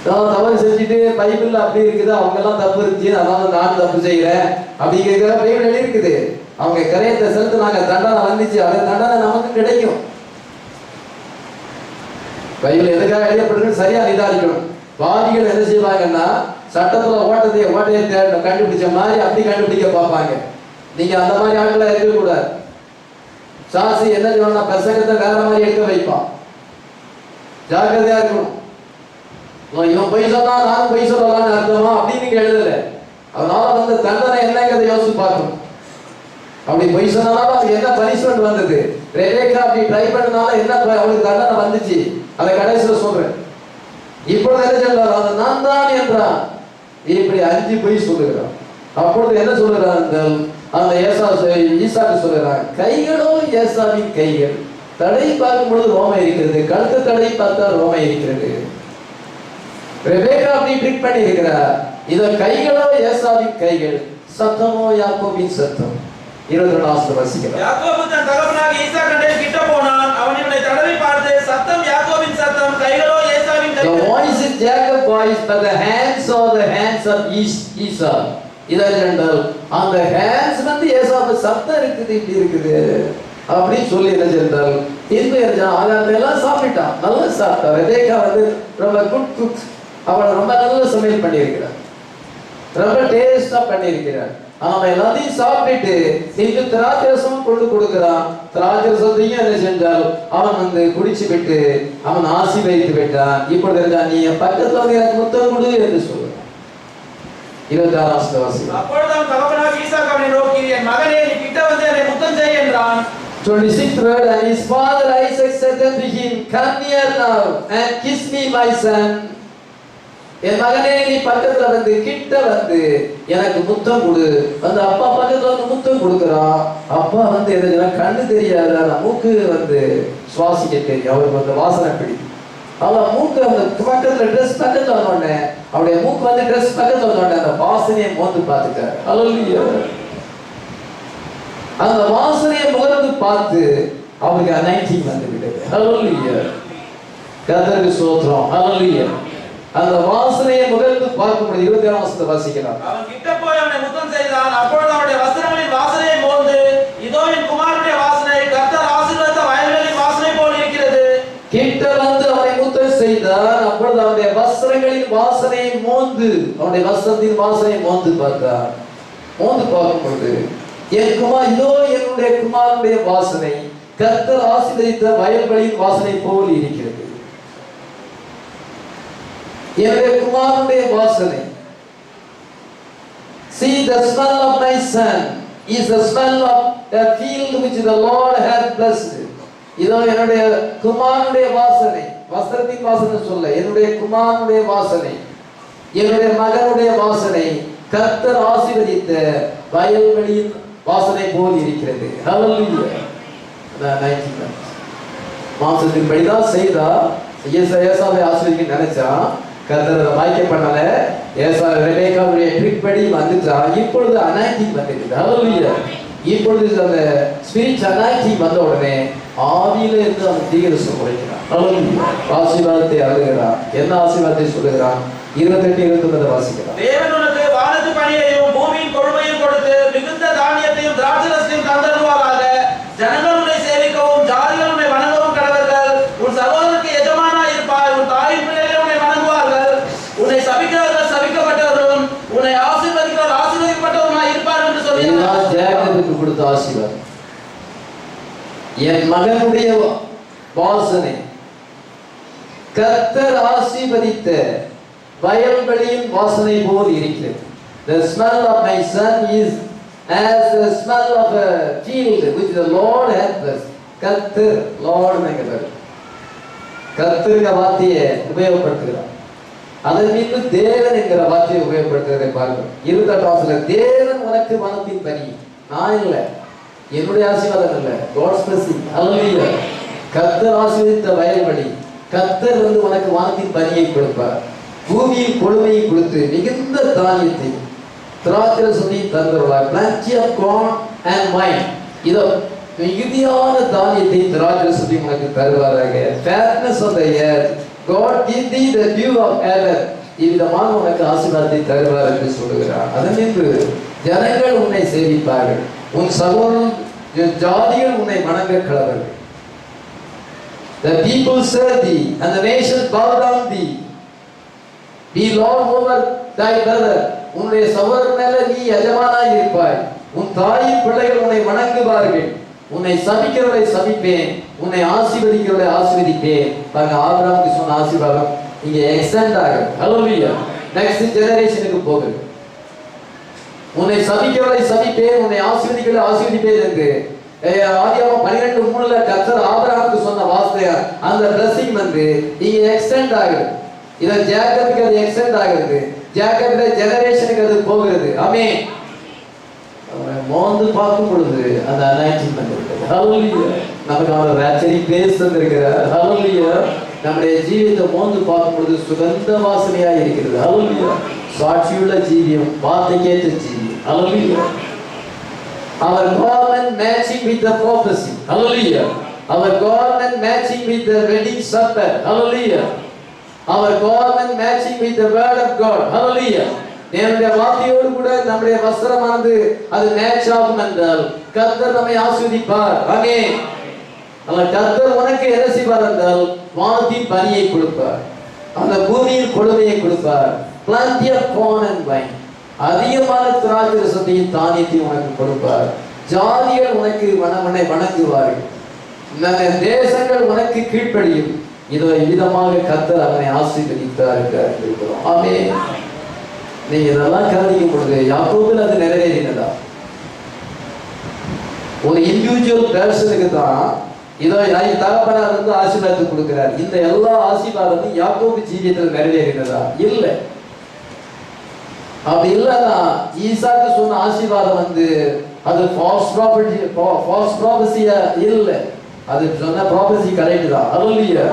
தவறு செஞ்சுட்டு பைபிள்ல அப்படி இருக்குது, அவங்க எல்லாம் தப்பு இருந்துச்சு, அதனால நான் தப்பு செய்யறேன் அப்படிங்கிற பைபிள் எழுதி இருக்குது. அவங்க கிரையத்தை செலுத்தினாங்க, தண்டனை வந்துச்சு. அந்த தண்டனை நமக்கு கிடைக்கும். பைபிள் எதுக்காக எழுதப்பட்டிருக்கு சரியா நிதானிக்கணும். பாதிகள் என்ன செய்வாங்கன்னா சட்டத்துல ஓட்டையை தேடணும், கண்டுபிடிச்ச மாதிரி அப்படி கண்டுபிடிக்க பார்ப்பாங்க. நீங்க அந்த மாதிரி ஆட்களை இருக்க கூடாது. சாசி என்ன செய்வாங்கன்னா பிரசங்கத்தை வேற மாதிரி எடுக்க வைப்பான். ஜாக்கிரதையா இருக்கணும். இவன் பொய் சொன்னா நானும் பொய் சொல்லலாம்னு அர்த்தமா அப்படின்னு நீங்க எழுதல. அதனால வந்து தண்டனை என்னங்கிறத யோசிச்சு பார்க்கணும். அப்படி பொய் சொன்னாலும் அதுக்கு என்ன பனிஷ்மெண்ட் வந்தது? ரெபேக்கா அப்படி ட்ரை பண்ணனால என்ன அவளுக்கு தண்டனை வந்துச்சு? அதை கடைசியில சொல்றேன். இப்பொழுது என்ன சொல்றாரு? அது நான் தான் என்றான். இப்படி 5 பொய் சொல்லுகிறான். அப்பொழுது என்ன சொல்லுகிறான்? அந்த ஈசாக்கு சொல்லுகிறான், கைகளோ ஏசாவின் கைகள். தடை பார்க்கும் பொழுது ரோமை இருக்கிறது, கழுத்து தடை பார்த்தா ரோமை இருக்கிறது. ரெபேக்கா அப்படி ட்ரிக் பண்ணி இருக்கிறார். இத கைகளோ ஏசாவின் கைகள், சத்தமோ யாக்கோபின் சத்தம். 22ஆம் வசனம். யாக்கோபு தன் தகப்பனாகிய ஈசாக்கண்டே கிட்ட போனான். அவன் இவனை தடவி பார்த்து, சத்தம் யாக்கோபின் சத்தம், கைகளோ ஏசாவின் கைகள். The voice is Jacob's voice, but the hands are the hands of Esau. இதெல்லாம் அந்த ஹேண்ட்ஸ் வந்து ஏசாவு சத்தம் இருக்குது, இப்படி இருக்குது அப்படின்னு சொல்லி என்ன செஞ்சால் அதெல்லாம் சாப்பிட்டான். நல்லா சாப்பிட்டான். ரெபேக்கா வந்து ரொம்ப குட் குக். அவளை ரொம்ப நல்ல சமையல் பண்ணியிருக்கிறார், ரொம்ப டேஸ்டா பண்ணியிருக்கிறார். அவன் எல்லாத்தையும் சாப்பிட்டு நீங்க திராட்சரசமும் கொண்டு கொடுக்கிறான். திராட்சரசத்தையும் என்ன செஞ்சால் அவன் வந்து குடிச்சு விட்டு அவன் ஆசி வைத்து விட்டான். இப்பொழுது நீ பக்கத்துல வந்து எனக்கு முத்தம் கொடு என்று சொல்லுவான். 26ஆம் வசனம். அப்பொழுது அவன் தகப்பனாகிய ஈசாக்கு அவனை நோக்கி, என் மகனே, நீ கிட்ட வந்து என்னை முத்தம் செய் என்றான். 26th word. And his father Isaac said unto him, come near now and kiss me, my son. என் மகனே, நீ பக்கத்துல வந்து கிட்ட வந்து எனக்கு முத்தம் கொடு. அந்த அப்பா பக்கத்துல வந்து முத்தம் கொடுக்குறான். அப்பா வந்து எதுனா கண்ணு தெரியாது, ஆனா மூக்கு வந்து சுவாசிக்க தெரியும். அவருக்கு வந்து வாசனை பிடிக்கும். அவன் மூக்கு அந்த பக்கத்துல ட்ரெஸ் பக்கத்துல வந்தோடனே அவருடைய மூக்கு வந்து ட்ரெஸ் பக்கத்துல வந்தோடனே அந்த வாசனையை மோந்து பார்த்துட்டாரு. ஹல்லேலூயா. அந்த வாசனையை முகர்ந்து பார்த்து அவருக்கு அனாயிண்டிங் வந்து விட்டது. ஹல்லேலூயா. கர்த்தருக்கு ஸ்தோத்திரம். ஹல்லேலூயா. அந்த வாசனையை முகர்ந்து பார்க்கும்போது 27ஆம் வசனத்தை வாசிக்கலாம். அவன் கிட்ட போய் அவனை முத்தம் செய்தான். அப்பொழுது அவனுடைய வஸ்திரங்களின் வாசனையை மோந்து, இதோ என் குமாரனுடைய வாசனை கர்த்தர் ஆசீர்வதித்த வயல்களின் வாசனை போல் இருக்கிறது. கிட்ட வந்து அவனை முத்தம் செய்தான். அப்பொழுது அவனுடைய வஸ்திரங்களின் வாசனையை மோந்து, அவனுடைய வஸ்திரத்தின் வாசனையை மோந்து பார்த்தான். மோந்து பார்க்கும்போது என் குமார், இதோ என்னுடைய குமாரனுடைய வாசனை கர்த்தர் ஆசீர்வதித்த வயல்களின் வாசனை போல் இருக்கிறது. என்னுடைய குமாரனுடைய வாசனை. See, the smell of my son is the smell of a field which the Lord had blessed. இதோ என்னுடைய குமாரனுடைய வாசனை, வஸ்திரத்தின் வாசனை சொல்ல, என்னுடைய குமாரனுடைய வாசனை, என்னுடைய மகனுடைய வாசனை கர்த்தர் ஆசீர்வதித்த வயல்வெளியின் வாசனை போல் இருக்கிறது. ஹல்லேலூயா. மாம்சத்தின் படிதான் செய்தா ஏசாவை ஆசீர்வதிக்க நினைச்சா கர்த்தர் வாய்க்க பண்ணல. ஏசா ரெபேக்காவுடைய ட்ரிக் படி வந்துட்டா. இப்பொழுது அனாயிண்டிங் வந்துடுது. ஹல்லேலூயா. இப்பொழுது அந்த ஸ்பிரிட் அனாயிண்டிங் வந்த உடனே ஆவியில இருந்து அவன் தீவிரசம் குறைக்கிறான். ஹல்லேலூயா. ஆசீர்வாதத்தை அழுகிறான். என்ன ஆசீர்வாதத்தை சொல்லுகிறான்? 28-29 வாசிக்கலாம். தேவன் உனக்கு வானத்து பனியையும் பூமியின் கொழுமையும் கொடுத்து மிகுந்த தானியத்தையும் திராட்சரசத்தையும் தந்தருவாராக. ஜனங்கள் உன்னை சேவிக்கவும் ஜாதிகள் உன்னை வணங்கவும் கடவர்கள். உன் சகோதரருக்கு எஜமானாய் இருப்பாய். உன் தாயின் பிள்ளைகளை உன்னை வணங்குவார்கள். உன்னை சபிக்கிறவர்கள் சபிக்கப்பட்டவர்களும் உன்னை ஆசீர்வதிக்கிறவர்கள் ஆசீர்வதிக்கப்பட்டவருமாய் இருப்பார் என்று சொல்கிறார். ஜாக்கபுக்கு கொடுத்த ஆசீர்வாதம். என் மகனுடைய வாசனை கர்த்தர் ஆசீர்வதித்த வயல்வெளியின் வாசனை போல் இருக்கிறது. The smell of my son is as the smell of a field which the Lord has blessed. கர்த்தர், Lord என்கிறார். கர்த்தர் வார்த்தையை உபயோகப்படுத்துகிறார். அதன் மீது தேவன் என்கிற வார்த்தையை உபயோகப்படுத்துவதை பாருங்கள். 28 தேவன் உனக்கு மனத்தின் பனி. நான் இல்லை, என்னுடைய ஆசீர்வாதம் இல்லை, God's blessing. ஹல்லேலூயா. கர்த்தர் ஆசீர்வதித்த வயல்வெளி, கர்த்தர் வந்து உனக்கு வானத்தின் பனியை கொடுப்பார். பூமியின் கொழுமையை கொடுத்து மிகுந்த தானியத்தை திராட்சரசத்தையும் தந்தருவார். plenty of corn and wine. இதோ மிகுதியான தானியத்தை திராட்சரசத்தையும் உனக்கு தருவாராக. fatness of the earth, God give thee the dew of heaven. இவ்விதமான உனக்கு ஆசீர்வாதத்தை தருவார் என்று சொல்லுகிறார். அதன் பின்பு ஜனங்கள் உன்னை சேவிப்பார்கள். உன் சகோதரன் ஜாதிகள் உன்னை வணங்க கடவர்கள். The people serve thee and the nations bow down thee. Be Lord over thy brother. உன்னுடைய சகோதரன் மேல நீ எஜமானாய் இருப்பாய். உன் தாயின் பிள்ளைகள் உன்னை வணங்குவார்கள். உன்னை சபிக்கிறவரை சபிப்பேன், உன்னை ஆசீர்வதிக்கிறவரை ஆசீர்வதிப்பேன். பாருங்க, ஆபிரகாமுக்கு சொன்ன ஆசீர்வாதம் இங்க எக்ஸ்டெண்ட் ஆகுது. ஹல்லேலூயா. நெக்ஸ்ட் ஜெனரேஷனுக்கு போகுது. உன்னை சபிக்கிறவரை சபிப்பேன், உன்னை ஆசீர்வதிக்கிறவரை ஆசீர்வதிப்பேன் என்று ஆதியாகமம் 12:3 கர்த்தர் ஆபிரகாமுக்கு சொன்ன வார்த்தை, அந்த பிளஸிங் வந்து இங்க எக்ஸ்டெண்ட் ஆகுது. இத ஜேக்கபுக்கு அது எக்ஸ்டெண்ட் ஆகுது. ஜேக்கபுடைய ஜெனரேஷனுக்கு அது போகிறது. ஆமென். மோந்து பார்க்கும் பொழுது அந்த அனாயிண்டிங் வந்துவிட்டது. ஹல்லேலூயா. நமக்கு அவர் ராச்சரி பேஸ் தந்திருக்கிறார். ஹல்லேலூயா. நம்முடைய ஜீவியத்தை மோந்து பார்க்கும் பொழுது சுகந்த வாசனையா இருக்கிறது. ஹல்லேலூயா. சாட்சியுள்ள ஜீவியம், வார்த்தைக்கேற்ற ஜீவியம். ஹல்லேலூயா. Our garment matching with the prophecy. Hallelujah. Our garment matching with the wedding supper. Hallelujah. Our garment matching with the word of God. Hallelujah. நம்முடைய வார்த்தையோடு கூட நம்முடைய வஸ்திரமானது அது மேட்ச் ஆகும் என்றால் கர்த்தர் நம்மை ஆசீர்வதிப்பார். ஆமென். அல்ல, கர்த்தர் உனக்கு என்ன செய்வார் என்றால் வானத்தின் பனியை கொடுப்பார், அந்த பூமியின் கொழுமையை கொடுப்பார். plenty of corn and wine. அதிகமான திராட்சரசத்தையும் தானியத்தையும் உனக்கு கொடுப்பார். ஜாதிகள் உனக்கு வணங்குவார்கள். தேசங்கள் உனக்கு கீழ்ப்படியும். இதோ விதமாக கர்த்தர் அவனை ஆசீர்வதித்தார் இருக்கிறோம். ஆமென். நீங்க இதெல்லாம் கவனிக்கும் பொழுது யாக்கோபில் அது நிறைவேறினதா? ஒரு இண்டிவிஜுவல் பர்சனுக்கு தான் இதோ தகப்பனார் வந்து ஆசீர்வாதத்தை கொடுக்கிறார். இந்த எல்லா ஆசீர்வாதமும் யாக்கோபு ஜீவியத்தில் நிறைவேறினதா? இல்லை. அப்படி இல்லைன்னா ஈசாக்கு சொன்ன ஆசீர்வாதம் வந்து அது ஃபால்ஸ் ப்ராபசியா இல்லை. அது சொன்ன ப்ராபசி கரெக்ட் தான். ஹல்லேலூயா.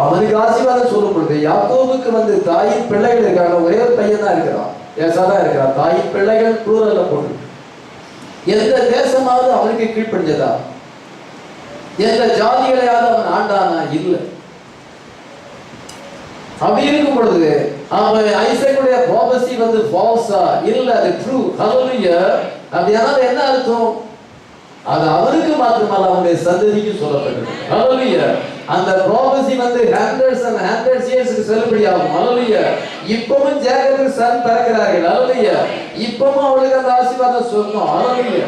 அவனுக்கு ஆசீர்வாதம் சொல்லும் பொழுது யாக்கோபுக்கு வந்து தாயின் பிள்ளைகள் இருக்காங்க, ஒரே ஒரு பையன் தான் இருக்கிறான், ஏசாதான் இருக்கிறான். தாயின் பிள்ளைகள் ப்ளூரல்ல போட்டு எந்த தேசமாவது அவனுக்கு கீழ்ப்படிஞ்சதா? எந்த ஜாதிகளையாவது அவன் ஆண்டானா? இல்லை. அப்படி இருக்கும் பொழுது அவன் ஐசக்குடைய ப்ராபசி வந்து ஃபால்ஸா? இல்ல, அது ட்ரூ. ஹல்லேலூயா. அப்படியானால் என்ன அர்த்தம்? அது அவனுக்கு மாத்திரமல்ல அவனுடைய சந்ததிக்கு சொல்லப்பட்டது. ஹல்லேலூயா. அந்த ப்ராபசி வந்து ஹண்ட்ரட்ஸ் அண்ட் ஹண்ட்ரட்ஸ் இயர்ஸ்க்கு செல்லுபடி ஆகும். ஹல்லேலூயா. இப்பவும் ஜேக்கபுக்கு சன் பிறக்கிறார்கள். ஹல்லேலூயா. இப்பவும் அவளுக்கு அந்த ஆசீர்வாதம் சொல்லணும். ஹல்லேலூயா.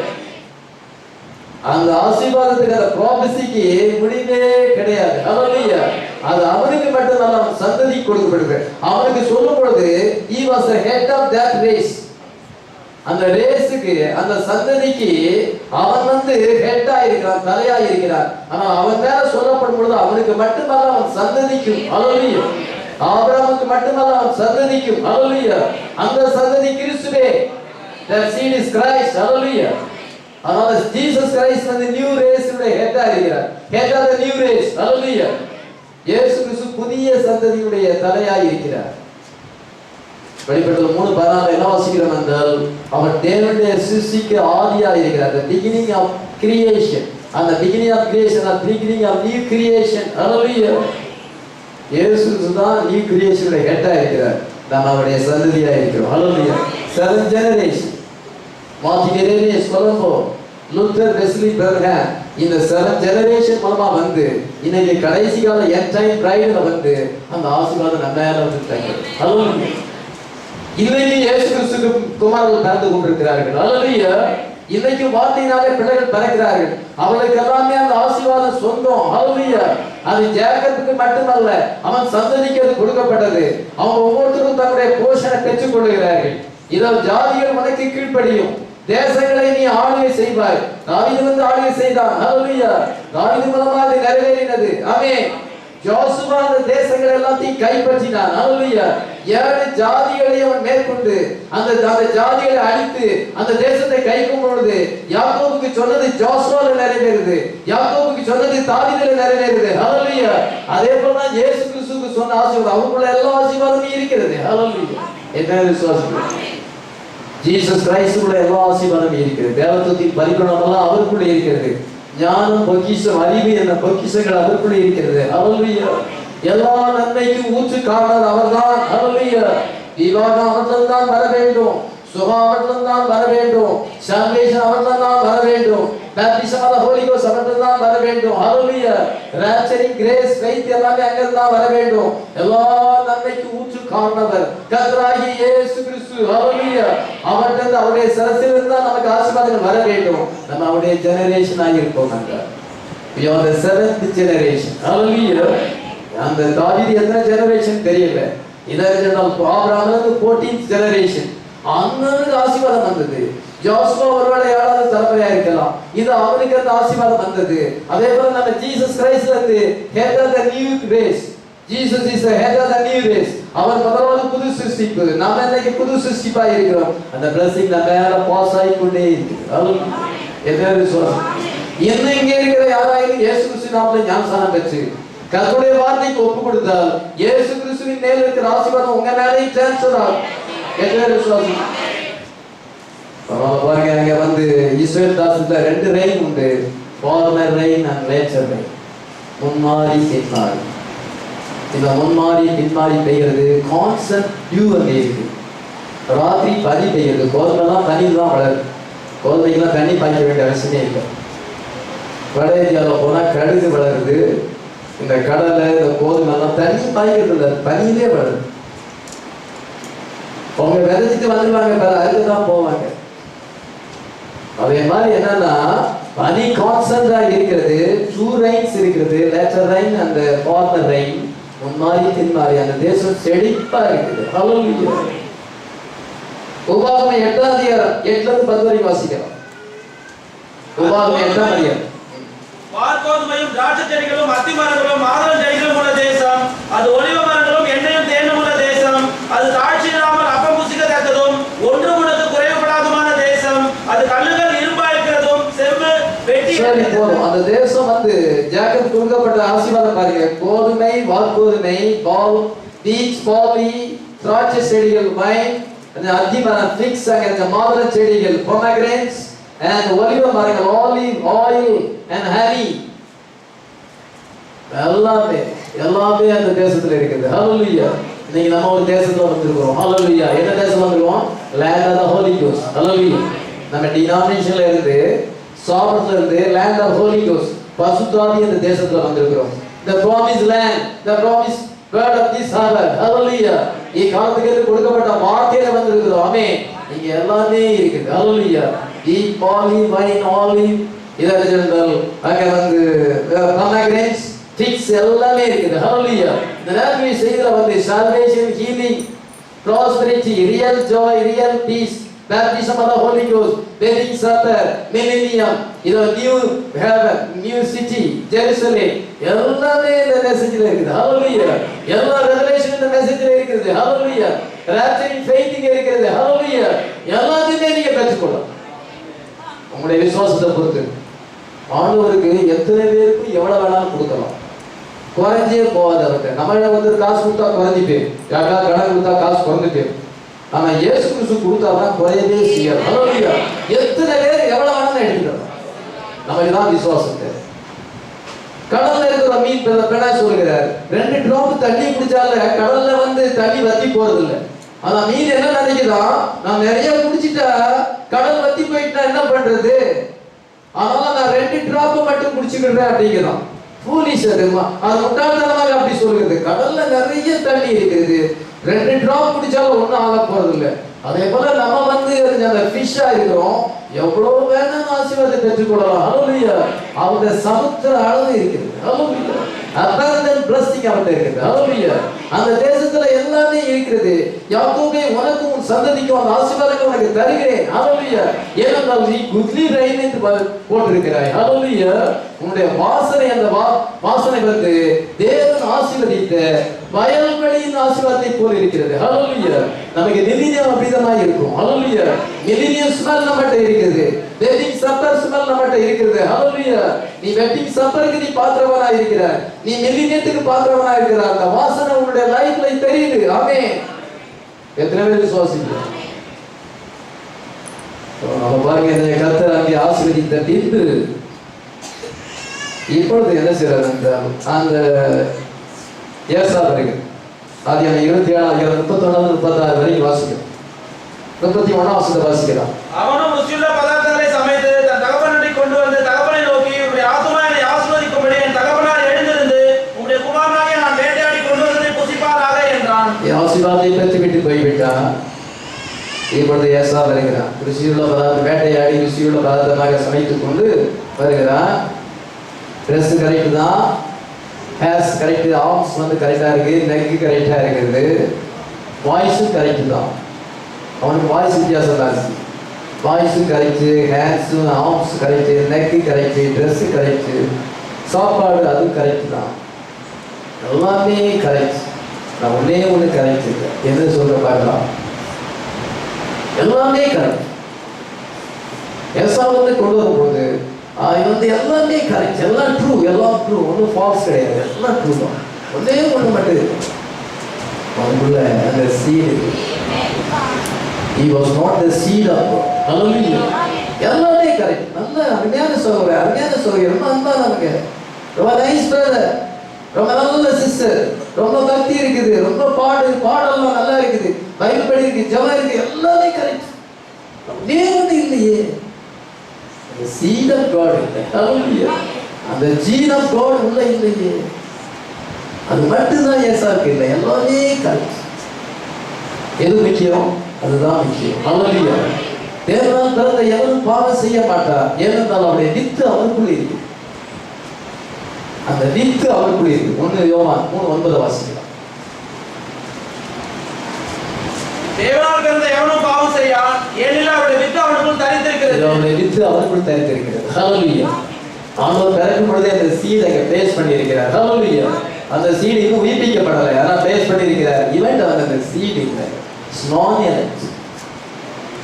அந்த ஆசீர்வாதத்துக்கு அந்த ப்ராபசிக்கு முடிவே கிடையாது. ஹல்லேலூயா. அது அவனுக்கு மட்டுமல்ல அவன் சந்ததிக்கு கொடுக்கப்படுது. அவனுக்கு சொல்லும் பொழுது he was the head of that race. அந்த ரேஸுக்கு அந்த சந்ததிக்கு அவன் வந்து ஹெட்டா இருக்கிறான், தலையா இருக்கிறான். ஆனா அவன் மேல சொல்லப்படும் பொழுது அவனுக்கு மட்டுமல்ல அவன் சந்ததிக்கும். ஹல்லேலூயா. ஆபிரகாமுக்கு மட்டுமல்ல அவன் சந்ததிக்கும். ஹல்லேலூயா. அந்த சந்ததி கிறிஸ்துவே. that seed is Christ. ஹல்லேலூயா. அதனால ஜீசஸ் கிரைஸ்ட் வந்து நியூ ரேஸ் உடைய ஹெட்டா இருக்கிறார். Head of the new race. ஹல்லேலூயா. இயேசு கிறிஸ்து புதிய சந்ததியுடைய தலையாய் இருக்கிறார். வெளிப்படுத்தல் 3:14 என்ன வாசிக்கிறோம் என்றால் அவர் தேவனுடைய சிருஷ்டிக்கு ஆதியாய் இருக்கிறார். the beginning of creation. and the beginning of creation and the beginning of new creation. ஹல்லேலூயா. இயேசு கிறிஸ்து தான் நியூ கிரியேஷன் உடைய ஹெட்டா இருக்கிறார். நாம் அவருடைய சந்ததியாய் இருக்கிறோம். ஹல்லேலூயா. 7 generation. Martin Irenaeus, Columba, Luther, Wesley, Branham இந்த 7 ஜெனரேஷன் மூலமா வந்து இன்னைக்கு கடைசி கால எண்ட் டைம் பிரைட்ல வந்து அந்த ஆசீர்வாதம் நம்ம மேல வந்துட்டாங்க. ஹல்லேலூயா. இன்னைக்கு இயேசு கிறிஸ்துவின் குமாரர்கள் பிறந்து கொண்டிருக்கிறார்கள். ஹல்லேலூயா. இன்னைக்கு வார்த்தையினாலே பிள்ளைகள் பிறக்கிறார்கள். அவளுக்கு எல்லாமே அந்த ஆசீர்வாதம் சொந்தம். ஹல்லேலூயா. அது ஜேக்கபுக்கு மட்டுமல்ல அவன் சந்ததிக்கு அது கொடுக்கப்பட்டது. அவங்க ஒவ்வொருத்தரும் தன்னுடைய போஷனை பெற்றுக் கொள்கிறார்கள். இதோ ஜாதிகள் உனக்கு கீழ்ப்படியும், தேசங்களை நீ ஆளுகை செய்வாய். தாவீது வந்து ஆளுகை செய்தான். ஹல்லேலூயா. தாவீது மூலமாக அது நிறைவேறினது. ஆமென். யோசுவா அந்த தேசங்களை எல்லாத்தையும் கைப்பற்றினான். ஹல்லேலூயா. 7 ஜாதிகளை அவன் மேற்கொண்டு அந்த ஜாதிகளை அழித்து அந்த தேசத்தை கைக்கும் பொழுது யாக்கோபுக்கு சொன்னது ஜோசுவால நிறைவேறுது, யாக்கோபுக்கு சொன்னது தாவீதுல நிறைவேறுது. ஹல்லேலூயா. அதே போல தான் இயேசு கிறிஸ்துவுக்கு சொன்ன ஆசீர்வாதம் அவங்களுடைய எல்லா ஆசீர்வாதமும் இருக்கிறது. ஹல்லேலூயா. என்ன விசுவாசம்? ஜீசஸ் கிரைஸ்டுடைய எல்லா ஆசீர்வாதமும் இருக்கிறது. தேவத்துவத்தின் பரிபூரணம் எல்லாம் அவருக்குள்ளே இருக்கிறது. ஞானம், பொக்கிஷம், அறிவு என்ற பொக்கிஷங்கள் அவருக்குள்ளே இருக்கிறது. ஹல்லேலூயா. எல்லா நன்மைக்கும் ஊற்று காரணர் அவர்தான். ஹல்லேலூயா. விவாகம் அவர்தான் தான் வர வேண்டும், சுகம் அவர்தான் தான் வர வேண்டும், சால்வேஷன் அவர்தான் தான் வர வேண்டும், baptism of the Holy Ghost அவர்தான் தான் வர வேண்டும். ஹல்லேலூயா. ராப்சரிங் கிரேஸ், ஃபெய்த் எல்லாமே அங்கதான் வர வேண்டும். எல்லா நன்மைக்கும் ஊற்று காரணவர் கர்த்தராகிய இயேசு கிறிஸ்து. ஹல்லேலூயா. அவர்தான் அவருடைய சரசிலிருந்து தான் நமக்கு ஆசீர்வாதங்கள் வர வேண்டும். நம்ம அவருடைய ஜெனரேஷன் ஆகி இருப்போம். we are the 7th generation. ஹல்லேலூயா. அந்த தாவீது எத்தனை ஜெனரேஷன் தெரியல. இதற்கு ஆபிரகாம் 14th generation. அண்ணனுக்கு ஆசீர்வாதம் வந்தது. ஜோசுவா ஒருவேளை 7வது தலைமுறையா இருக்கலாம். இது அவனுக்கு அந்த ஆசீர்வாதம் வந்தது. அதே போல நம்ம ஜீசஸ் கிரைஸ்ட்ல இருந்து head of the new race. Jesus is the head of the new race. அவர் முதலாவது புது சிருஷ்டிப்பு. நாம இன்னைக்கு புது சிருஷ்டிப்பா இருக்கிறோம். அந்த blessing நம்ம மேல பாஸ் ஆகி கொண்டே இருக்கு. என்ன விசுவாசம்? என்ன இங்க இருக்கிற யாராவது இயேசு கிறிஸ்து நாமத்துல ஞானஸ்நானம் பெற்று கர்த்தருடைய வார்த்தைக்கு ஒப்பு கொடுத்தால் இயேசு கிறிஸ்துவின் மேல இருக்கிற ஆசீர்வாதம் உங்க மேலே ட்ரான்ஸ்ஃபர் ஆகும். என்ன விசுவாசம்? பாருங்க, அங்க வந்து இஸ்ரேல் தாசத்துல 2 ரெயின் உண்டு. Former rain and latter rain. முன்மாறி பின்மாறி. இந்த முன்மாறி பின்மாறி பெய்கிறது. கான்ஸ்டன்ட் டியூ அங்கே இருக்கு. ராத்திரி பனி பெய்யுது. கோதுமைலாம் தண்ணியில் தான் வளருது. கோதுமைக்கெல்லாம் தண்ணி பாய்க்க வேண்டிய அவசியமே இல்லை. வட இந்தியாவில் போனால் கடுகு வளருது. இந்த கடலை இந்த கோதுமைலாம் தண்ணி பாய்க்கிறது இல்லை, பனியிலே வளருது. அவங்க விதைச்சிட்டு வந்துடுவாங்க, அதுக்குதான் போவாங்க. அதே மாதிரி என்னன்னா பனி கான்ஸ்டன்டா இருக்கிறது. 2 ரெயின்ஸ் இருக்கிறது, லேட்டர் ரெயின் அந்த ஃபார்மர் ரெயின். முன்மாறி பின்மாறி அந்த தேசம் செழிப்பா இருக்குது. ஹல்லேலூயா. உபாகமம் 8ஆம் அதிகாரம் 8ல இருந்து 10 வரைக்கும் வாசிக்கலாம். உபாகமம் 8ஆம் அதிகாரம். வார்கோதுமையும் திராட்சை செடிகளும் அத்தி மரங்களும் மாதுளம் செடிகளும் உள்ள தேசம், அது ஒலிவ மரங்களும் எண்ணெயும் தேனும் உள்ள தேசம், அது தாழ்ச்சி இல்லாமல் அப்பம் புசிக்கத்தக்கதும் ஒன்றும் உனக்கு குறைவுபடாதுமான தேசம், அது கல்லுகள் இரும்பா இருக்கிறதும் செம்பு வெட்டி. சரி, போதும். அந்த தேசம் தேசம் வந்து ஜாக்கப் கொடுக்கப்பட்ட ஆசீர்வாதம் பாருங்க. கோதுமை, வாற்கோதுமை, பால், பீச், பாலி, திராட்சை செடிகள், வைன், அத்திமரம், ஃபிக்ஸ், மாதுளை செடிகள், பொமக்ரேட்ஸ் and ஒலிவ மரங்கள், ஆலிவ் ஆயில் and honey. எல்லாமே அந்த தேசத்துல இருக்குது. ஹalleluya. இன்னைக்கு நம்ம ஒரு தேசத்துல வந்திருக்கிறோம். ஹalleluya. என்ன தேசம் வந்திருக்கோம்? land of the holy ghost. ஹalleluya. நம்ம டினாமினேஷன்ல இருந்து, சாபத்துல இருந்து land of holy ghost, பரிசுத்தாவி அந்த தேசத்துல வந்திருக்கிறோம். the promised land, the promised word of this hour. ஹalleluya. காலத்துக்கு கொடுக்கப்பட்ட வார்த்தையில வந்திருக்கிறோம். ஆமென். இங்க எல்லாமே இருக்குது. ஹalleluya. eat barley, wine, olive, இதெல்லாம் அங்க வந்து pomegranate, figs எல்லாமே இருக்குது. ஹalleluya. இந்த நேரத்துல செய்தில வந்து salvation, healing, prosperity, real joy, real peace, baptism of the Holy Ghost, wedding supper, millennium, new heaven, new city, Jerusalem, எல்லாமே இந்த மெசேஜ்ல இருக்குது. ஹalleluya. எல்லா ரெவலேஷன் இந்த மெசேஜ்ல இருக்குது. ஹalleluya. rapturing faith இங்க இருக்குது. ஹalleluya. எல்லாத்தையுமே நீங்க பெற்றுக்கொள்ளலாம். உங்களுடைய விசுவாசத்தை பொறுத்து ஆண்டவருக்கு எத்தனை பேருக்கு எவ்வளவு வேணாலும் கொடுக்கலாம். குறைஞ்சே போகாது. அவர்கிட்ட நம்ம வந்து காசு கொடுத்தா குறைஞ்சி போயிடும், யாருக்கா கடன் கொடுத்தா காசு குறைஞ்சு போயிடும். ஆனா இயேசு கிறிஸ்து கொடுத்தாதான் குறையவே செய்யாது. ஹalleluya. எத்தனை பேர் எவ்வளவு வேணாலும் எடுத்துக்கலாம். நமக்கு தான் விசுவாசத்தை. கடல்ல இருக்கிற மீன் பெண்ணா சொல்கிறார், 2 டிராப் தண்ணி குடிச்சால கடல்ல வந்து தண்ணி வத்தி போறது இல்லை. ஆனா மீன் என்ன நினைக்குதான், நான் நிறைய குடிச்சிட்டா கடல் வத்தி போயிட்டா என்ன பண்றது, அதனால நான் 2 டிராப் மட்டும் குடிச்சுக்கிறேன் அப்படிங்கிறான். ஃபூலிஷ். அது முட்டாள்தனமாக அப்படி சொல்லுகிறது. கடல்ல நிறைய தண்ணி இருக்குது, 2 டிராப் குடிச்சாலும் ஒன்றும் ஆக போறது இல்லை. அதே போல நம்ம வந்து அந்த ஃபிஷ்ஷா இருக்கிறோம், எவ்வளவு வேணாலும் ஆசீர்வாதத்தை பெற்றுக்கொள்ளலாம். ஹalleluya. அவங்க சமுத்திர அளவு இருக்குது. ஹalleluya. abundant blessing அவர்கிட்ட இருக்குது. ஹalleluya. அந்த தேசத்துல எல்லாமே இருக்கிறது. யாக்கோபே, உனக்கும் உன் சந்ததிக்கும் அந்த ஆசீர்வாதத்தை உனக்கு தருகிறேன். ஹalleluya. ஏனென்றால் நீ குட்லி ரெயின் என்று போட்டிருக்கிறாய். ஹalleluya. உன்னுடைய வாசனை, அந்த வாசனை வந்து தேவன் ஆசீர்வதித்த வயல்வெளியின் ஆசீர்வாதத்தை போல இருக்கிறது. ஹalleluya. நமக்கு மில்லினியம் அப்படிதான் இருக்கும். ஹalleluya. மில்லினியம் ஸ்மெல் நம்மகிட்ட இருக்குது, வெட்டிங் சப்பர் ஸ்மெல் நம்மகிட்ட இருக்குது. ஹalleluya. நீ வெட்டிங் சப்பருக்கு நீ பாத்திரவனா இருக்கிறாய், நீ மில்லினியத்துக்கு பாத்திரவனா இருக்கிறாய். அந்த வாசனை உன்னுடைய லைஃப்ல தெரியுது. ஆமென். எத்தனை பேர் விசுவாசிக்கிறோம்? நம்ம பாருங்க, இந்த கர்த்தர் அங்கே ஆசீர்வதித்த பின்பு இப்பொழுது என்ன செய்யறாரு என்றால், அந்த ஏசா வருகிறது. ஆதியாகமம் 27:31-36 வரைக்கும் வாசிக்கிறோம். 31ஆம் வசனத்தை வாசிக்கலாம். அவனும் ருசியுள்ள பதார்த்தங்களை சமைத்து தன் தகப்பனை கொண்டு வந்து தகப்பனை நோக்கி, உம்முடைய ஆத்துமா என்னை ஆசீர்வதிக்கும்படி என் தகப்பனார் எழுந்திருந்து உம்முடைய குமாரனாகிய நான் வேட்டையாடி கொண்டு வந்ததை புசிப்பாராக என்றான். ஆசீர்வாதத்தை பெற்று விட்டு போய்விட்டான். இப்பொழுது ஏசா வருகிறான். ருசியுள்ள பதார்த்தம் வேட்டையாடி ருசியுள்ள பதார்த்தமாக சமைத்துக் கொண்டு வருகிறான். ட்ரெஸ் கரெக்ட் தான், ஹேர்ஸ் கரெக்ட், ஆர்ம்ஸ் வந்து கரெக்டாக இருக்குது, நெக்கு கரெக்டாக இருக்குது, வாய்ஸும் கரெக்டு தான். அவனுக்கு வாய்ஸ் வித்தியாசம் தான் இருக்குது. வாய்ஸும் கரெக்டு, ஹேர்ஸும் arms correct, neck correct, dress correct, சாப்பாடு அதுவும் கரெக்டு தான். எல்லாமே கரெக்ட். நான் ஒன்றே ஒன்று கரெக்ட் இல்லை. என்ன சொல்ற பார்க்கலாம், எல்லாமே கரெக்ட். ஏசா வந்து கொண்டு வரும்போது இது வந்து எல்லாமே கரெக்ட், எல்லாம் ட்ரூ, எல்லாம் ட்ரூ, ஒன்றும் ஃபால்ஸ் கிடையாது, எல்லாம் ட்ரூ தான். ஒன்றே ஒன்று மட்டும் இருக்கு, அவனுக்குள்ள அந்த seed. He was not the seed of God. Hallelujah. எல்லாமே கரெக்ட். நல்ல அருமையான சகோதரர், அருமையான சகோதரி, ரொம்ப அன்பா நமக்கு, ரொம்ப நைஸ் பிரதர், ரொம்ப நல்ல சிஸ்டர், ரொம்ப பக்தி இருக்குது, ரொம்ப பாடெல்லாம் நல்லா இருக்குது, பைபிள் படி இருக்கு, ஜெபம் இருக்கு, எல்லாமே கரெக்ட். ஒன்றே ஒன்று இல்லையே, the seed of God இல்லை. Hallelujah. அந்த gene of God உள்ள இல்லையே, அது மட்டும்தான் ஏசாவுக்கு இல்லை. எல்லாமே கரெக்ட். எது முக்கியம்? அதுதான் முக்கியம். Hallelujah. தேவனால் பிறந்த எவரும் பாவம் செய்ய மாட்டார், ஏனென்றால் அவருடைய வித்து அவருக்குள் இருக்கு. அந்த வித்து அவருக்குள் இருக்கு. 1 யோவான் 3:9 வாசிக்கலாம். தேவனால் பிறந்த எவனும் பாவம் செய்யான், ஏனெனில் அவருடைய வித்து அவனுக்குள் தரித்திருக்கிறது. அவருடைய வித்து அவருக்குள் தரித்திருக்கிறது. Hallelujah. ஆண்டவர் பிறக்கும் பொழுதே அந்த சீடை அங்கே பிளேஸ் பண்ணியிருக்கிறார். Hallelujah. அந்த சீடு இன்னும் உயிர்ப்பிக்கப்படலை, ஆனால் பிளேஸ் பண்ணியிருக்கிறார். இவன் அந்த சீடு இல்லை,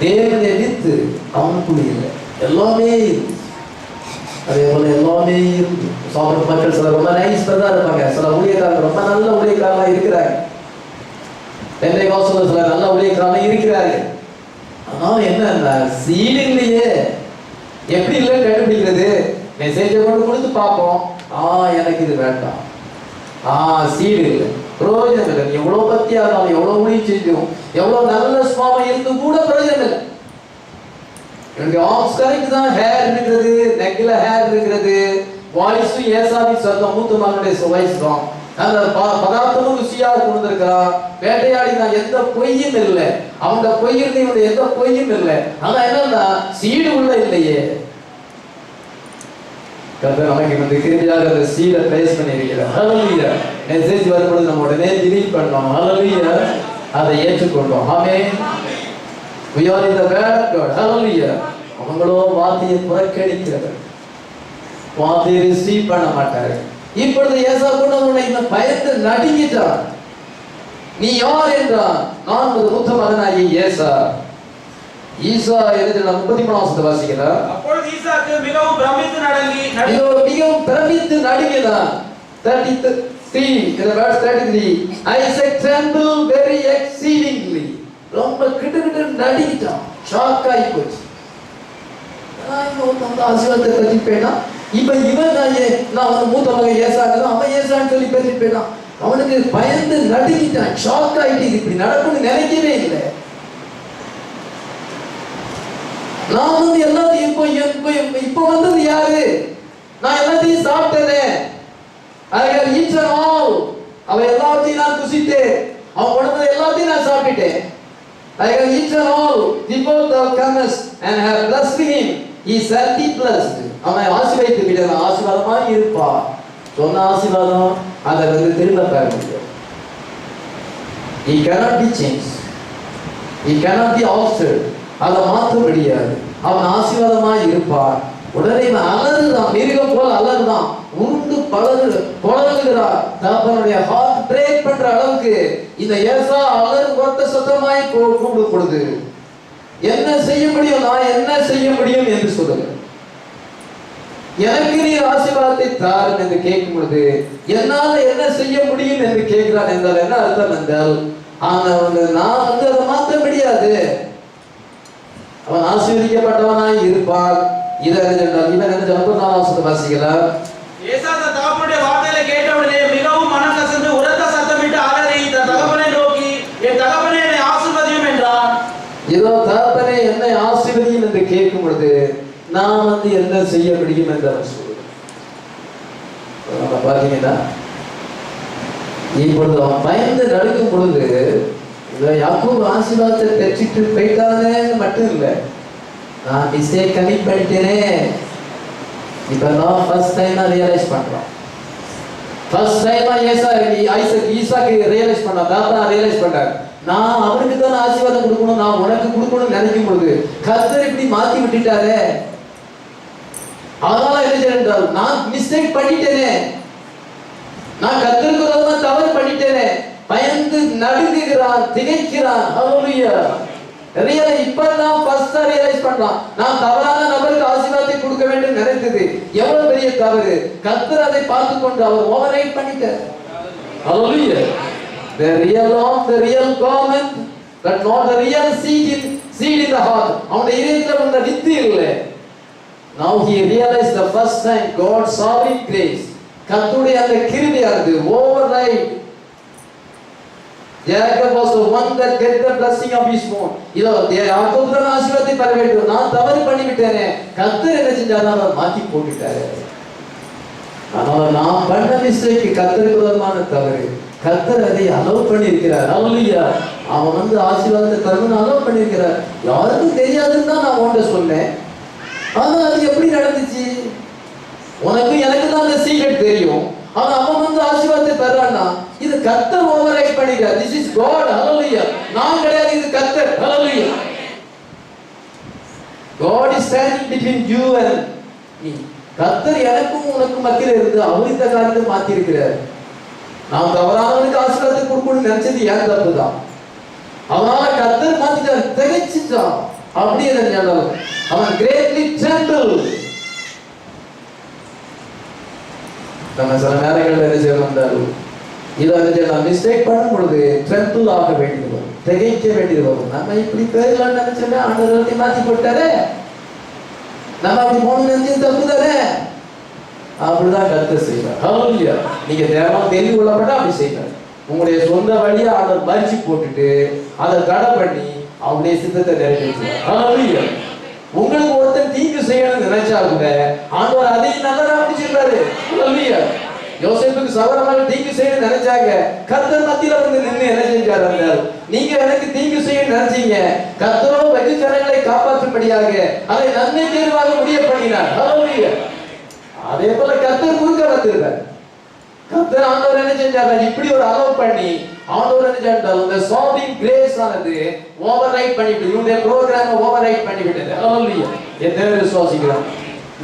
தேவனுடைய வித்து அவனுக்குள் இல்லை, எல்லாமே அதே போல எல்லாமே சாப்பிட்ற மக்கள் சில ரொம்ப நைஸ் தான் இருப்பாங்க, சில ஊழியக்காரங்க ரொம்ப நல்ல ஊழியக்காரங்களா இருக்கிறாங்க, என்னை வாசல சில நல்ல ஊழியக்காரங்க இருக்கிறார்கள். ஆனால் என்ன சீலிங்லயே எப்படி இல்லைன்னு கண்டுபிடிக்கிறது? மெசேஜை கொண்டு கொடுத்து பார்ப்போம், எனக்கு இது வேண்டாம், சீடு இல்லை, பிரயோஜனம் இல்லை. நீ எவ்வளவு பத்தியா இருந்தாலும், எவ்வளவு ஊழியம் செஞ்சோம், எவ்வளவு நல்ல சுவாமம் இருந்து கூட பிரயோஜனம் இல்லை. என்னுடைய ஆர்ம்ஸ் கரெக்ட் தான், ஹேர் இருக்கிறது, நெக்ல ஹேர் இருக்கிறது, வாய்ஸும் ஏசாமி சத்தம், மூத்த மகனுடைய வாய்ஸ் தான், அந்த பதார்த்தமும் ருசியா கொண்டிருக்கிறான், வேட்டையாடி நான் எந்த பொய்யும் இல்லை, அவங்க பொய்யிருந்து இவங்க எந்த பொய்யும் இல்லை. ஆனா என்னன்னா சீடு உள்ள இல்லையே. கர்த்தர் நமக்கு கிருபையாக அந்த சீடை பிளேஸ் பண்ணியிருக்கிறார். ஹல்லேலூயா. மெசேஜ் வரும்போது நம்ம உடனே டிலீட் பண்ணோம். ஹல்லேலூயா. அதை ஏற்றுக்கொண்டோம். ஆமென். We are in the word of God. ஹல்லேலூயா. அவங்களோ வார்த்தையை புறக்கணிக்கிறார்கள், வார்த்தையை ரிசீவ் பண்ண மாட்டார்கள். இப்பொழுது ஏசா கொண்டவனை இவன் பயந்து நடுங்கிட்டான். நீ யார் என்றான். நான் மூத்த மகனாகிய ஏசா. ஈசா எழுதின 33 வசனத்தை வாசிக்கிறார். அப்பொழுது ஈசாக்கு மிகவும் பிரமித்து நடுங்கினான். 33 in the verse 33, Isaac trembled very exceedingly. ரொம்ப கிட்ட நடுங்கிட்டான், ஷாக் ஆகி போச்சு. நான் ஆசீர்வாதத்தை பற்றி பேனா, இப்ப இவன் நான் வந்து மூத்த மகன் ஏசாக்கு, அவன் ஏசான்னு சொல்லி பேசி போயிட்டான். அவனுக்கு பயந்து நடுங்கிட்டான், ஷாக் ஆகிட்டு இப்படி நடக்கும்னு நினைக்கவே இல்லை. நான் வந்து எல்லாத்தையும் இப்ப வந்தது யாரு? நான் எல்லாத்தையும் சாப்பிட்டேன், அவன் எல்லாத்தையும் நான் புசித்தேன், அவன் உடம்பு எல்லாத்தையும் நான் சாப்பிட்டேன். I have eaten all before thou comest and have blessed him. He shall be blessed. அவனை ஆசீர்வதித்து விட்டான், ஆசீர்வாதமாக இருப்பான். சொன்ன ஆசீர்வாதம் அதை வந்து திரும்ப பெற முடியும். He cannot be changed. He cannot be altered. அதை மாற்ற முடியாது. அவன் ஆசீர்வாதமாக இருப்பான். உடனே அலறுதான், மிருகம் போல அலறுதான், உருண்டு பழகுகிறார். தகப்பனுடைய ஹார்ட் பிரேக் பண்ற அளவுக்கு இந்த ஏசா அலறு ஒத்த சத்தமாய் கூப்பிடுது. என்ன செய்ய முடியும், நான் என்ன செய்ய முடியும் என்று சொல்லுங்க. எனக்கு நீ ஆசீர்வாதத்தை தாரும் என்று கேட்கும் பொழுது என்னால என்ன செய்ய முடியும் என்று கேட்கிறான் என்றால் என்ன அர்த்தம் என்றால், நான் வந்து அதை மாற்ற முடியாது. அவன் ஆசீர்வதிக்கப்பட்டவனாய் இருப்பான். இவன் என்ன 34 வசனத்தை வாசிக்கலாம். ஏசா தன் தகப்பனுடைய வார்த்தைகளை கேட்டவுடனே மிகவும் மனம் கசந்து உரத்த சத்தமிட்டு அலறி தன் தகப்பனை நோக்கி, என் தகப்பனே என்னை ஆசீர்வதியும் என்றான். இதோ தகப்பனே என்னை ஆசீர்வதியும் என்று கேட்கும் பொழுது நான் வந்து என்ன செய்ய முடியும் என்று அவர் சொல்லுவார். பாத்தீங்கன்னா இப்பொழுது அவன் பயந்து நடுக்கும் பொழுது யாக்கோபு ஆசீர்வாதத்தை பெற்றுட்டு போயிட்டானே மட்டும் இல்லை, நான் மிஸ்டேக் கமிட் பண்ணிட்டேனே. இப்ப நான் ஃபர்ஸ்ட் டைம் ரியலைஸ் பண்றோம். ஃபர்ஸ்ட் டைம் ஈசாக்கு ரியலைஸ் பண்ணா, தாத்தா ரியலைஸ் பண்ணார். நான் அவனுக்கு தான் ஆசீர்வாதம் கொடுக்கணும், நான் உனக்கு கொடுக்கணும்னு நினைக்கும் பொழுது கர்த்தர் இப்படி மாத்தி விட்டுட்டாரே. அதனால என்ன செய்யறால், நான் மிஸ்டேக் பண்ணிட்டேனே, நான் கர்த்தருக்கு விரோதமா தவறு பண்ணிட்டேனே. பயந்து நடுங்குகிறான், திகைக்கிறான். ஹல்லேலூயா. இப்பதான் ஃபர்ஸ்ட் ரியலைஸ் பண்றான், நான் தவறான நபருக்கு ஆசீர்வாதத்தை கொடுக்க வேண்டும் நினைத்தது எவ்வளவு பெரிய தவறு. கர்த்தர் அதை பார்த்து கொண்டு அவர் ஓவர்ரைட் பண்ணிட்டார். ஹல்லேலூயா. The real garment, but not the real seed in the heart. அவனுடைய இதயத்தில் உள்ள வித்து இல்லை. Now he realized the first time God's sovereign grace, கர்த்தருடைய அந்த கிருபையானது override. Jacob was the one that get the blessing of his bone. இதோ யாக்கோபு தான் ஆசீர்வாதத்தை பெற வேண்டும், நான் தவறு பண்ணி விட்டேனே. கர்த்தர் என்ன செஞ்சார், அவர் மாத்தி போட்டுட்டாரு. ஆனால் நான் பண்ண மிஸ்டேக் கர்த்தருக்கு விரோதமான தவறு. கர்த்தர் அதை அலோவ் பண்ணி இருக்கிறார். ஹல்லேலூயா. அவன் வந்து ஆசீர்வாதத்தை தரணும்னு அலோவ் பண்ணி இருக்கிறார். யாருக்கும் தெரியாதுன்னு தான் நான் உன்கிட்ட சொன்னேன். ஆனா அது எப்படி நடந்துச்சு? உனக்கு எனக்கு தான் அந்த சீக்ரெட் தெரியும். ஆனா அவன் வந்து ஆசீர்வாதத்தை தர்றான்னா இது கர்த்தர் ஓவர்ரைட் பண்ணிட்டார். This is God. Hallelujah. நான் கிடையாது, இது கர்த்தர். Hallelujah. God is standing between you and me. கர்த்தர் எனக்கும் உனக்கும் மத்தியில இருந்து அவர் இந்த காரியத்தை மாத்தி இருக்கிறார். நாம் தவறானவனுக்கு ஆசீர்வாதத்தை கொடுக்கணும்னு நினைச்சது ஏன் தப்பு தான். அவனால கர்த்தர் மாத்திட்டார், திகைச்சிட்டான். அப்படி என்ன அவன் greatly trembled. நம்ம சில நேரங்களில் என்ன செய்ய வந்தாலும் இதை நான் மிஸ்டேக் பண்ணும் பொழுது ட்ரெம்பிள் ஆக வேண்டியது வரும், திகைக்க வேண்டியது வரும். நம்ம இப்படி பேரலாம்னு நினைச்சோன்னா ஆண்டவரை மாற்றி போட்டாரு, நம்ம அப்படி போன நினைச்சு தப்பு தானே. அப்படிதான் கர்த்தர் செய்வார். ஹல்லேலூயா. நீங்க தேவன் தெரிந்து கொள்ளப்பட்டா அப்படி செய்வார். உங்களுடைய சொந்த வழியை ஆண்டவர் மறிச்சு போட்டுட்டு அதை தடை பண்ணி அவருடைய சித்தத்தை நிறைவேற்றுவார். ஹல்லேலூயா. உங்களுக்கு ஒருத்தர் தீங்கு செய்யணும்னு நினைச்சா கூட ஆண்டவர் அதையும் நல்லதா முடிச்சிருக்காரு. ஹல்லேலூயா. யோசேப்புக்கு சகோதரர்கள் தீங்கு செய்ய நினைச்சாங்க, கர்த்தர் மத்தியில வந்து நின்று என்ன செஞ்சார் என்றால், நீங்க எனக்கு தீங்கு செய்ய நினைச்சீங்க, கர்த்தரோ வெகு ஜனங்களை காப்பாற்றும்படியாக அதை நன்மை தேர்வாக முடிய பண்ணினார். ஹல்லேலூயா. அதே போல கர்த்தர் குறுக்க வந்திருக்கார். கர்த்தர் ஆண்டவர் என்ன செஞ்சார், இப்படி ஒரு அலோவ் பண்ணி ஆண்டவர் என்ன செஞ்சார், இந்த சாவிங் கிரேஸ் ஆனது ஓவர் ரைட் பண்ணிவிட்டு இவருடைய ப்ரோக்ராமை ஓவர் ரைட் பண்ணிவிட்டது. ஹல்லேலூயா. எத்தனை விசுவாசிக்கிறோம்?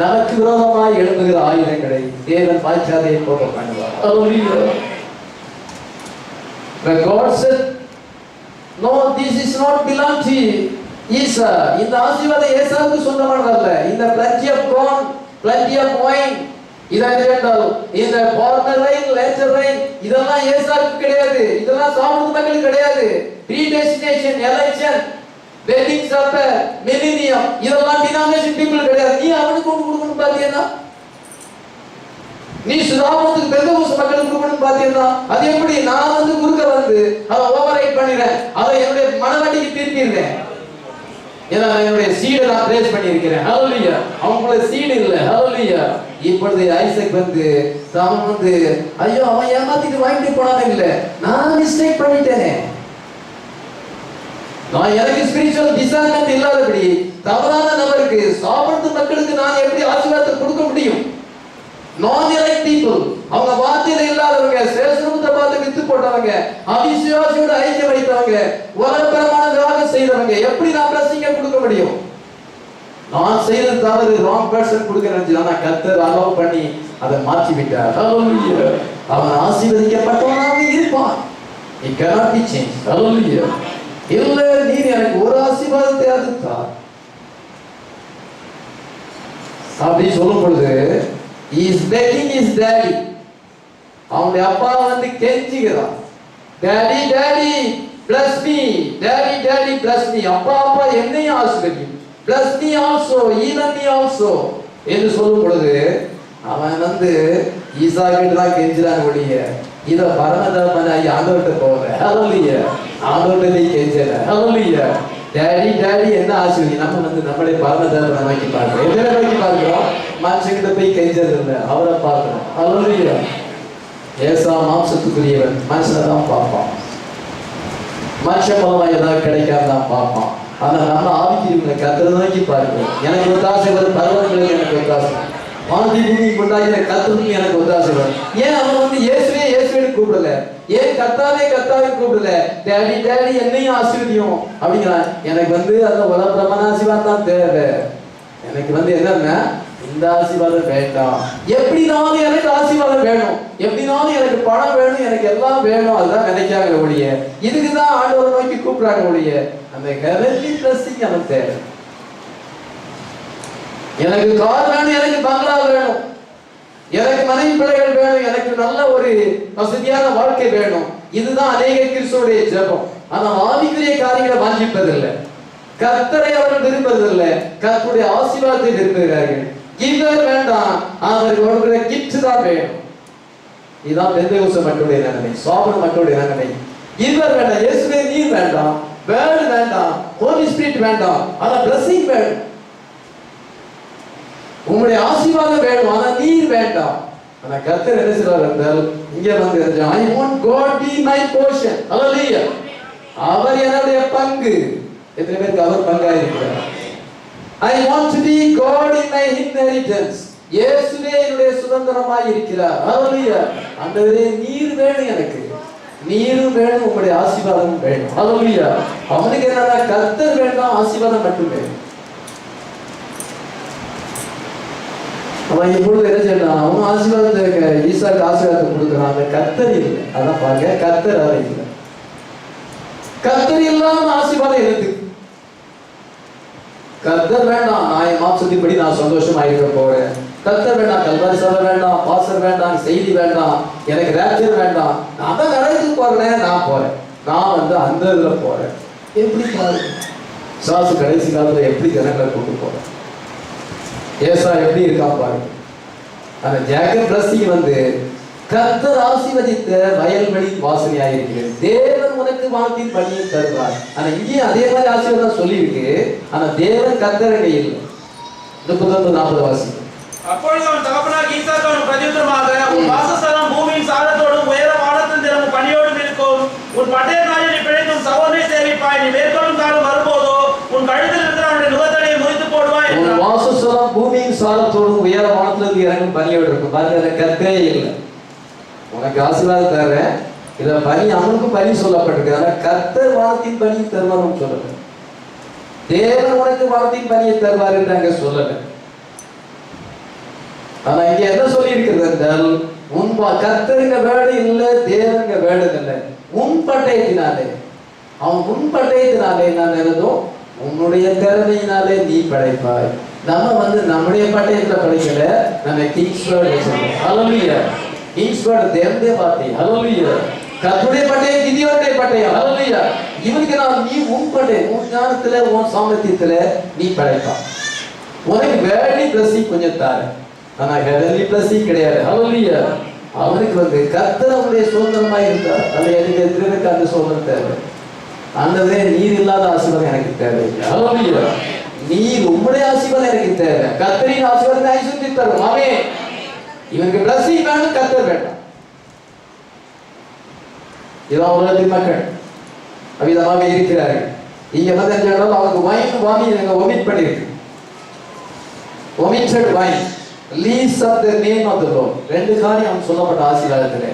நமக்கு விரோதமாய் எழும்புகிற ஆயுதங்களை தேவன் பாய்ச்சாதையை போக பண்ணுவார். But God said, no, this is not belong to Esau. இந்த ஆசீர்வாதம் ஏசாவுக்கு சொந்தமானதல்ல. இந்த plenty of corn, plenty of wine, இந்த former rain, later rain, இதெல்லாம் ஏசாவுக்கு கிடையாது. இதெல்லாம் சாமுவேல் மக்களுக்கு கிடையாது. predestination, election, wedding supper, millennium, இதெல்லாம் denomination people கிடையாது. நீ அவனுக்கு ஒன்று கொடுக்கணும் பாத்தீங்கன்னா, நீ சுதாமத்துக்கு பெந்தகோஸ்து மக்களுக்கு கொடுக்கணும் பாத்தீங்கன்னா, அது எப்படி? நான் வந்து குறுக்க வந்து அதை ஓவர்ரைட் பண்ணிடுறேன், அதை என்னுடைய மனவாட்டிக்கு திருப்பிடுறேன். ஏன்னா என்னுடைய சீடை நான் பிளேஸ் பண்ணியிருக்கிறேன். ஹல்லேலூயா. அவங்களோட சீடு இல்லை. ஹல்லேலூயா. இப்பொழுது ஐசக் வந்து அவன் வந்து ஐயோ அவன் ஏமாத்திட்டு வாங்கிட்டு போனானே இல்லை, நான் மிஸ்டேக் பண்ணிட்டேனே, நான் எனக்கு ஸ்பிரிச்சுவல் டிசர்ன்மென்ட் இல்லாதபடி தவறான நபருக்கு சாப்பிடுற மக்களுக்கு நான் எப்படி ஆசீர்வாதத்தை கொடுக்க முடியும்? நான் எலைட் பீப்புள், அவங்க வார்த்தையில இல்லாதவங்க, சேஷனத்தை பார்த்து வித்து போட்டவங்க, அவிசுவாசியோட ஐக்கியம் வைத்தவங்க, உலகபரமான தியாகம் செய்தவங்க, எப்படி நான் பிளஸிங்க கொடுக்க முடியும்? நான் செய்தது தவறு, ராங் பர்சன் கொடுக்கிறேன். ஆனா கர்த்தர் அலோவ் பண்ணி அதை மாற்றி விட்டார். ஹல்லேலூயா. அவன் ஆசீர்வதிக்கப்பட்டவனாக இருப்பான். He cannot be changed. ஹல்லேலூயா. இல்ல நீர் எனக்கு ஒரு ஆசீர்வாதத்தை அளித்தார் அப்படி சொல்லும் பொழுது he is begging his daddy. அவனுடைய அப்பா வந்து கெஞ்சுகிறான், daddy daddy bless me, daddy daddy bless me, அப்பா அப்பா என்னையும் ஆசீர்வதியும், bless me also, even me also என்று சொல்லும் பொழுது அவன் வந்து ஈசாக்கிட்ட தான் கெஞ்சுறான் ஒழிய இத பரமதமனாய் ஆண்டவர்கிட்ட போற. ஹல்லேலூயா. ஆண்டவர்கிட்ட கெஞ்சல. ஹல்லேலூயா. டாடி டாடி என்ன ஆசீர்வதி, நம்ம வந்து நம்மளே பரமதமனை நோக்கி பார்க்கிறோம். எதை நோக்கி பார்க்கிறோம்? மனுஷங்கிட்ட போய் கெஞ்சது இல்லை, அவரை பார்க்கிறோம். ஹல்லேலூயா. ஏசா மாம்சத்துக்குரியவன், மனுஷனை தான் பார்ப்பான், மனுஷன் மூலமா ஏதாவது கிடைக்காதான் பார்ப்பான். ஆனா நம்ம ஆவிக்குரியவங்களை கர்த்தரை நோக்கி பார்க்கிறோம். எனக்கு ஒத்தாசை வரும், பரவங்களுக்கு எனக்கு ஒத்தாசை, வாந்தி பூமி கொண்டாடின கர்த்தருக்கு எனக்கு ஒத்தாசை வரும். ஏன் அவன் வந்து இயேசுவே இயேசுவேன்னு கூப்பிடல? ஏன் கர்த்தாவே கர்த்தாவே கூப்பிடல? டேடி டேடி என்னையும் ஆசீர்வதியும் அப்படிங்கிறான். எனக்கு வந்து அந்த உலகப்பிரமான ஆசீர்வாதம் தான் தேவை. எனக்கு வந்து என்னன்னா இந்த ஆசீர்வாதம் வேண்டாம். எப்படினாலும் எனக்கு ஆசீர்வாதம் வேணும், எப்படினாலும் எனக்கு பணம் வேணும், எனக்கு எல்லாம் வேணும், அதுதான் நினைக்காங்க ஒழிய இதுக்குதான் ஆண்டவரை நோக்கி கூப்பிடுறாங்க ஒழிய அந்த ஹெவன்லி பிளஸிங் அவன் தேவை. எனக்கு கார் வேணும், எனக்கு பங்களா வேணும், எனக்கு மனைவி பிள்ளைகள் வேணும், எனக்கு நல்ல ஒரு வசதியான வாழ்க்கை வேணும், இதுதான் அநேக கிறிஸ்துவோடைய ஜெபம். ஆனா ஆவிக்குரிய காரியங்களை வாஞ்சிப்பதில்லை, கர்த்தரை அவர்கள் விரும்புவதில்லை, கர்த்தருடைய ஆசீர்வாதத்தை விரும்புகிறார்கள். கிவர் வேண்டாம், அவருக்கு கொடுக்கிற கிஃப்ட் தான் வேணும். இதுதான் பெந்தகோஸ்து மக்களுடைய நிலைமை, சாபன மக்களுடைய நிலைமை. கிவர் வேண்டாம், இயேசுவே நீர் வேண்டாம், வேர்ட் வேண்டாம், ஹோலி ஸ்பிரிட் வேண்டாம், ஆனா பிளஸிங் வேணும், உங்களுடைய ஆசீர்வாதம் வேணும், ஆனா நீர் வேண்டாம். ஆனா கர்த்தர் என்ன செய்வார் என்றால் இங்க வந்து I want God be my portion. ஹல்லேலூயா. அவர் என்னுடைய பங்கு. எத்தனை பேருக்கு அவர் பங்கா இருக்கிறார்? I want to be God in my inheritance. இயேசுவே என்னுடைய சுதந்திரமாய் இருக்கிறார். ஹல்லேலூயா. ஆண்டவரே நீர் வேணும், எனக்கு நீரும் வேணும், உங்களுடைய ஆசீர்வாதமும் வேணும். ஹல்லேலூயா. அவனுக்கு என்னன்னா கர்த்தர் வேண்டாம், ஆசீர்வாதம் மட்டுமே. அவன் இப்பொழுது என்ன செய்யலாம்? அவன் ஆசீர்வாதத்தை ஈசாக்கு ஆசீர்வாதத்தை கொடுக்குறான், அந்த கர்த்தர் இல்லை. அதான் பாருங்க, கர்த்தர் அவர் இல்லை. கர்த்தர் இல்லாம ஆசீர்வாதம் எதுக்கு? கர்த்தர் வேண்டாம், நான் என் மாம்சத்தின்படி நான் சந்தோஷமா இருக்க போறேன், கர்த்தர் வேண்டாம், கல்வாரி சபை வேண்டாம், பாஸ்டர் வேண்டாம், செய்தி வேண்டாம், எனக்கு ரேப்சர் வேண்டாம், நான் தான் நடந்து போறேன், நான் போறேன், நான் வந்து அந்த இதுல போறேன். எப்படி பாருங்க சாசு கடைசி காலத்துல எப்படி ஜனங்களை கொண்டு போறேன். ஏசா எப்படி இருக்கா பாருங்க. அந்த ஜேக்கப் பிளஸிங் வந்து கர்த்தர் ஆசீர்வதித்த வயல்வெளி வாசனையாக இருக்கிறது. தேவன் உனக்கு வானத்தின் பணியை தருவார். ஆனா இங்கேயும் அதே மாதிரி ஆசீர்வாதம் சொல்லியிருக்கு. ஆனா தேவன் கர்த்தரங்க இல்லை. 39:40 வாசி. அப்பொழுது அவன் தகப்பனார் ஈசாக்கு அவனுக்கு பிரதியுத்தரமாக, உன் வாசஸ்தலம் பூமியின் சாரத்தோடும் உயர வானத்தின் தினமும் பணியோடும் இருக்கும். உன் பட்டயக்காரில் நீ பிழைத்து உன் சகோதரனை சேவிப்பாய். நீ மேற்கொள்ளும் காலம் வரும்போதோ உன் கழுத்தில் இருக்கிற அவனுடைய நுகத்தடியை முறித்து போடுவாய். உன் வாசஸ்தலம் பூமியின் சாரத்தோடும் உயர வானத்திலிருந்து இறங்கும் பணியோடு இருக்கும். பாருங்க, கர்த்தரே இல்லை. உனக்கு ஆசீர்வாதம் தர்றேன், இத பணி அவனுக்கும் பணி சொல்லப்பட்டிருக்கு. ஆனா கர்த்தர் வானத்தின் பணியை தருவார் சொல்லல. தேவன் உனக்கு வானத்தின் பணியை தருவார் என்று அங்க சொல்லல. ஆனா இங்க என்ன சொல்லி இருக்கிறது என்றால், உன் கர்த்தருங்க வேடு இல்லை, தேவனுங்க வேடு இல்லை. உன் பட்டயத்தினாலே, அவன் உன் பட்டயத்தினாலே நான் எழுதும் உன்னுடைய திறமையினாலே நீ படைப்பாய். நம்ம வந்து நம்முடைய பட்டயத்துல படைக்கல, நம்ம கிங்ஸ் வேர்டு வச்சிருக்கோம். ஹல்லேலூயா. கிங்ஸ் வேர்டு தேவனுடைய வார்த்தை. ஹல்லேலூயா. கர்த்தருடைய பட்டயம் கிதியோனுடைய பட்டயம். ஹல்லேலூயா. இவனுக்கு நான் நீ உன் பட்டயம், உன் ஞானத்துல உன் சாமர்த்தியத்துல நீ படைப்பாய். உனக்கு வேர்லி பிளஸிங் கொஞ்சம் தாரு, ஆனா ஹெவன்லி பிளஸிங் கிடையாது. ஹல்லேலூயா. அவனுக்கு வந்து கர்த்தர் அவனுடைய சுதந்திரமா இருந்தார். அல்ல எனக்கு எதிர்க்க அந்த சுதந்திரம் தேவை. ஆண்டவரே நீர் இல்லாத ஆசீர்வாதம் எனக்கு தேவை. ஹல்லேலூயா. நீர் உம்முடைய ஆசீர்வாதம் எனக்கு தேவை. கர்த்தரின் ஆசீர்வாதத்தை ஐசுத்தி தரும். ஆமென். இவனுக்கு பிளஸிங் வேணும், கர்த்தர் வேண்டாம். இதான் உலகத்தின் மக்கள் அவ்விதமாக இருக்கிறார்கள். இங்க வந்து அவங்க வைன் வாங்கி ஒமிட் பண்ணிருக்கு. omitted wine, leaves of the name of the Lord. ரெண்டு காரியம் சொல்லப்பட்ட ஆசீர்வாதத்திலே.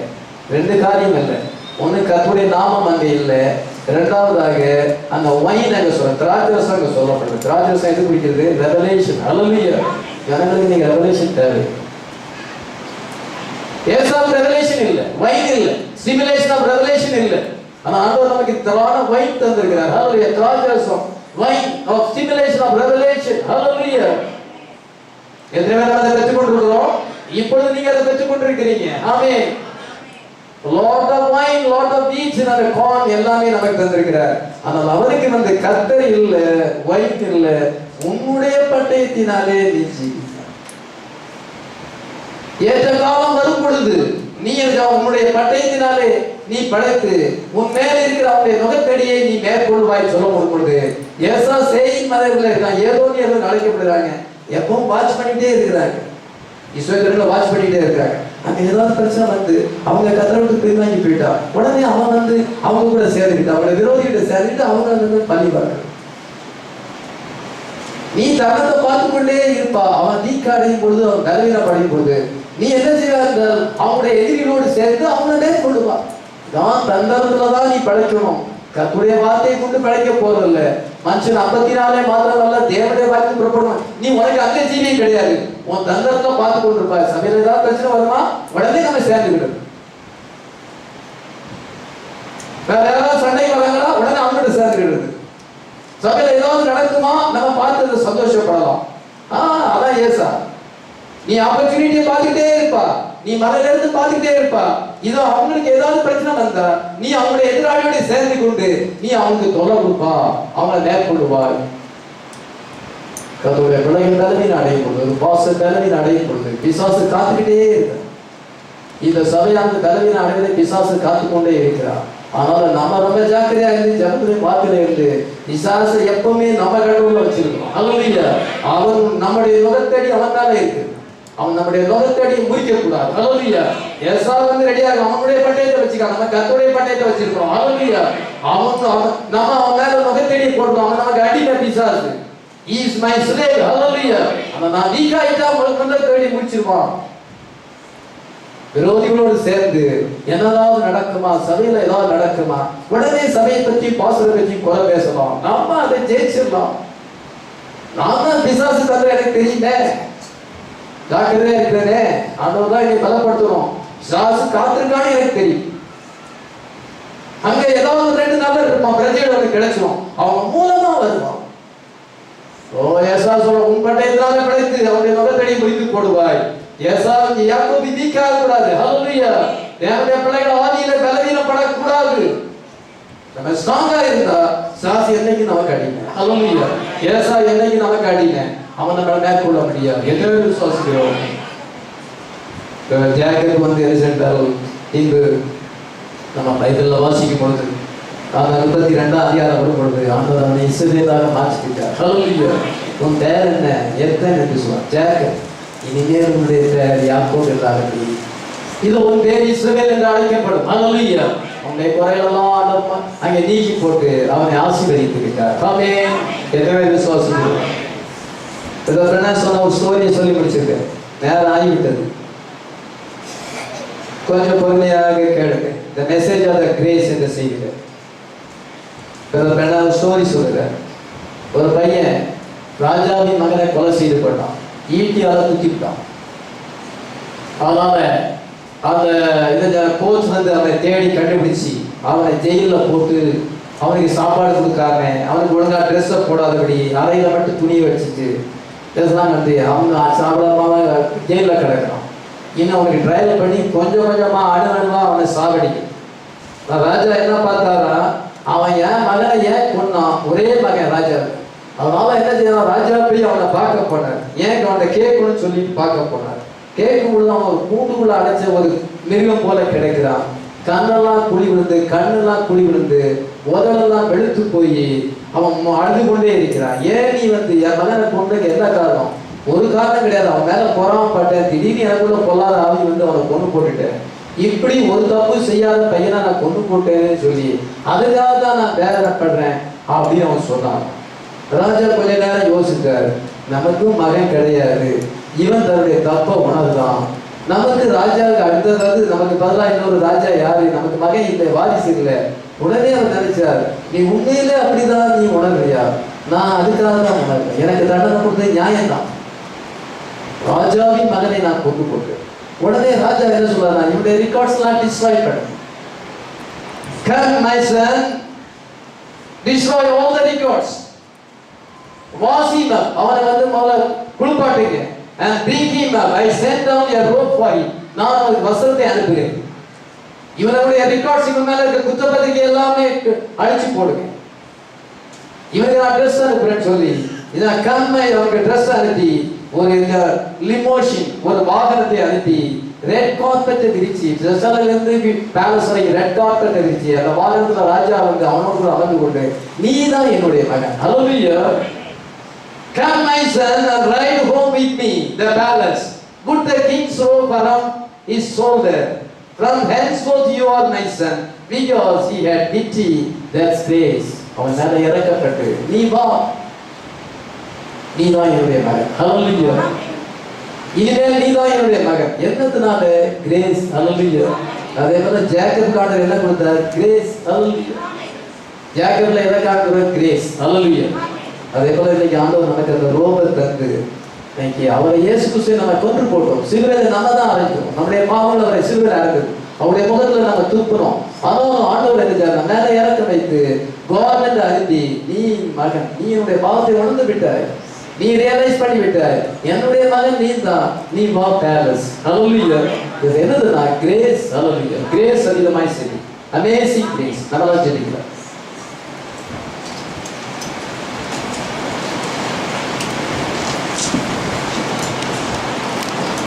ரெண்டு காரியம் இல்லை. ஒன்று கர்த்தருடைய நாமம் அங்கே இல்லை. இரண்டாவதாக அந்த வைன் அங்கே சொல்ல, திராட்சரசம் அங்கே சொல்லப்படுது. திராட்சரசம் எது குடிக்கிறது? ரெவலேஷன். ஹல்லேலூயா. ஜனங்களுக்கு நீங்க ரெவலேஷன் தேவை. ஏசாவு ரெவலேஷன் இல்லை, வைன் இல்லை, ஸ்டிமுலேஷன் ஆஃப் ரெவலேஷன் இல்லை. ஆனா ஆண்டவர் நமக்கு தரான வைன் தந்திருக்கிறார். ஹல்லேலூயா. திராட்சரசம், wine of stimulation of revelation. ஹல்லேலூயா. எத்தனை பேர் அதை பெற்றுக் கொண்டிருக்கிறோம்? இப்பொழுது நீங்க அதை பெற்றுக் கொண்டிருக்கிறீங்க. ஆமென். Lot of wine, lot of peach and corn எல்லாமே நமக்கு தந்திருக்கிறார். ஆனால் அவருக்கு வந்து கர்த்தர் இல்ல, வைன் இல்ல, உன்னுடைய பட்டயத்தினாலே நீ ஜீவிப்பாய். ஏற்ற காலம் வரும் பொழுது நீ உன்னுடைய பட்டயத்தினாலே நீ படைத்து உன் மேல இருக்கிற அவனுடைய நுகத்தடியை நீ மேற்கொள்வாய் சொல்லும் பொழுது ஏசா சேயின் மதத்தில் இருக்கான். ஏதோ அழைக்கப்படுறாங்க. எப்பவும் வாட்ச் பண்ணிட்டே இருக்கிறாங்க. இஸ்ரவேலர்களை வாட்ச் பண்ணிட்டே இருக்காங்க. அங்க ஏதாவது பிரச்சனை வந்து அவங்க கத்தருக்கு பின்வாங்கி போயிட்டா உடனே அவன் வந்து அவங்க கூட சேர்ந்துக்கிட்டு அவங்களை விரோதிகிட்ட சேர்ந்துட்டு அவங்க வந்து பண்ணிப்பாங்க. நீ தகத்தை பார்த்து கொண்டே இருப்பா. அவன் தீக்க அடையும் பொழுது, அவன் கலவீனம் அடையும் பொழுது நீ என்ன செய்வார்கள்? அவங்களுடைய எதிரிகளோடு சேர்ந்து அவங்களை மேற்கொள்ளுவா. நான் தந்தரத்துலதான் நீ படைக்கணும். கர்த்தருடைய வார்த்தையை கொண்டு படைக்க போறதில்ல. மனுஷன் 54 மாத்திரம் அல்ல, தேவனுடைய வார்த்தை புறப்படணும். நீ உனக்கு அந்த ஜீவியம் கிடையாது. உன் தந்தரத்தை பார்த்து கொண்டிருப்பாய். சபையில ஏதாவது பிரச்சனை வருமா உடனே நம்ம சேர்ந்துக்கிடும். வேற யாராவது சண்டை வராங்களா உடனே அவங்ககிட்ட சேர்ந்துக்கிடுது. சபையில ஏதாவது நடக்குமா நம்ம பார்த்து சந்தோஷப்படலாம். அதான் ஏசா. நீ ஆப்பர்ச்சுனிட்டியை பார்த்துக்கிட்டே இருப்பா. நீ மலையில இருந்து பார்த்துக்கிட்டே இருப்பா. இதோ அவங்களுக்கு ஏதாவது பிரச்சனை வந்தா நீ அவங்களுடைய எதிராளியோட சேர்ந்து கொண்டு நீ அவங்களுக்கு தொலை கொடுப்பா, அவங்களை மேற்கொள்ளுவாய். கர்த்தருடைய பிள்ளைகள் தலைமையில் அடையும் பொழுது, பாச தலைமையில் அடையும் பொழுது பிசாசு காத்துக்கிட்டே இருக்க. இந்த சபையானது தலைமையில் அடைவதை பிசாசு காத்துக்கொண்டே இருக்கிறார். ஆனால் நம்ம ரொம்ப ஜாக்கிரதையா இருந்து ஜனத்துடைய வாக்கில இருந்து பிசாசை எப்பவுமே நம்ம கடவுள வச்சிருக்கோம். ஹல்லேலூயா. அவன் நம்முடைய நுகத்தடி அவன் மேல இருக்கு. அவன் நம்முடைய நுகத்தடியை முறிக்க கூடாது. ஹல்லேலூயா. ஏசா வந்து ரெடியாக அவனுடைய பட்டயத்தை வச்சுக்க, நம்ம கர்த்தருடைய பட்டயத்தை வச்சிருக்கோம். ஹல்லேலூயா. நம்ம அவன் மேல நுகத்தடியை போடுறோம். அவன் நமக்கு அடிமை பிசாசு. He is my slave. ஹல்லேலூயா. நான் வீக்காயிட்டா உங்களுக்கு நுகத்தடி முடிச்சிருவான். விரோதிகளோடு சேர்ந்து என்னதாவது நடக்குமா, சபையில ஏதாவது நடக்குமா, உடனே சபையை பற்றி பாசத்தை பற்றி குறை பேசலாம். நம்ம அதை ஜெயிச்சிடலாம். நான் தான் பிசாசு தவிர எனக்கு தெரியல, ஜாக்கிரதையா இருக்கிறேனே, ஆண்டவர் என்னை பலப்படுத்தணும், பிசாசு காத்திருக்கான்னு எனக்கு தெரியும். அங்க ஏதாவது 2 நபர் இருப்பான், பிரஜைகள் அவனுக்கு கிடைச்சிடும், அவங்க மூலமா வருவான். ஓ ஏசா சொல்ற உன் பட்டயத்தினால படைத்து அவனுடைய முகத்தடி முறித்து போடுவாய். ஏசா யாக்கோபு நீக்காக கூடாது. ஹல்லேலூயா. தேவனுடைய பிள்ளைகள் ஆதியில பலவீனப்படக்கூடாது. நம்ம ஸ்ட்ராங்கா இருந்தா சாசி என்னைக்கு நமக்கு அடிமை. ஹல்லேலூயா. ஏசா என்னைக்கு நமக்கு அடிமை. அவன் நம்மளை மேற்கொள்ள முடியாது. என்ன விசுவாசிக்கிறோம். ஜாக்கப் வந்து என்ன சென்றால் இங்கு நம்ம பைபிள்ல வாசிக்கும் பொழுது 32 அதிகாரம் வரும் பொழுது ஆண்டவர் அவனை இஸ்ரவேலாக மாற்றிட்டார். ஹல்லேலூயா. உன் பேர் என்ன எத்தனை என்று சொல்லுவார். ஜாக்கப். இனிமேல் உன்னுடைய பேர் யாக்கோபு என்றார்கள். இது உன் பேர் இஸ்ரவேல் என்று அழைக்கப்படும். ஹல்லேலூயா. உன்னுடைய குறைகளெல்லாம் அங்கே நீக்கி போட்டு அவனை ஆசீர்வதித்து விட்டார். ஆமென். எத்தனை விசுவாசிக்கிறோம். சொன்ன ஒரு ஸ்டோரியை சொல்லி முடிச்சிருக்கேன். நேரம் ஆகிவிட்டது. கொஞ்சம் பொறுமையாக கேளுங்க. The message of the grace என்ற செய்தியில ஸ்டோரி சொல்லுறேன். ஒரு பையன் ராஜாவின் மகனை கொலை செய்து கொண்டான். ஈட்டியால தூக்கிட்டான். அதனால அந்த கோச் வந்து அவனை தேடி கண்டுபிடிச்சு அவனை ஜெயில போட்டு அவனுக்கு சாப்பாடு கொடுக்காம அவனுக்கு ஒழுங்கா ட்ரெஸ்ஸை போடாதபடி அறையில மட்டும் துணியை வச்சுட்டு இதெல்லாம் வந்து அவங்க சாப்பிடாம ஜெயில கிடக்கிறான். இன்னும் அவனுக்கு ட்ரையல் பண்ணி கொஞ்சம் கொஞ்சமா அணுவா அவனை சாவடிக்கும். ராஜா என்ன பார்த்தாரா, அவன் என் மகனை ஏன் கொன்னான், ஒரே மகன் ராஜா. அதனால என்ன செய்யலாம், ராஜா போய் அவனை பார்க்க போனார். ஏன் அவனை கேட்கணும்னு சொல்லிட்டு பார்க்க போனார். கேட்கும் பொழுது அவன் ஒரு கூண்டுக்குள்ள அடைச்ச ஒரு மிருகம் போல கிடைக்கிறான். கண்ணெல்லாம் குழி விழுந்து கண்ணெல்லாம் குழி விழுந்து உதலெல்லாம் வெளுத்து போய் அவன் அழுது கொண்டே இருக்கிறான். ஏன் நீ வந்து என் மகனை கொண்டதுக்கு என்ன காரணம்? ஒரு காரணம் கிடையாது. அவன் மேல பொறாமப்பட்டேன். திடீர்னு எனக்குள்ள பொல்லாத ஆவி வந்து அவனை கொண்டு போட்டுட்டேன். இப்படி ஒரு தப்பு செய்யாத பையனை நான் கொண்டு போட்டேன்னு சொல்லி அதுக்காக தான் நான் வேதனைப்படுறேன் அப்படின்னு அவன் சொன்னான். ராஜா கொஞ்ச நேரம் யோசித்தார். நமக்கும் மகன் கிடையாது. இவன் தன்னுடைய தப்ப உணர்தான். நமக்கு ராஜாவுக்கு அடுத்தது நமக்கு பதிலாக இன்னொரு ராஜா யாரு, நமக்கு மகன் இல்லை, வாரிசு இல்லை. உடனே அவர் நினைச்சார், நீ உண்மையில அப்படிதான் நீ உணர்றியா? நான் அதுக்காக தான் உணர்றேன். எனக்கு தண்டனை கொடுத்தது நியாயம்தான். ராஜாவின் மகனை நான் கொண்டு போட்டேன். உடனே ராஜா என்ன சொல்றாரு, இவனுடைய ரெக்கார்ட்ஸ் எல்லாம் டிஸ்ட்ராய் பண்ணு. Come my son, destroy all the records. Wasima அவனை வந்து முதல்ல குளிப்பாட்டுங்க. And bring him up. I send down your rope for him. நான் அவனுக்கு வஸ்திரத்தை அனுப்புகிறேன். இவனுடைய ரெக்கார்ட்ஸ் இவன் மேல இருக்க குற்றப்பத்திரிகை எல்லாமே அழிச்சு போடுங்க. இவனுக்கு நான் ட்ரெஸ் அனுப்புறேன்னு சொல்லி இதான் கம்மை அவனுக்கு ட்ரெஸ் அனுப்பி ஒரு லிமோஷன் ஒரு வாகனத்தை அனுப்பி ரெட் கார்பெட்டை விரிச்சு இருந்து பேலஸ் வரைக்கும் ரெட் கார்பெட்டை விரிச்சு அந்த வாகனத்துல ராஜா வந்து அவனோடு அமர்ந்து கொண்டு நீ தான் என்னுடைய மகன். ஹல்லேலூயா. Come my son and ride home with me the palace. Put the king's robe around his shoulder. From henceforth you are my son, because he had pity, that's grace. அவன் மேல இறக்கப்பட்டு நீ வா, நீ தான் என்னுடைய மகன். ஹல்லேலூயா. இனிமேல் நீ தான் என்னுடைய மகன். என்னத்தினால? கிரேஸ். ஹல்லேலூயா. அதே போல ஜேக்கப் கார்டர் என்ன கொடுத்தார்? கிரேஸ். ஹல்லேலூயா. ஜேக்கப்ல எதை காட்டுற? கிரேஸ். ஹல்லேலூயா. அதே போல இன்னைக்கு ஆண்டவர் நமக்கு அந்த ரோபை தந்து இன்னைக்கு அவரை இயேசு கிறிஸ்துவை நம்ம கொன்று போட்டோம். சிலுவையில நம்ம தான் அரைக்கிறோம். நம்முடைய பாவங்கள் அவரை சிலுவையில் அரைக்குது. அவருடைய முகத்துல நம்ம தூக்குறோம். ஆனாலும் ஆண்டவர் என்ன மேல இறக்க வைத்து கவர்மெண்ட் அனுப்பி நீ மகன், நீ என்னுடைய பாவத்தை உணர்ந்து விட்டாய், நீ ரியலைஸ் பண்ணி விட்டாய், என்னுடைய மகன் நீ தான், நீ வா பேலஸ். ஹல்லேலூயா. இது என்னதுன்னா கிரேஸ். ஹல்லேலூயா. கிரேஸ் அதிகமாய் செய்தி. Amazing grace. நம்மளாம் ஜெபிக்கலாம்.